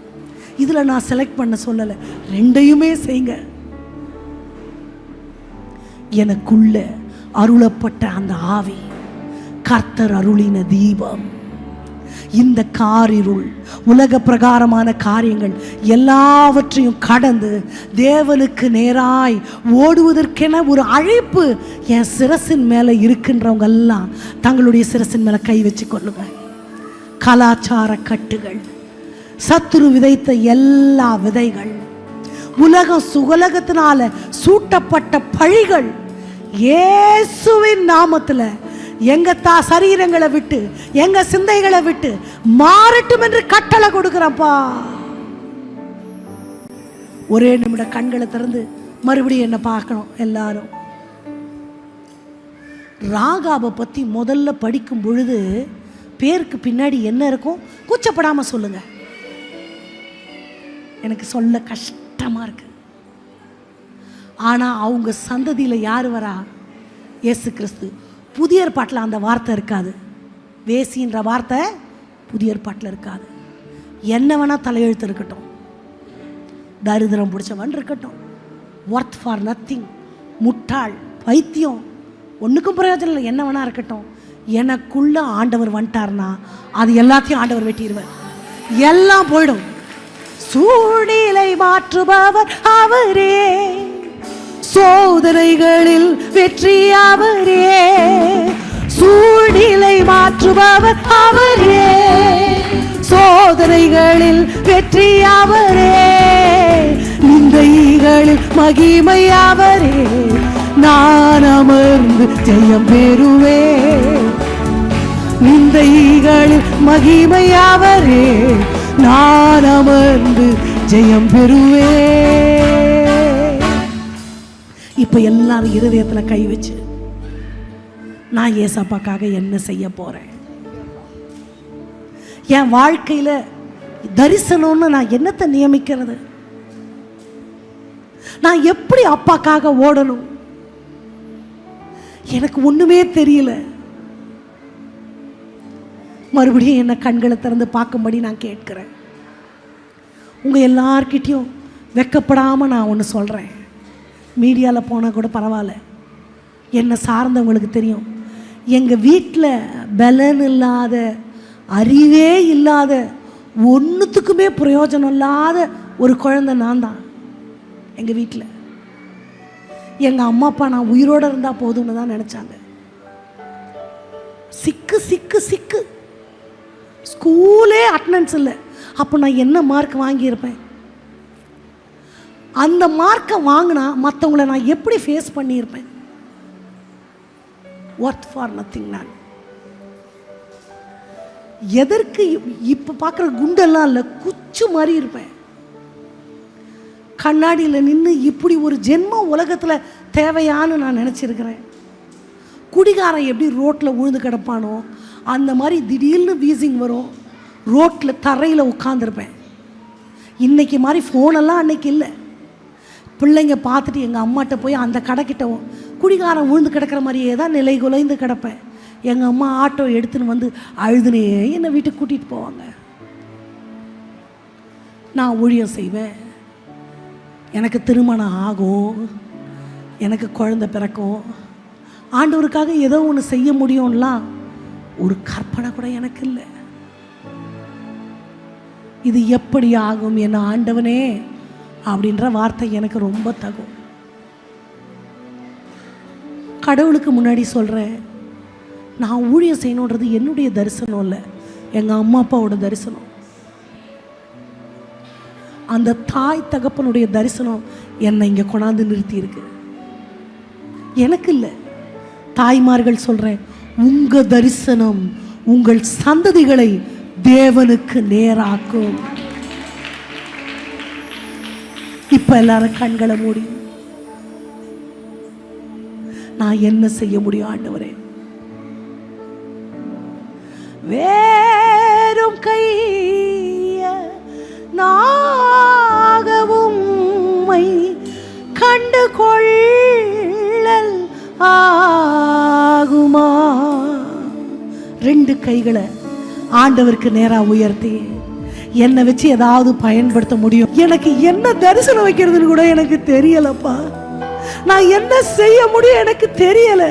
இதுல நான் செலக்ட் பண்ண சொல்லல, ரெண்டையுமே செய்யுங்க. எனக்குள்ள அருளப்பட்ட அந்த ஆவி கர்த்தர் அருளின தீபம். இந்த காரிருள், உலக பிரகாரமான காரியங்கள் எல்லாவற்றையும் கடந்து தேவனுக்கு நேராய் ஓடுவதற்கென ஒரு அழைப்பு என் சிரசின் மேலே இருக்கின்றவங்க எல்லாம் தங்களுடைய சிரசின் மேலே கை வச்சு கொள்ளுங்க. கலாச்சார கட்டுகள், சத்துரு விதைத்த எல்லா விதைகள், உலகம் சுகலகத்தினால சூட்டப்பட்ட பழிகள் இயேசுவின் நாமத்தில் எங்க சரீரங்களை விட்டு, எங்க சிந்தைகளை விட்டு மாறட்டும் என்று கட்டளை கொடுக்கிறப்பா. ஒரே நிமிட கண்களை திறந்து மறுபடியும் என்ன பார்க்கணும் எல்லாரும். ராகாபை பத்தி முதல்ல படிக்கும் பொழுது பேருக்கு பின்னாடி என்ன இருக்கும் கூச்சப்படாம சொல்லுங்க. எனக்கு சொல்ல கஷ்டமா இருக்கு. ஆனா அவங்க சந்ததியில யாரு வரா? இயேசு கிறிஸ்து. புதிய ஏற்பாட்டில் அந்த வார்த்தை இருக்காது. வேசின்ற வார்த்தை புதிய ஏற்பாட்டில் இருக்காது. என்ன வேணா தலையெழுத்து இருக்கட்டும், தரித்திரம் பிடிச்சவன் இருக்கட்டும், ஒர்த் ஃபார் நத்திங், முட்டாள், பைத்தியம், ஒன்றுக்கும் பிரயோஜனம் இல்லை, என்ன வேணா இருக்கட்டும், எனக்குள்ள ஆண்டவர் வந்துட்டார்னா அது எல்லாத்தையும் ஆண்டவர் வெட்டிடுவார். எல்லாம் போயிடும். சூழ்நிலை மாற்றுபவர் அவரே, சோதனைகளில் வெற்றி அவரே. சூழ்நிலை மாற்றுபவர் அவரே, சோதனைகளில் வெற்றி அவரே. நிந்தைகளில் மகிமை அவரே, நான் அமர்ந்து ஜெயம் பெறுவே. நிந்தைகளில் மகிமை அவரே, நான் அமர்ந்து ஜெயம் பெறுவே. இப்ப எல்லாரும் இருதயத்துல கை வச்சு, நான் ஏசப்பாக்காக என்ன செய்ய போறேன்? என் வாழ்க்கையில தரிசனம்னு நான் என்னத்தை நியமிக்கிறது? நான் எப்படி அப்பாக்காக ஓடணும்? எனக்கு ஒண்ணுமே தெரியல. மறுபடியும் என்ன கண்களை திறந்து பார்க்கும்படி நான் கேட்கிறேன். உங்க எல்லார்கிட்டையும் வெக்கப்படாம நான் ஒன்று சொல்றேன். மீடியாவில் போனால் கூட பரவாயில்ல, என்னை சார்ந்தவங்களுக்கு தெரியும். எங்கள் வீட்டில் பலன் இல்லாத, அறிவே இல்லாத, ஒன்றுத்துக்குமே பிரயோஜனம் இல்லாத ஒரு குழந்தை நான் தான். எங்கள் வீட்டில் எங்கள் அம்மா அப்பா நான் உயிரோடு இருந்தால் போதும்னு தான் நினச்சாங்க. சிக்கு சிக்கு சிக்கு, ஸ்கூலே அட்டெண்டன்ஸ் இல்லை. அப்போ நான் என்ன மார்க் வாங்கியிருப்பேன்? அந்த மார்க்கை வாங்கினா மற்றவங்களை நான் எப்படி ஃபேஸ் பண்ணியிருப்பேன்? Worth for nothing. நான் எதற்கு இப்போ பார்க்குற குண்டெல்லாம் இல்லை, குச்சு மாதிரி இருப்பேன். கண்ணாடியில் நின்று இப்படி ஒரு ஜென்மம் உலகத்தில் தேவையான்னு நான் நினச்சிருக்கிறேன். குடிகாரன் எப்படி ரோட்டில் உழுந்து கிடப்பானோ அந்த மாதிரி திடீர்னு வீசிங் வரும். ரோட்டில் தரையில் உட்காந்துருப்பேன். இன்றைக்கி மாதிரி ஃபோனெல்லாம் அன்றைக்கி இல்லை. பிள்ளைங்க பார்த்துட்டு எங்கள் அம்மாட்ட போய் அந்த கடைக்கிட்ட குடிகாரன் உழுந்து கிடக்கிற மாதிரியே தான் நிலை குலைந்து கிடப்பேன். எங்கள் அம்மா ஆட்டோ எடுத்துன்னு வந்து அழுதுனே என்னை வீட்டுக்கு கூட்டிகிட்டு போவாங்க. நான் ஊழியம் செய்வேன், எனக்கு திருமணம் ஆகும், எனக்கு குழந்தை பிறக்கும், ஆண்டவருக்காக ஏதோ ஒன்று செய்ய முடியும்லாம் ஒரு கற்பனை கூட எனக்கு இல்லை. இது எப்படி ஆகும் என் ஆண்டவனே அப்படின்ற வார்த்தை எனக்கு ரொம்ப தகும். கடவுளுக்கு முன்னாடி சொல்கிறேன், நான் ஊழியம் செய்யணுன்றது என்னுடைய தரிசனம் இல்லை, எங்கள் அம்மா அப்பாவோட தரிசனம். அந்த தாய் தகப்பனுடைய தரிசனம் என்னை இங்கே கொண்டாந்து நிறுத்தியிருக்கு, எனக்கு இல்லை. தாய்மார்கள் சொல்கிறேன், உங்கள் தரிசனம் உங்கள் சந்ததிகளை தேவனுக்கு நேராக்கும். இப்ப எல்லாரும் கண்களை மூடி, நான் என்ன செய்ய முடியும் ஆண்டவரே? வேறும் கைய நாகவும் கண்டு கொள்ளல் ஆகுமா? 2 கைகளை ஆண்டவருக்கு நேரா உயர்த்தி என்னை வச்சு ஏதாவது பயன்படுத்த முடியும்? எனக்கு என்ன தரிசனம் வைக்கிறதுன்னு கூட எனக்கு தெரியலப்பா. நான் என்ன செய்ய முடியும் எனக்கு தெரியல.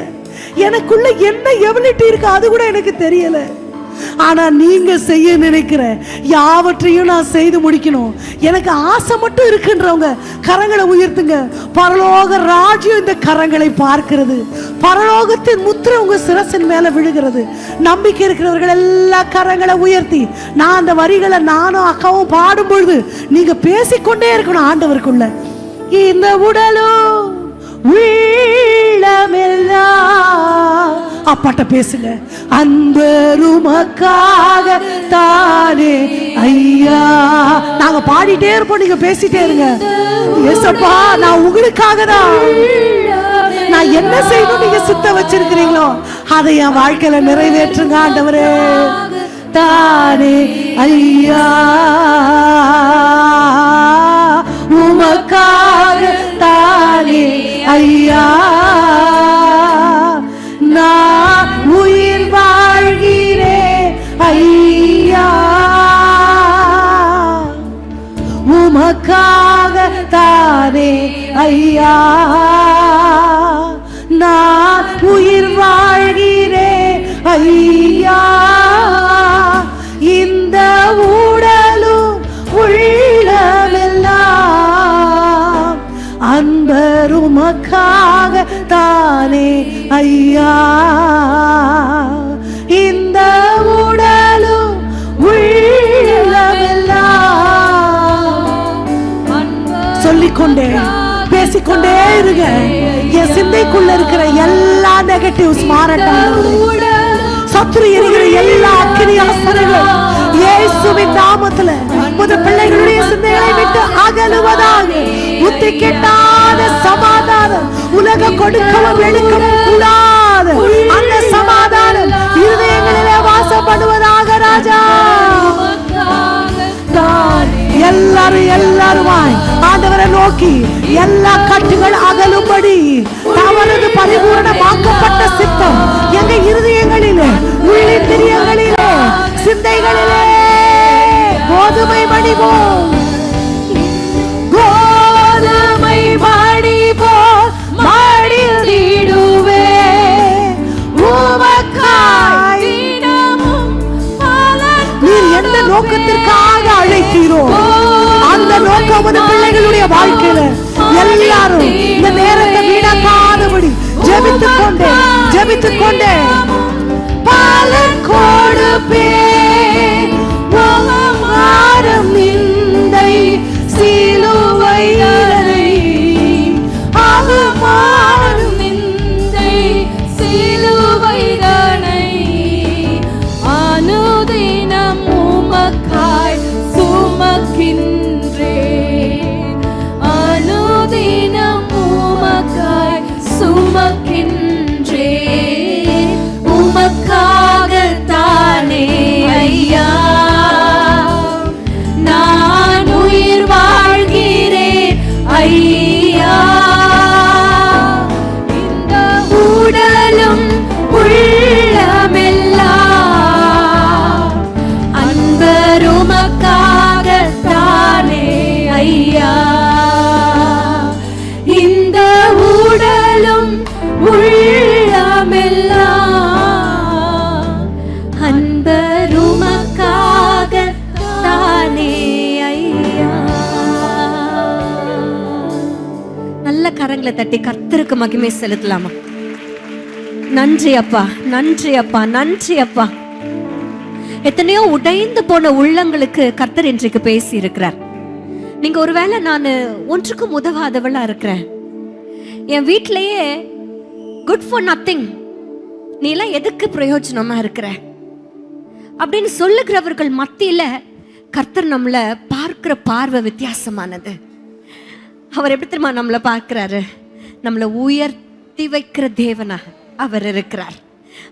எனக்குள்ள என்ன எபிலிட்டி இருக்கு அது கூட எனக்கு தெரியல. ஆனா நீங்க செய்ய நினைக்கிற யாவற்றையும் நான் செய்து முடிக்கணும். எனக்கு ஆசை மட்டும் இருக்குன்றவங்க கரங்களை உயர்த்துங்க. பரலோக ராஜ்யம் இந்த கரங்களை பார்க்கிறது. பரலோகத்தின் முத்திரை உங்க சிரசின் மேல விழுகிறது. நம்பிக்கை இருக்கிறவர்கள் எல்லா கரங்களை உயர்த்தி, நான் அந்த வரிகளை நானும் அக்காவும் பாடும் பொழுது நீங்க பேசிக்கொண்டே இருக்கணும் ஆண்டவருக்குள்ள. இந்த உடலும் உள்ளமெல்லாம் அப்பாட்ட பேசுங்க. அன்பருமக்காக தானே ஐயா. நாங்க பாடிட்டே இருப்போம், நீங்க பேசிட்டே இருங்க. ஏசப்பா, நான் உங்களுக்காக தான். நான் என்ன செய்யணும் நீங்க சித்த வச்சிருக்கிறீங்களோ அதை என் வாழ்க்கையில நிறைவேற்றுங்க ஆண்டவரே. தானே ஐயா, உமக்காக தானே ஐயா, நான் உயிர் வாழ்கிறேன் ஐயா, உமக்காக தானே ஐயா, நான் உயிர் வாழ்கிறேன் ஐயா. இந்த உடலும் உள்ளமெல்லாம் அன்பருமக்காக தானே ஐயா. இந்த உடலும் உள்ளமெல்லாம் சொல்லிக்கொண்டே பேசிக்கொண்டே இருங்க. என் சிந்தைக்குள்ள இருக்கிற எல்லா நெகட்டிவ்ஸ் மாறட்டும். சத்துரு எரிகிற எல்லா அக்கினி அசரங்கள் இயேசுவின் நாமத்துல உமது பிள்ளைகளுடைய சிந்தைகளை விட்டு அகலுவதாக. புத்தி கெட்டாத சமாதானம் உலகம் கொடுக்கவும் எடுக்கவும் கூடாத அந்த சமாதானம் இருதயங்களிலே வாசப்படுவதாக ராஜா. எல்லாருமாய் ஆண்டவரை நோக்கி எல்லா கட்டுகள் அகலும்படி அவரது பரிபூரணமாக்கப்பட்ட சித்தம் எங்க இருதயங்களிலே, உள்ளிந்திரியங்களிலே, சிந்தைகளிலே கோதுமை மணி போல் கோதுமை மணி போல் மடிந்திடுவே உமக்காய். நீர் எந்த நோக்கத்திற்காக அழைக்கிறோ அந்த நோக்கம் பிள்ளைகளுடைய வாழ்க்கையில எல்லாரும் இந்த நேரத்தை வீணாக்காதபடி ஜெபித்துக் கொண்டே பலன் கொடுப்பே. மாறும் நிந்தை சிலுவை அவமானம் நிந்தை சிலுவை அனுதினம் உமக்காய் சுமக்கின்றேன், அனுதினம் உமக்காய் சுமக்கின்றேன். தட்டி கர்த்தருக்கு மகிமை செலுத்தலாமா? நன்றி அப்பா, நன்றி அப்பா, நன்றி அப்பா. எத்தனையோ உடைந்து போன உள்ளங்களுக்கு கர்த்தர் இன்றைக்கு பேசி இருக்கிறார். நீங்க ஒருவேளை நான் ஒன்றுக்கும் உதவாதவளா இருக்கிறேன், என் வீட்டிலேயே குட் ஃபார் நத்திங், நீ எல்லாம் எதுக்கு பிரயோஜனமா இருக்கிற அப்படின்னு சொல்லுகிறவர்கள் மத்தியில கர்த்தர் நம்மளை பார்க்கிற பார்வை வித்தியாசமானது. அவர் எப்படி தெரியுமா நம்மளை பார்க்கிறாரு? நம்மளை உயர்த்தி வைக்கிற தேவனா அவர் இருக்கிறார்.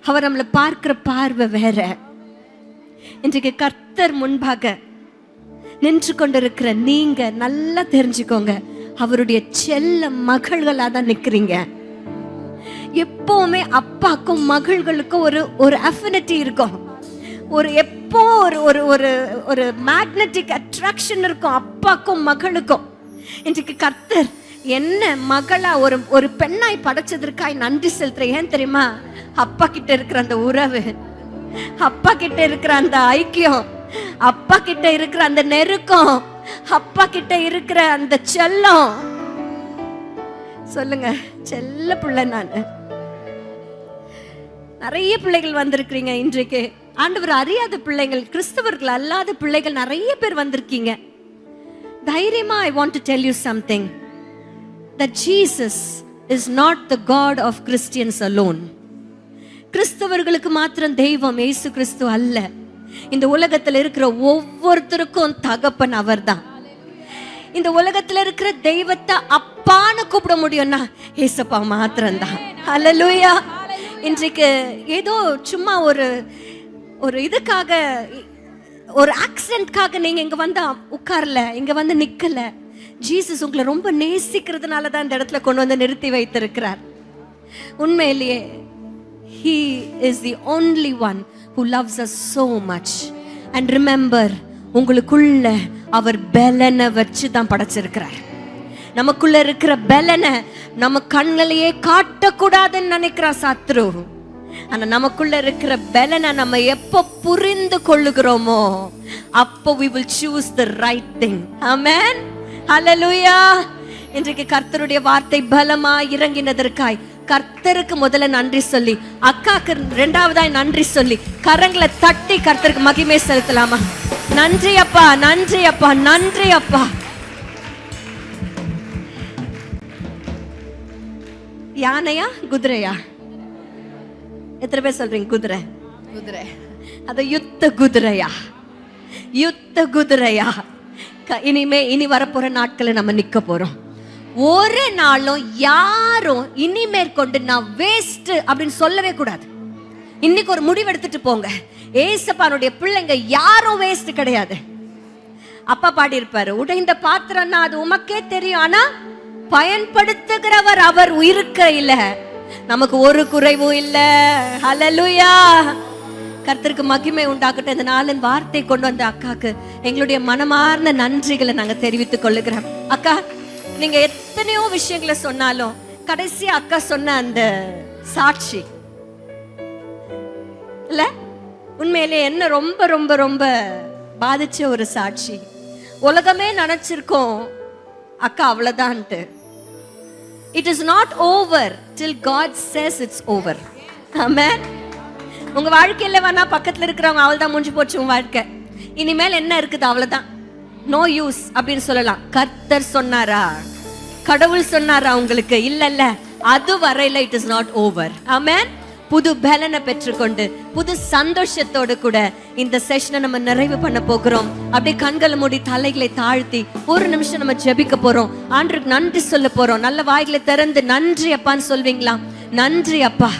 அவர் நம்மளை பார்க்கிற பார்வை வேற. இன்றைக்கு கர்த்தர் முன்பாக நின்று கொண்டிருக்கிற நீங்க நல்லா தெரிஞ்சுக்கோங்க, அவருடைய செல்ல மகள்களா தான் நிக்கிறீங்க. எப்பவுமே அப்பாக்கும் மகள்களுக்கும் ஒரு அஃபினிட்டி இருக்கும், ஒரு எப்போ ஒரு மேக்னெட்டிக் அட்ராக்ஷன் இருக்கும் அப்பாக்கும் மகளுக்கும். இன்றைக்கு கர்த்தர் என்ன மகளா ஒரு பெண்ணாய் படைச்சதற்காய் நன்றி செலுத்துறேன். ஏன் தெரியுமா? அப்பா கிட்ட இருக்கிற அந்த உறவு, அப்பா கிட்ட இருக்கிற அந்த ஐக்கியம், அப்பா கிட்ட இருக்கிற அந்த நெருக்கம், அப்பா கிட்ட இருக்கிற அந்த செல்லம். சொல்லுங்க, செல்ல பிள்ளை நான். நிறைய பிள்ளைகள் வந்திருக்கிறீங்க இன்றைக்கு. ஆண்டவர் அறியாத பிள்ளைகள், கிறிஸ்தவர்கள் அல்லாத பிள்ளைகள் நிறைய பேர் வந்திருக்கீங்க. தைரியமா I want to tell you something, that Jesus is not the God of Christians alone. கிறிஸ்தவர்களுக்கு மாத்திரம் தெய்வம் இயேசு கிறிஸ்து அல்ல. இந்த உலகத்தில் இருக்கிற ஒவ்வொருத்தருக்கும் தகப்பன் அவர்தான். இந்த உலகத்துல இருக்கிற தெய்வத்தை அப்பான்னு கூப்பிட முடியும்னா ஏசப்பா மாத்திரம்தான். ஹல்லேலூயா. இன்றைக்கு ஏதோ சும்மா ஒரு இதுக்காக, ஒரு ஆக்சிடென்ட்காக நீங்க இங்க வந்து உட்காரல, இங்க வந்து நிக்கல. ஜீசஸ் உங்களை ரொம்ப நேசிக்கிறதுனால தான் இந்த இடத்துல கொண்டு வந்து நிறுத்தி வைத்திருக்கிறார். உண்மையிலேயே He is the only one who loves us so much. And remember, உங்களுக்குள்ள அவர் பலனை வச்சு தான் படைச்சிருக்கிறார். நமக்குள்ள இருக்கிற பலனை நம்ம கண்ணிலேயே காட்டக்கூடாதுன்னு நினைக்கிற சத்ரு. ஆனா நமக்குள்ள இருக்கிற பலனை நம்ம எப்ப புரிந்து கொள்ளுகிறோமோ அப்போ we will choose the right thing. Amen. Hallelujah. இன்றைக்கு கர்த்தருடைய வார்த்தை பலமா இறங்கினதற்காய் கர்த்தருக்கு முதல்ல நன்றி சொல்லி, அக்காக்கு இரண்டாவதாய் நன்றி சொல்லி, கரங்களை தட்டி கர்த்தருக்கு மகிமை செலுத்தலாமா? நன்றி அப்பா, நன்றி அப்பா, நன்றி அப்பா. யானையா குதிரையா? எத்தனை பேர் சொல்றீங்க குதிரை? குதிரை. அது யுத்த குதிரையா? யுத்த குதிரையா? இனி வரப்போற நாட்களை நம்ம நிக்க போறோம். ஒரு நாளும் யாரும் இனிமேற்கொண்டு நான் வேஸ்ட் அப்படின்னு சொல்லவே கூடாது. இன்னைக்கு ஒரு முடிவு எடுத்துட்டு போங்க, ஏசப்பானுடைய பிள்ளைங்க யாரும் வேஸ்ட் கிடையாது. அப்பா பாடி இருப்பாரு, உடைந்த பாத்திரம்னா அது உமக்கே தெரியும், ஆனா பயன்படுத்துகிறவர் அவர் இருக்கையில நமக்கு ஒரு குறைவும் இல்ல. ஹல்லேலூயா. கர்த்தருக்கு மகிமை உண்டாகட்டும். இந்த நாளின் வார்த்தை கொண்டு வந்த அக்காக்கு எங்களுடைய மனமார்ந்த நன்றிகளை நாங்க தெரிவித்துக் கொள்ளுகிறோம். அக்கா, நீங்க எத்தனையோ விஷயங்களை சொன்னாலும் கடைசி அக்கா சொன்ன அந்த சாட்சி இல்ல, உண்மையிலே என்ன ரொம்ப ரொம்ப ரொம்ப பாதிச்ச ஒரு சாட்சி. உலகமே நினைச்சிருக்கோம் அக்கா அவ்வளவுதான்ட்டு. It is not over till God says it's over. Amen. உங்க வாழ்க்கையில வேணா பக்கத்துல இருக்கிறவங்க அவள்தான் முடிஞ்சு போச்சு உங்க வாழ்க்கை, இனிமேல் என்ன இருக்குது அவ்வளவுதான், நோ யூஸ் அப்படின்னு சொல்லலாம். கர்த்தர் சொன்னாரா, கடவுள் சொன்னாரா உங்களுக்கு? இல்ல, அது வரையில இட் இஸ் நாட் ஓவர். ஆமென். புது பலனை பெற்றுக்கொண்டு புது சந்தோஷத்தோடு கூட இந்த செஷனை நம்ம நிறைவு பண்ண போகிறோம். அப்படியே கண்களை மூடி தலைகளை தாழ்த்தி ஒரு நிமிஷம் நம்ம ஜெபிக்க போறோம். ஆண்டவருக்கு நன்றி சொல்ல போறோம். நல்ல வாய்களை திறந்து நன்றி அப்பான்னு சொல்வீங்களா? நன்றி அப்பா,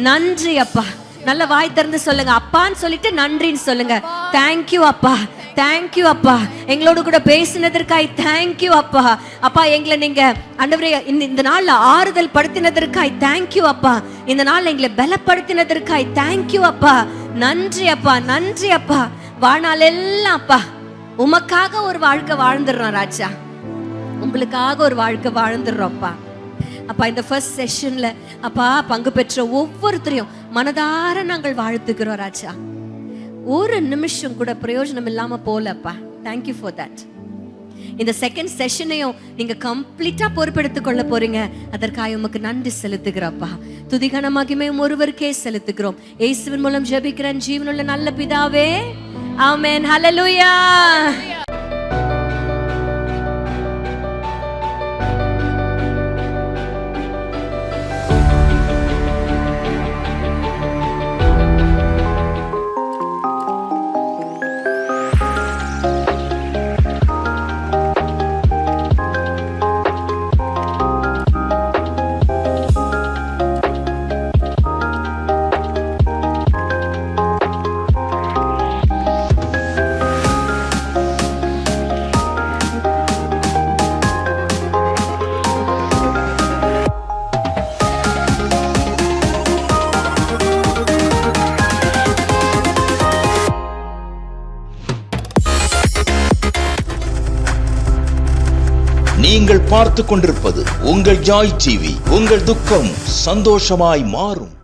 நன்றி அப்பா. நல்ல வாய் திறந்து சொல்லுங்க, அப்பான்னு சொல்லிட்டு நன்றின்னு சொல்லுங்க. தேங்க்யூ அப்பா, தேங்க்யூ அப்பா, எங்களோட கூட பேசினதற்காய் தேங்க்யூ அப்பா. அப்பா, எங்களை நீங்க ஆண்டவரே இந்த நாள்ல ஆறுதல் படுத்தினதற்காய் தேங்க்யூ அப்பா. இந்த நாள் எங்களை பலப்படுத்தினதற்காய் தேங்க்யூ அப்பா. நன்றி அப்பா, நன்றி அப்பா. வாழ்நாள் எல்லாம் அப்பா உமக்காக ஒரு வாழ்க்கை வாழ்ந்துடுறோம் ராஜா, உங்களுக்காக ஒரு வாழ்க்கை வாழ்ந்துடுறோம்ப்பா. அப்பா, இந்த ஃபர்ஸ்ட் செஷன்ல அப்பா பங்கு பெற்ற ஒவ்வொருத்தரையும் மனதார நாங்கள் வாழ்த்துக்கிறோம் ராஜா. ஒரு நிமிஷம் கூட பிரயோஜனம் இல்லாம போலப்பா. Thank you for that. இந்த செகண்ட் செஷனையும் நீங்க கம்ப்ளீட்டா பொறுப்பெடுத்துக் கொள்ள போறீங்க. அதற்காக உமக்கு நன்றி செலுத்துகிறப்பா. துதிகன மகிமையும் ஒருவருக்கே செலுத்துகிறோம். இயேசுவின் மூலம் ஜெபிக்கிறேன் ஜீவனுள்ள நல்ல பிதாவே, ஆமென். ஹல்லேலூயா. நீங்கள் பார்த்துக் கொண்டிருப்பது உங்கள் ஜாய் டிவி. உங்கள் துக்கம் சந்தோஷமாய் மாறும்.